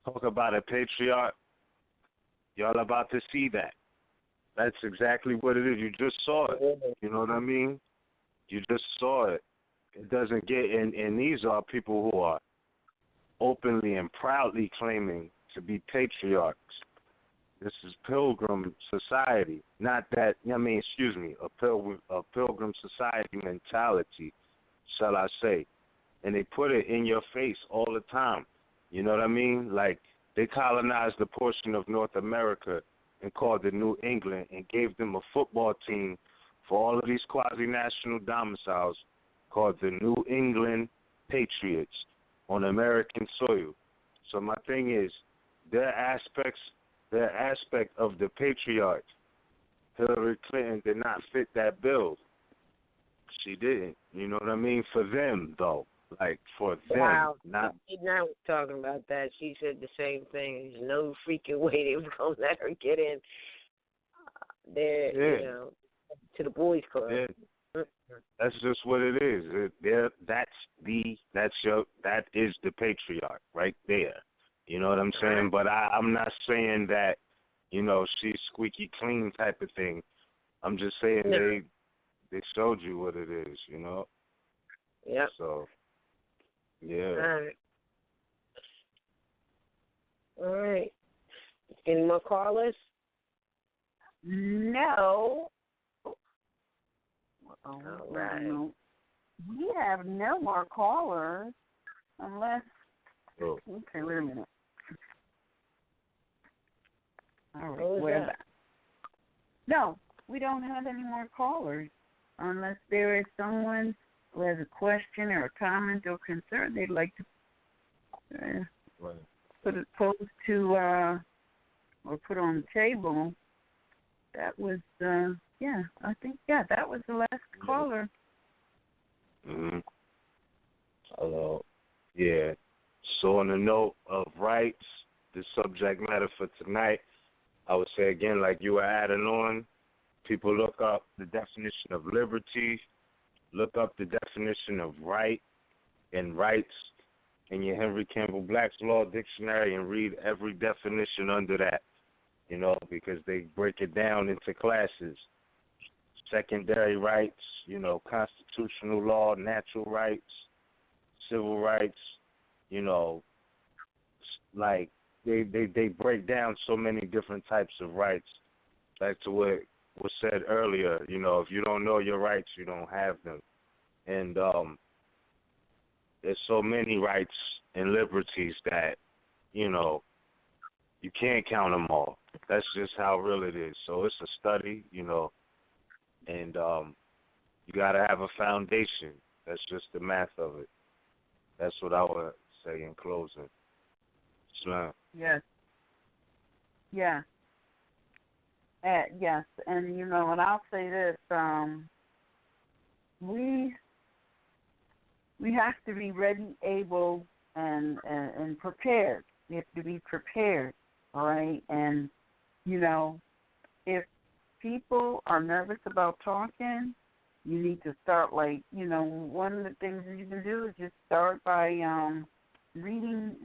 Talk about a patriarch. Y'all about to see that. That's exactly what it is. You just saw it. You know what I mean? You just saw it. It doesn't get, and these are people who are openly and proudly claiming to be patriarchs. This is pilgrim society. Not that, a pilgrim society mentality, shall I say. And they put it in your face all the time. You know what I mean? Like, they colonized a portion of North America and called it New England and gave them a football team for all of these quasi-national domiciles called the New England Patriots on American soil. So my thing is, their aspect of the patriarch, Hillary Clinton did not fit that bill. She didn't. You know what I mean? For them, though. Like, for them.
Wow.
Not.
She's not talking about that. She said the same thing. There's no freaking way they was going to let her get in there, you know, to the boys' club.
Yeah. That's just what it is. That is the patriarch right there. You know what I'm saying? But I'm not saying that, you know, she's squeaky clean type of thing. I'm just saying they showed you what it is, you know?
Yep.
So, yeah.
All right. Any more callers?
No.
All right.
No. We have no more callers unless.
Oh.
Okay, wait a minute. All right.
What was that?
No, we don't have any more callers unless there is someone who has a question or a comment or concern they'd like to pose to or put on the table. That was that was the last caller.
Mm-hmm. Hello. Yeah. So on the note of rights, the subject matter for tonight, I would say again, like you were adding on, people look up the definition of liberty, look up the definition of right and rights in your Henry Campbell Black's Law Dictionary and read every definition under that, because they break it down into classes. Secondary rights, constitutional law, natural rights, civil rights, like they break down so many different types of rights. Back to what was said earlier, if you don't know your rights, you don't have them. And there's so many rights and liberties that, you can't count them all. That's just how real it is. So it's a study, and you got to have a foundation. That's just the math of it. That's what I would say in closing. Islam.
Yes. Yeah. Yes, and and I'll say this: we have to be ready, able, and prepared. We have to be prepared, all right? And if people are nervous about talking, you need to start one of the things that you can do is just start by reading.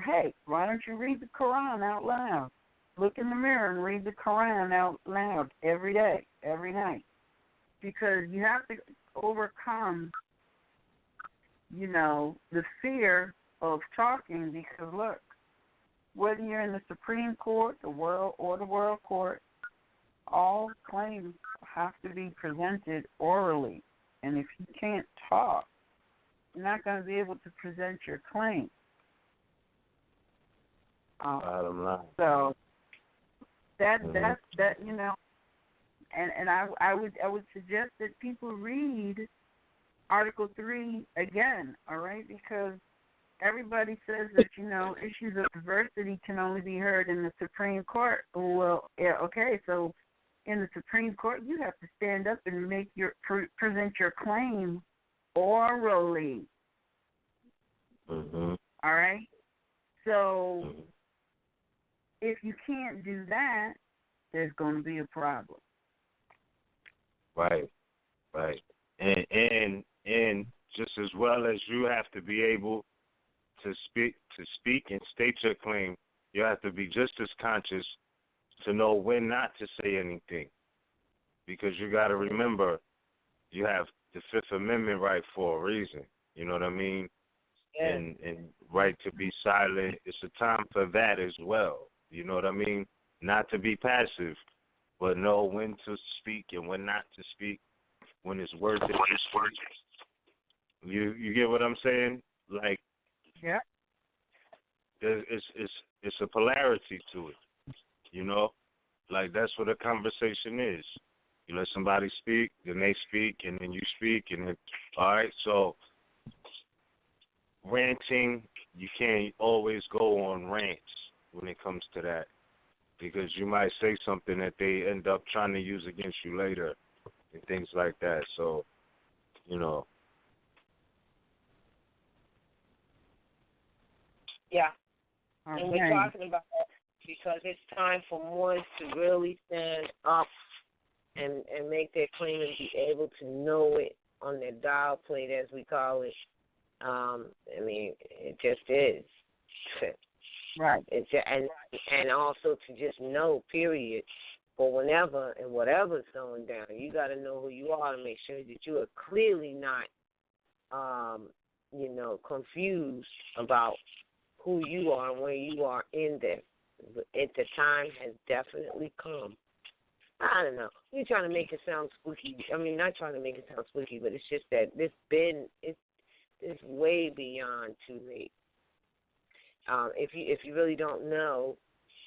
Hey, why don't you read the Quran out loud? Look in the mirror and read the Quran out loud every day, every night. Because you have to overcome, the fear of talking. Because, look, whether you're in the Supreme Court, the World Court, all claims have to be presented orally. And if you can't talk, you're not going to be able to present your claim.
Bottom line.
So that's and I would suggest that people read Article 3 again, all right? Because everybody says that, issues of diversity can only be heard in the Supreme Court. Well, yeah, okay, so in the Supreme Court, you have to stand up and present your claim orally.
Mm-hmm.
All right? So if you can't do that, there's going to be a problem.
Right. And just as well as you have to be able to speak and state your claim, you have to be just as conscious to know when not to say anything. Because you got to remember, you have the Fifth Amendment right for a reason. You know what I mean?
Yeah.
And right to be silent. It's a time for that as well. You know what I mean? Not to be passive, but know when to speak and when not to speak, when it's worth it. You get what I'm saying? Like,
yeah,
it's a polarity to it. Like that's what a conversation is. You let somebody speak, then they speak, and then you speak, and then all right. So ranting, you can't always go on rants when it comes to that, because you might say something that they end up trying to use against you later and things like that. So,
Yeah. And we're talking about that because it's time for Moors to really stand up and make their claim and be able to know it on their dial plate, as we call it. It just is.
Right.
And also to just know, period, for whenever and whatever's going down, you got to know who you are to make sure that you are clearly not, confused about who you are and where you are in this. The time has definitely come. I don't know. We're trying to make it sound spooky. Not trying to make it sound spooky, but it's just that it's way beyond too late. If you really don't know,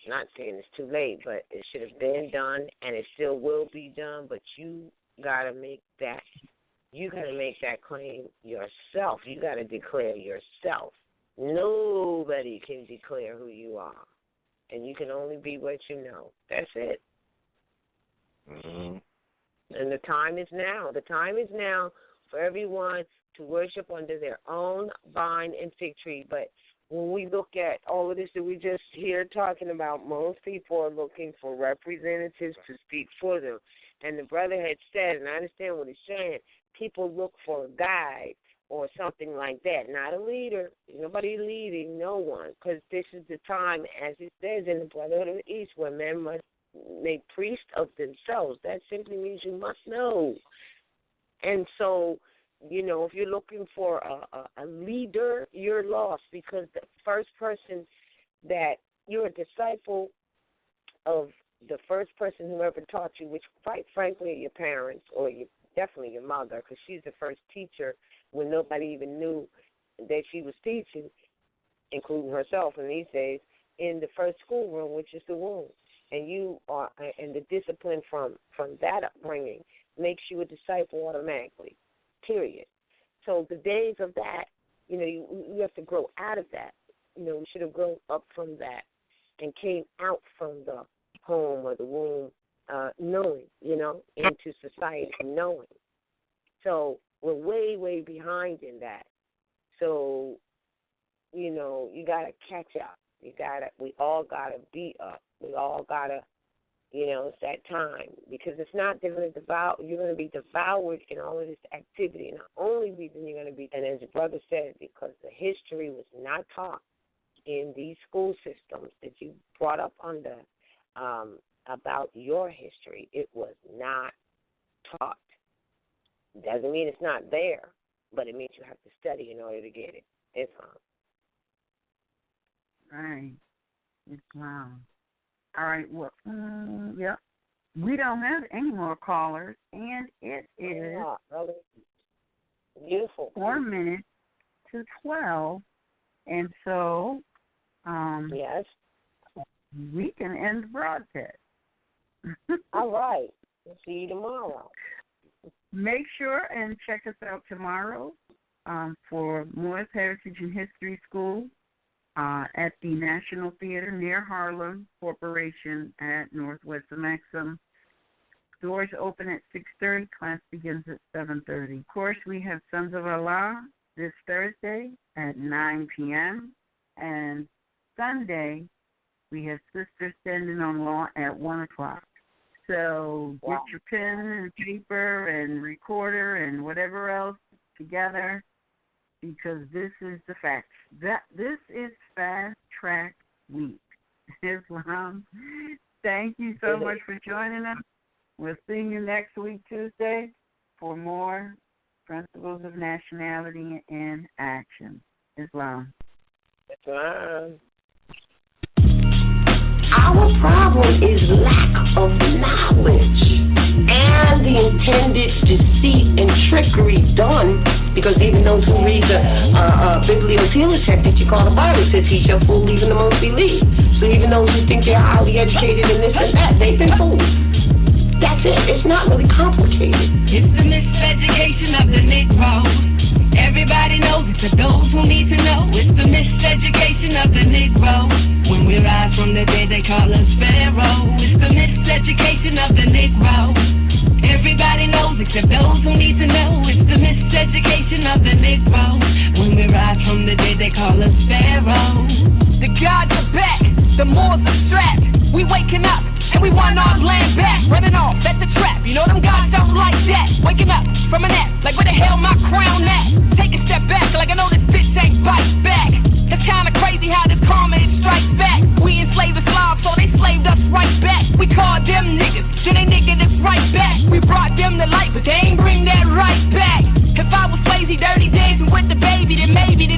not saying it's too late, but it should have been done, and it still will be done. But you gotta make that. You gotta make that claim yourself. You gotta declare yourself. Nobody can declare who you are, and you can only be what you know. That's it.
Mm-hmm.
And the time is now. The time is now for everyone to worship under their own vine and fig tree. But when we look at all of this that we just here talking about, most people are looking for representatives to speak for them. And the brother had said, and I understand what he's saying, people look for a guide or something like that, not a leader. Nobody leading, no one, because this is the time, as it says in the Brotherhood of the East, where men must make priests of themselves. That simply means you must know. And so, if you're looking for a leader, you're lost, because the first person that you're a disciple of, the first person who ever taught you, which quite frankly are your parents, or definitely your mother, because she's the first teacher when nobody even knew that she was teaching, including herself in these days, in the first schoolroom, which is the womb. And and the discipline from that upbringing makes you a disciple automatically, period. So the days of that, you have to grow out of that. We should have grown up from that and came out from the home or the womb knowing, into society knowing. So we're way, way behind in that. So, you got to catch up. We all got to be up. We all got to, it's that time. Because it's not you're going to be devoured in all of this activity. And the only reason you're going to be, and as your brother said, because the history was not taught in these school systems that you brought up under about your history. It was not taught. Doesn't mean it's not there, but it means you have to study in order to get it. Islam.
Right. Islam. All right. Well, yeah. We don't have any more callers, and it is
beautiful.
4 minutes to 12, and so
yes,
we can end the broadcast.
All right. We'll see you tomorrow.
Make sure and check us out tomorrow for Moorish Heritage and History School at the National Theater near Harlem Corporation at Northwest of Maxim. Doors open at 6:30. Class begins at 7:30. Of course, we have Sons of Allah this Thursday at 9 p.m. And Sunday, we have Sisters Standing on Law at 1 o'clock. So get your pen and paper and recorder and whatever else together, because this is the facts. This is Fast Track Week. Islam, thank you so much for joining us. We'll see you next week, Tuesday, for more Principles of Nationality in Action. Islam.
Islam.
Our problem is lack of knowledge and the intended deceit and trickery done, because even those who read the biblioteletext that you call the Bible says he shall fool even the most believe. So even those who think they're highly educated and this and that, they've been fooled. That's it. It's not really complicated.
It's the miseducation of the Negro. Everybody knows it to those who need to know. It's the miseducation of the Negro. When we rise from the dead, they call us Pharaoh. It's the miseducation of the Negro. Everybody knows except those who need to know. It's the miseducation of the Negro. When we rise from the dead, they call us Pharaoh. The gods are back, the Moors are strapped. We waking up, and we want our land back. Running off, that's a trap. You know them gods don't like that. Waking up from a nap, like where the hell my crown at? Take a step back, like I know this bitch ain't bite back. It's kinda crazy how this karma it strikes back. We enslaved Islam, so they slaved us right back. We called them niggas, then they nigga this right back. We brought them to light, but they ain't bring that right back. If I was lazy, dirty dancing with the baby, then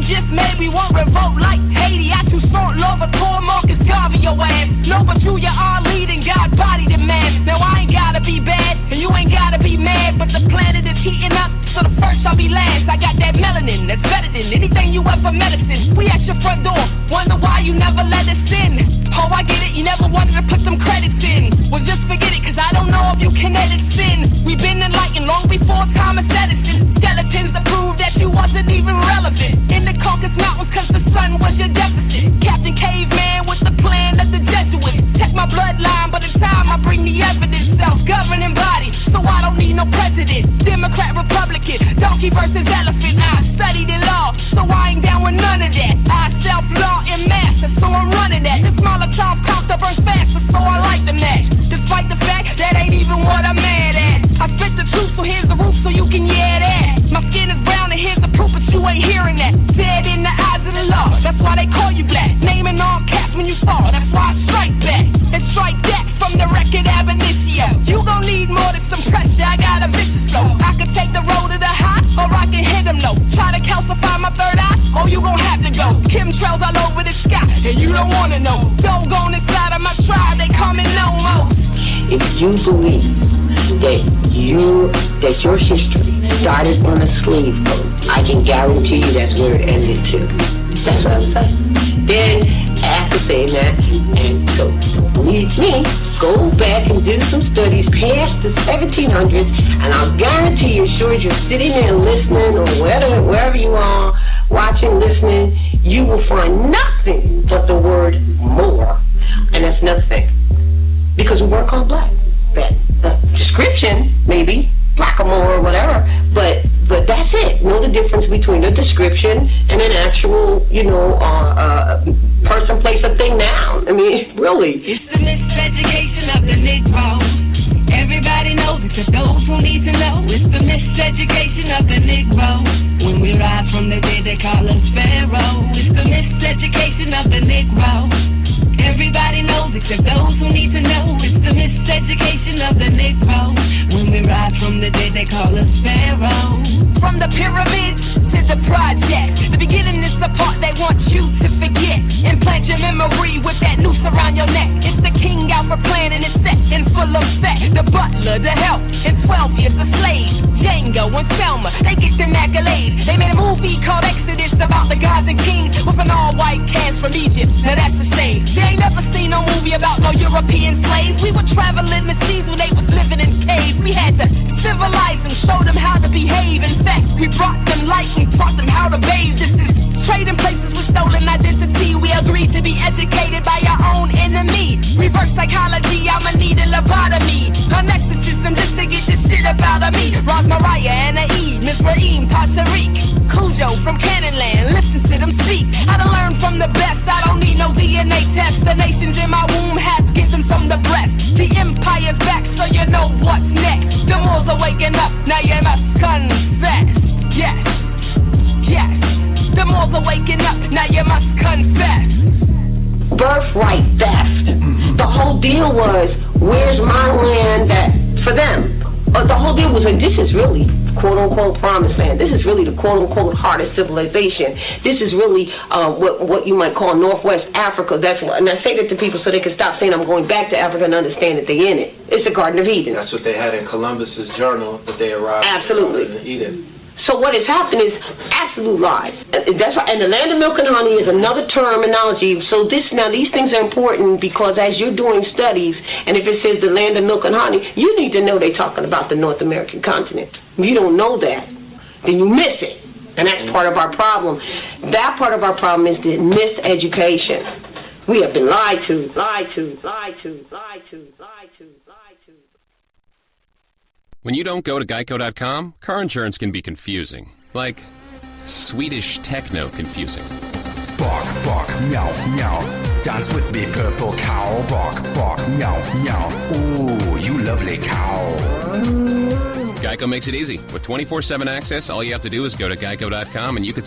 just maybe won't revolt like Haiti. I too smart, love a poor Marcus Garvey, your ass. No, but you are leading, God body the man. Now I ain't gotta be bad, and you ain't gotta be mad, but the planet is heating up, so the first I'll be last. I got that melanin, that's better than anything you ever medicine. We at your front door, wonder why you never let us in. Oh, I get it, you never wanted to put some credits in. Well, just forget it, cause I don't know if you can edit sin. We've been enlightened long before Thomas Edison. Skeletons to prove that you wasn't even relevant. In the Caucasus Mountains, cause the sun was your deficit. Captain Caveman with the plan of the Jesuits. Check my bloodline, but in time I bring the evidence. Self-governing body, so I don't need no president. Democrat, Republican, donkey versus elephant. I studied in law, so I ain't down with none of that. I self-law in master, so I'm running that. This Molotov counter burns faster, so I like the match. Despite the fact that ain't even what I'm mad at. I spit the truth, so here's the roof, so you can yeah that. My skin is brown and here's the proof, but you ain't hearing that. Dead in the eyes of the law, that's why they call you black. Naming all caps when you fall, that's why I strike back. And strike that from the record ab initio. You gon' need more than some pressure, I got a vicious flow. I can take the road to the high, or I can hit them low. Try to calcify my third eye, or you gon' have to go. Chemtrails all over the sky, and you don't wanna know. Don't go inside of my tribe, they call me no-mo.
If you believe that your history started on a slave boat, I can guarantee you that's where it ended too. That's what I'm saying. Then, after saying that, and so believe me, go back and do some studies past the 1700s, and I'll guarantee you, as sure as you're sitting there listening, or wherever you are, watching, listening, you will find nothing but the word Moor. And that's another thing. Because we work on black. The description, maybe, black or more or whatever, but that's it. Know the difference between a description and an actual, person, place, or thing, noun. I mean, really.
It's the miseducation of the Negro. Everybody knows it, to those who need to know. It's the miseducation of the Negro. When we rise from the dead, they call us Pharaoh. It's the miseducation of the Negro. Everybody knows it, to those who need to know. It's the miseducation of the Negro. When we rise from the dead, they call us Pharaoh. From the pyramids to the project, the beginning is the part they want you to forget. Implant your memory with that noose around your neck. It's the King Alpha plan and it's set in full effect. The butler, the help, in 12 years a slave. Django and Selma, they get them accolades. They made a movie called Exodus about the gods and kings with an all-white cast from Egypt. Now that's the same. They ain't never seen no movie about no European slaves. We were traveling the seas when they was living in caves. We had to civilize them, show them how to behave. In fact, we brought them light, we taught them how to bathe. This is trading places with stolen identity. We agreed to be educated by our own enemy. Reverse psychology, I'ma need a lobotomy. An exorcism just to get this shit up out of me. Ross Mariah, Anna Eve, Miss Raheem, Tariq, Cujo from Cannonland. Listen to them speak. I done learned from the best. I don't need no DNA test. The nations in my womb has given from the breast. The empire's back, so you know what's next. The Moors are waking up, now you must confess. Yes, yes. The Moors are waking up, now you must confess.
Birthright theft. The whole deal was, where's my land that, for them? The whole deal was like, this is really quote-unquote promised land. This is really the quote-unquote heart of civilization. This is really what you might call Northwest Africa. That's what, and I say that to people so they can stop saying I'm going back to Africa and understand that they're in it. It's the Garden of Eden.
That's what they had in Columbus's journal that they arrived
Absolutely.
in Eden.
So what has happened is absolute lies. That's right. And the land of milk and honey is another terminology. So these things are important because as you're doing studies, and if it says the land of milk and honey, you need to know they're talking about the North American continent. If you don't know that, then you miss it. And that's part of our problem. That part of our problem is the miseducation. We have been lied to, lied to, lied to, lied to, lied to, lied to.
When you don't go to Geico.com, car insurance can be confusing. Like Swedish techno confusing.
Bark, bark, meow, meow. Dance with me, purple cow. Bark, bark, meow, meow. Ooh, you lovely cow.
Geico makes it easy. With 24/7 access, all you have to do is go to Geico.com and you can